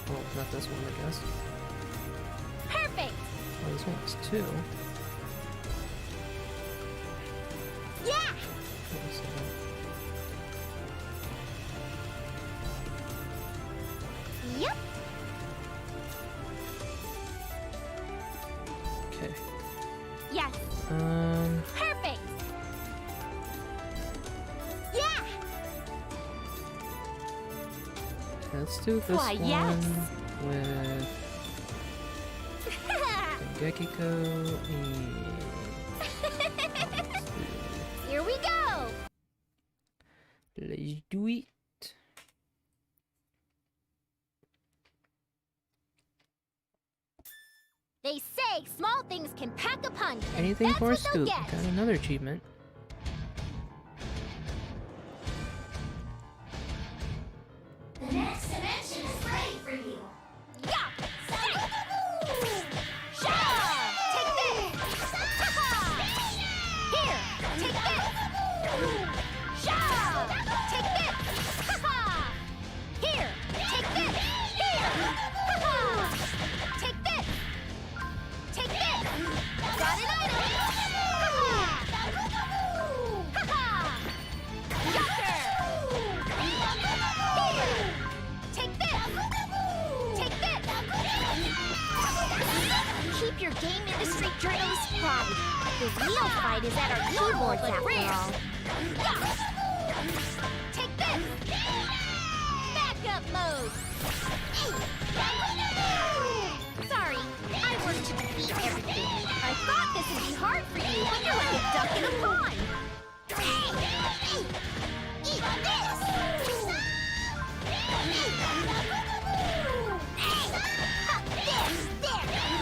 Well, not this one, I guess. Perfect! Oh, this one's 2. Yeah. Oh, so Yep. okay. Yes! Perfect! Yeah. Okay, let's do this Why, one yes. with DynoKW Here we go! Let's do it. They say small things can pack a punch. and Anything that's for a what they'll scoop. get. Got another achievement. The next dimension is ready for you. Yeah! Shah! Take this! Ta-ha! Here! Take this! Shah! Take this! Ha-ha! Here! Take this! Here! Ha-ha! Take this! Take this! Got an item! Ha-ha! Ha-ha! Yucker! Here! Take this! Take this! Keep your game industry journalist pride. The real fight is at our keyboards, after all. Take this! Backup mode! Sorry, I worked to defeat everything. I thought this would be hard for you, but you're like a duck in a pond! Eat this!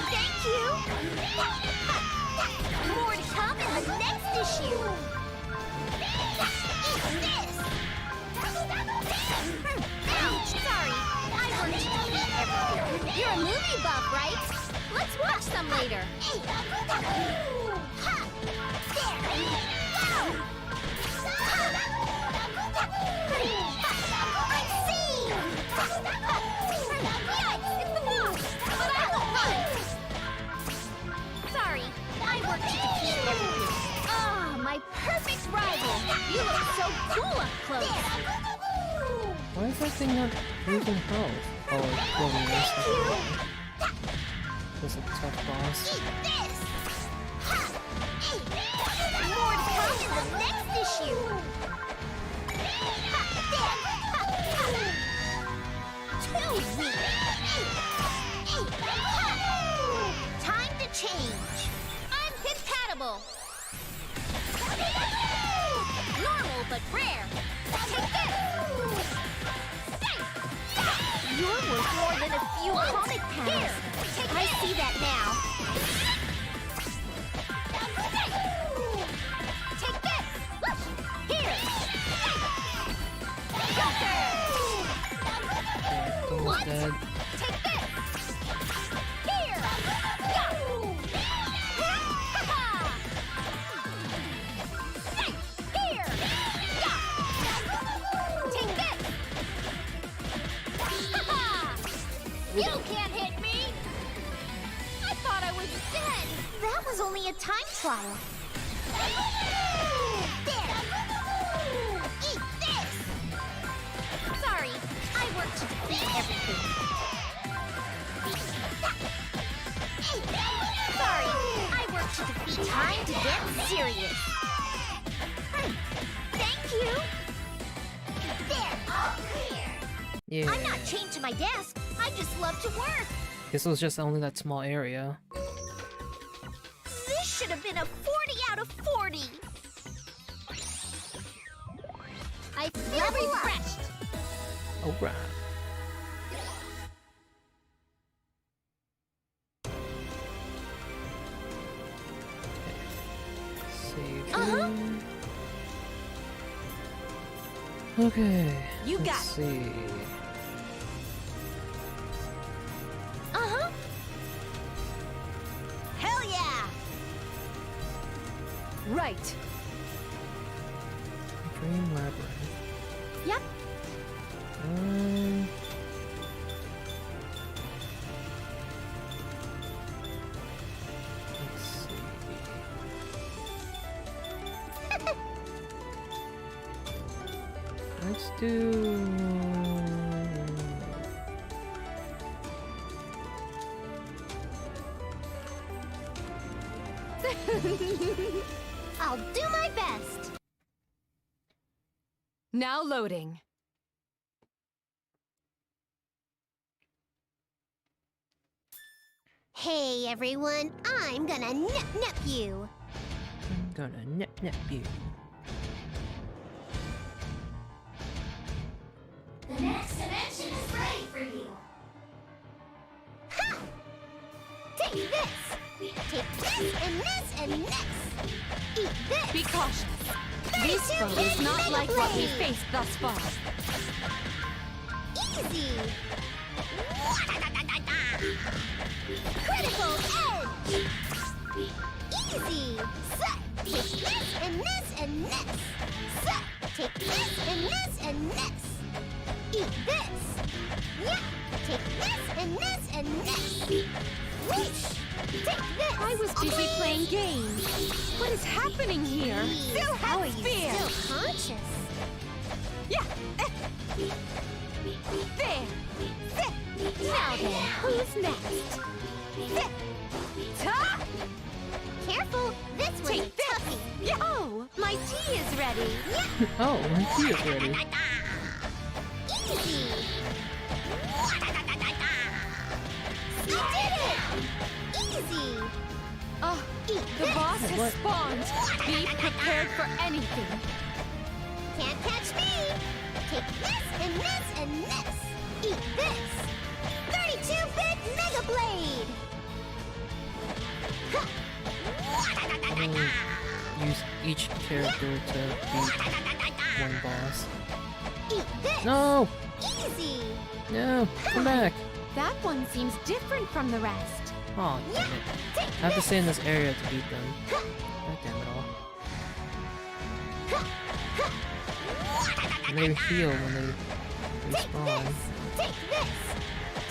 Thank you! More to come in the next issue! Eat this! Ouch! Sorry, I worked to defeat everything. You're a movie buff, right? Let's watch some later. It's the boss! But I won't run! Sorry, I worked to defeat everything. Ah, my perfect rival! You look so cool up close! Why is that thing not losing health? Oh, it's building this stuff. This is a tough boss. More to come in the next issue! Too weak! Time to change! I'm compatible! Normal but rare! Take this! You're worth more than a few comic panels! Here! I see that now! Take this! Here! Almost dead. Take this! Here! Here! Take this! You can't hit me! I thought I was dead! That was only a time trial. There! Eat this! Sorry, I worked to defeat everything. Sorry, I worked to defeat. Time to get serious. Thank you. There! All clear! Yeah. I'm not chained to my desk. I just love to work. This was just only that small area. This should have been a 40 out of 40. I feel refreshed. Alright. Save. Okay. You let's got it. see. Uh-huh. Hell yeah! Right. Dream Labyrinth. Yep. Let's see. Let's do. I'll do my best. Now loading. Hey everyone, I'm gonna nip you. I'm gonna nip you. The next dimension is ready for you. Ha! Take this! Take this and this and this! Eat this! Be cautious. This foe is not like what we faced thus far. Easy! Critical edge! Easy! Set! Take this and this and this! Set! Take this and this and this! Eat this! Yeah! Take this and this and this! Whoosh! Take this! I was busy playing games. What is happening here? Still How are have you fear. still conscious? Yeah. There. Now then, who's next? Ta! Careful! This was a Take this. toughie! Yeah. Oh, my tea is ready. ready. Oh, he is ready. Easy! You did it! Easy! Oh, the boss has spawned. Be prepared for anything. Can't catch me! Take this and this and this! Eat this! 32-bit Mega Blade! Use each character to beat one boss. Eat this! No! Easy! No! Come back! That one seems different from the rest. Oh, damn it. I have to stay in this area to beat them. God damn it all. And they heal when they respawn. Take this!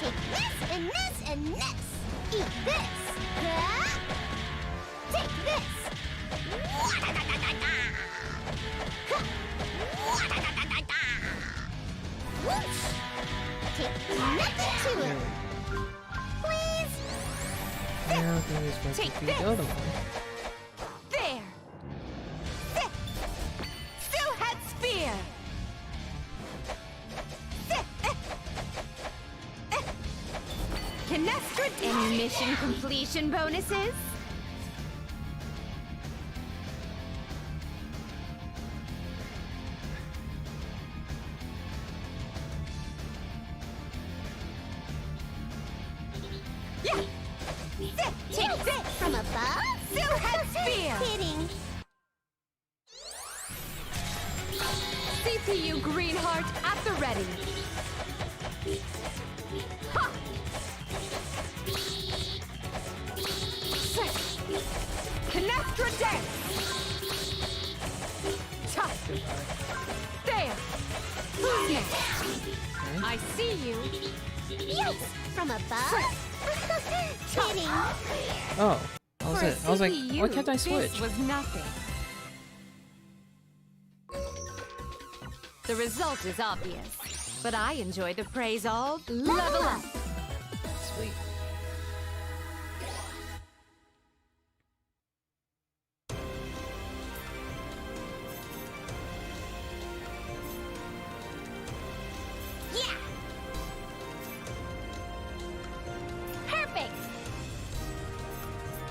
Take this and this and this! Eat this! Take this! Whoosh! Take nothing to it! Please! Now I think it's supposed to beat the other one. There! Still-head spear! Canestra, any mission completion bonuses? Yeah! Take this! From above? Still-head spear! Kidding! CPU Greenheart at the ready. Ha! Canestra dance! Tough. There! Who's next? I see you. Yes! From above? Kidding! Oh, that was For a it. I was like, CPU, why can't I switch? This was nothing. The result is obvious, but I enjoy the praise of level up. Sweet. Yeah! Perfect!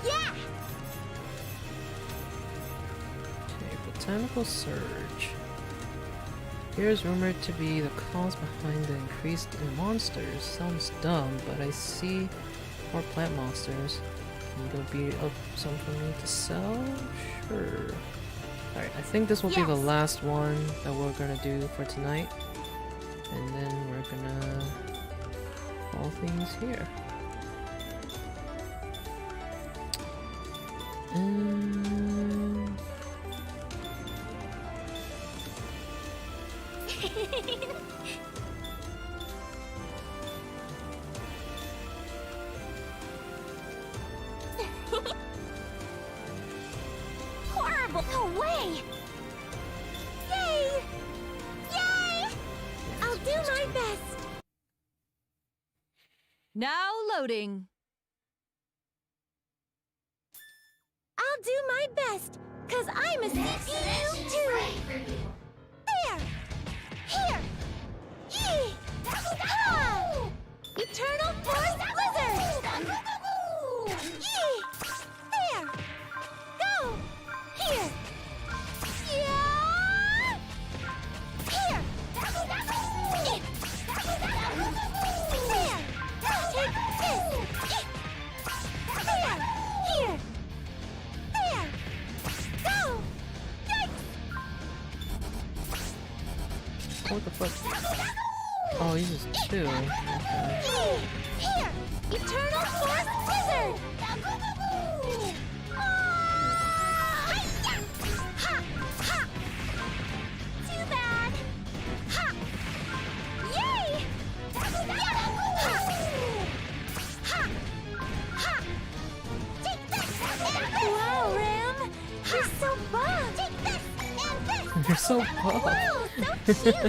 Yeah! Okay, Botanical Surge. Here's rumored to be the cause behind the increase in monsters. Sounds dumb, but I see more plant monsters. And there'll be some for me to sell? Sure. Alright, I think this will be the last one that we're gonna do for tonight. And then we're gonna call things here. Horrible! No way! Yay! Yay! I'll do my best! Now loading. I'll do my best, 'cause I'm a CPU too. There! Here! Yee! Ha! Eternal Force Blizzard! Yee! There! Go! Here! Yeah! Here! There! Take this! There! Here! There! Go! Yikes! What the fuck? Oh, he uses two. Okay. Here! Eternal Force Blizzard! Ha! Ha! Too bad! Ha! Yay! Ha! Ha! Ha! Take this and this! Wow, Ram! You're so buff! Take this and this! You're so buff. Wow, so cute!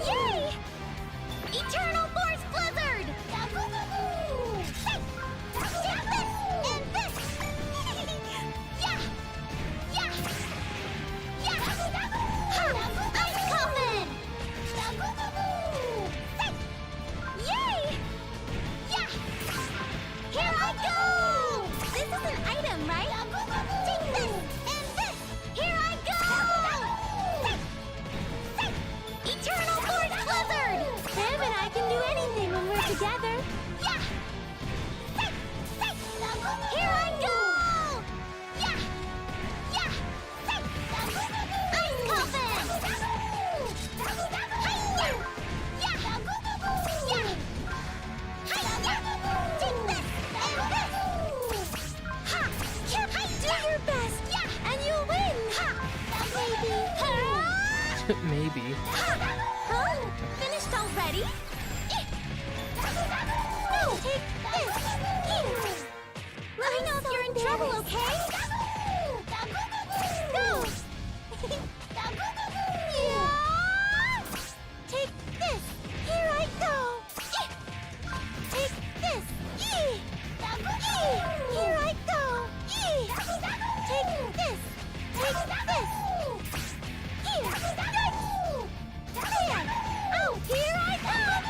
Yay! Eternal Force Blizzard! Take this and Maybe. Huh? Finished already? No, take this! Here! Let me know if you're in trouble, okay? Go! Yeah! Take this! Here I go! Take this! Yee! Here I go! Yee! Take this! Take this! Here! There! Oh, here I come!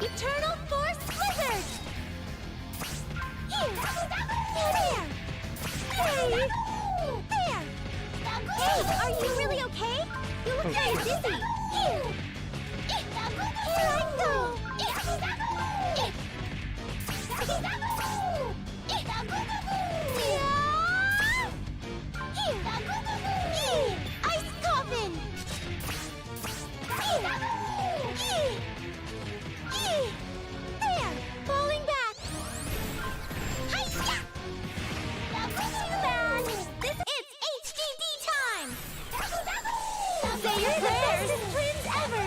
Eternal Force Blizzard! Here! There! Hey! There! Hey, are you really okay? You look kind of dizzy. Here! Here I go! Here! Ice coffin! There! Falling back! Hi-ya! Too bad! It's HDD time! Say your prayers and twins ever!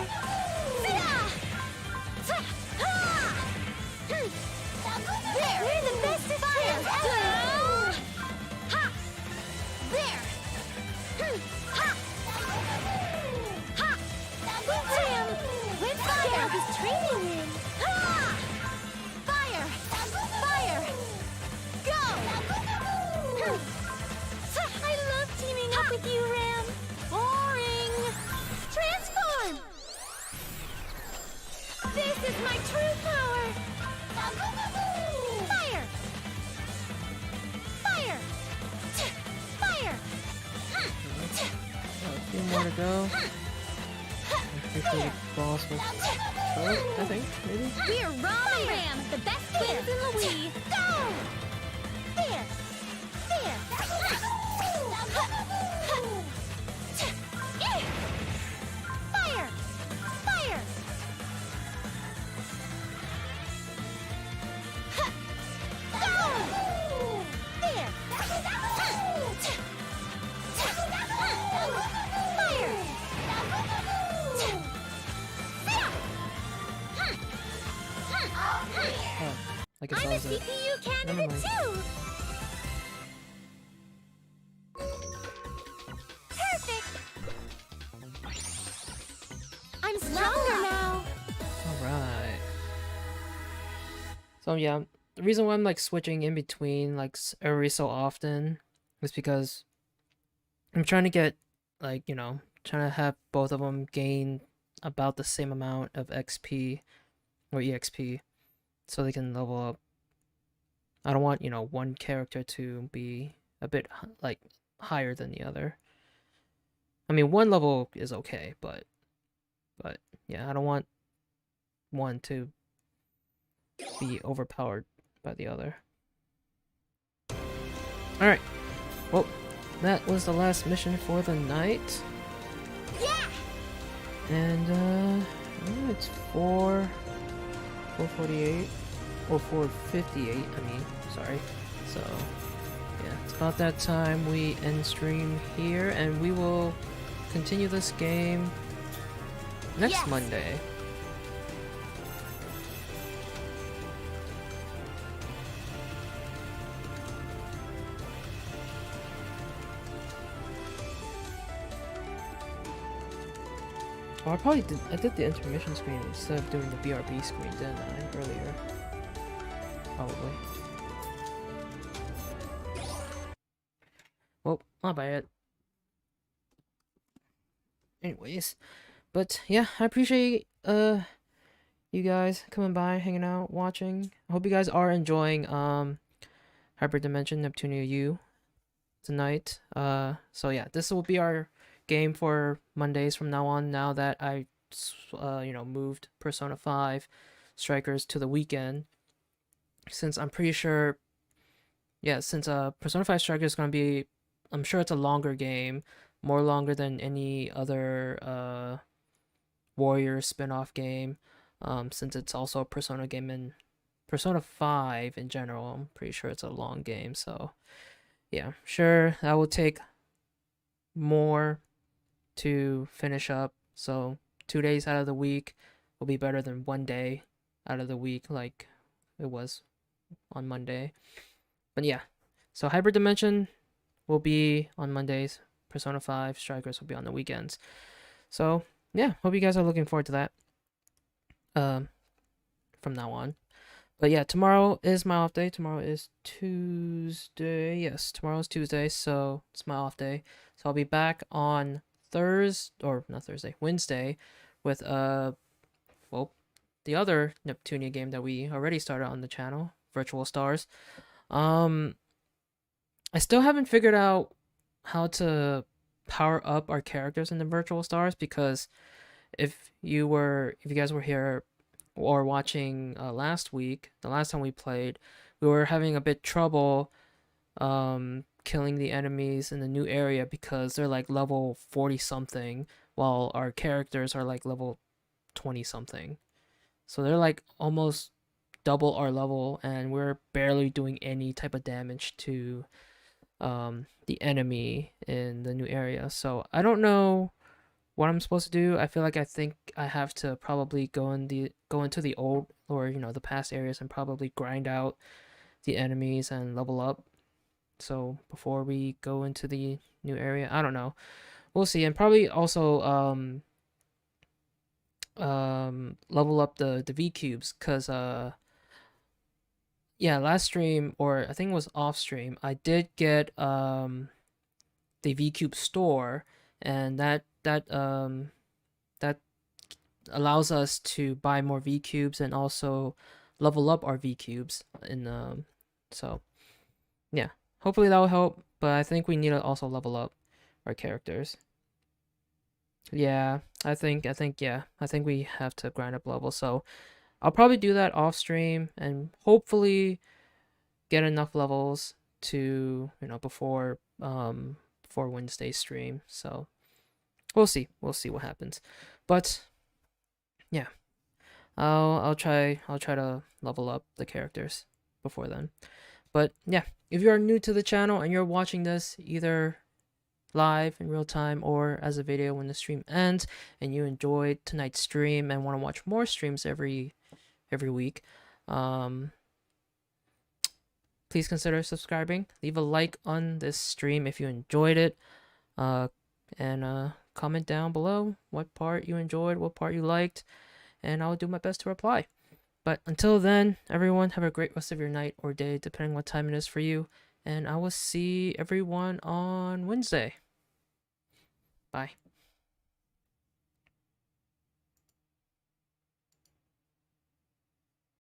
There! We're the best of twins ever! Ha! There! Ha! Ha! Ram! With fire! This training in! Ha! Fire! Fire! Go! I love teaming up with you, Ram! Boring! Transform! This is my true power! Fire! Fire! Fire! A few more to go. I'm pretty sure the boss was short, I think, maybe? We're Ram Ram, the best twins in the Wii! Go! There! There! Fire! Fire! Go! There! Oh, I guess I'm that a was it. CPU Never candidate mind. too! Perfect! I'm stronger now! Alright. So yeah, the reason why I'm like switching in between like every so often is because I'm trying to get like, you know, trying to have both of them gain about the same amount of XP or EXP so they can level up. I don't want, you know, one character to be a bit like higher than the other. I mean, one level is okay, but yeah, I don't want one to be overpowered by the other. Alright, well, that was the last mission for the night. Yeah! And, it's 4:48, or 4:58, I mean, sorry. So, yeah, it's about that time we end stream here, and we will continue this game next Yes. Monday. Oh, I did the intermission screen instead of doing the BRB screen, didn't I, earlier? Probably. Well, not bad. Anyways, but yeah, I appreciate you guys coming by, hanging out, watching. I hope you guys are enjoying Hyperdimension Neptunia U tonight. So yeah, this will be our game for Mondays from now on, now that I you know, moved Persona 5 Strikers to the weekend, since I'm pretty sure, yeah, since Persona 5 Strikers is going to be, I'm sure it's a longer game, more longer than any other Warrior spin-off game, since it's also a Persona game, and Persona 5 in general, I'm pretty sure it's a long game. So yeah, sure, that will take more to finish up. So 2 days out of the week will be better than 1 day out of the week like it was on Monday. But yeah, so Hyperdimension will be on Mondays. Persona 5 Strikers will be on the weekends. So yeah, hope you guys are looking forward to that from now on. But yeah, tomorrow is my off day. Tomorrow is Tuesday. Yes, tomorrow is Tuesday, so it's my off day. So I'll be back on Wednesday with well, the other Neptunia game that we already started on the channel, Virtual Stars. I still haven't figured out how to power up our characters in the Virtual Stars, because if you guys were here or watching last week, the last time we played, we were having a bit trouble killing the enemies in the new area because they're like level 40 something, while our characters are like level 20 something. So they're like almost double our level, and we're barely doing any type of damage to the enemy in the new area. So I don't know what I'm supposed to do. I think I have to probably go into the old, or the past areas, and probably grind out the enemies and level up. So before we go into the new area, I don't know. We'll see. And probably also level up the V cubes, cuz yeah, last stream, or I think it was off stream, I did get the V cube store, and that allows us to buy more V cubes and also level up our V cubes in so yeah, hopefully that will help. But I think we need to also level up our characters. Yeah, I think we have to grind up levels. So I'll probably do that off stream and hopefully get enough levels to before Wednesday's stream. So we'll see what happens. But yeah, I'll try to level up the characters before then. But yeah, if you are new to the channel and you're watching this either live in real time or as a video when the stream ends, and you enjoyed tonight's stream and want to watch more streams every week, please consider subscribing. Leave a like on this stream if you enjoyed it, and comment down below what part you enjoyed, what part you liked, and I'll do my best to reply. But until then, everyone, have a great rest of your night or day, depending what time it is for you, and I will see everyone on Wednesday. Bye.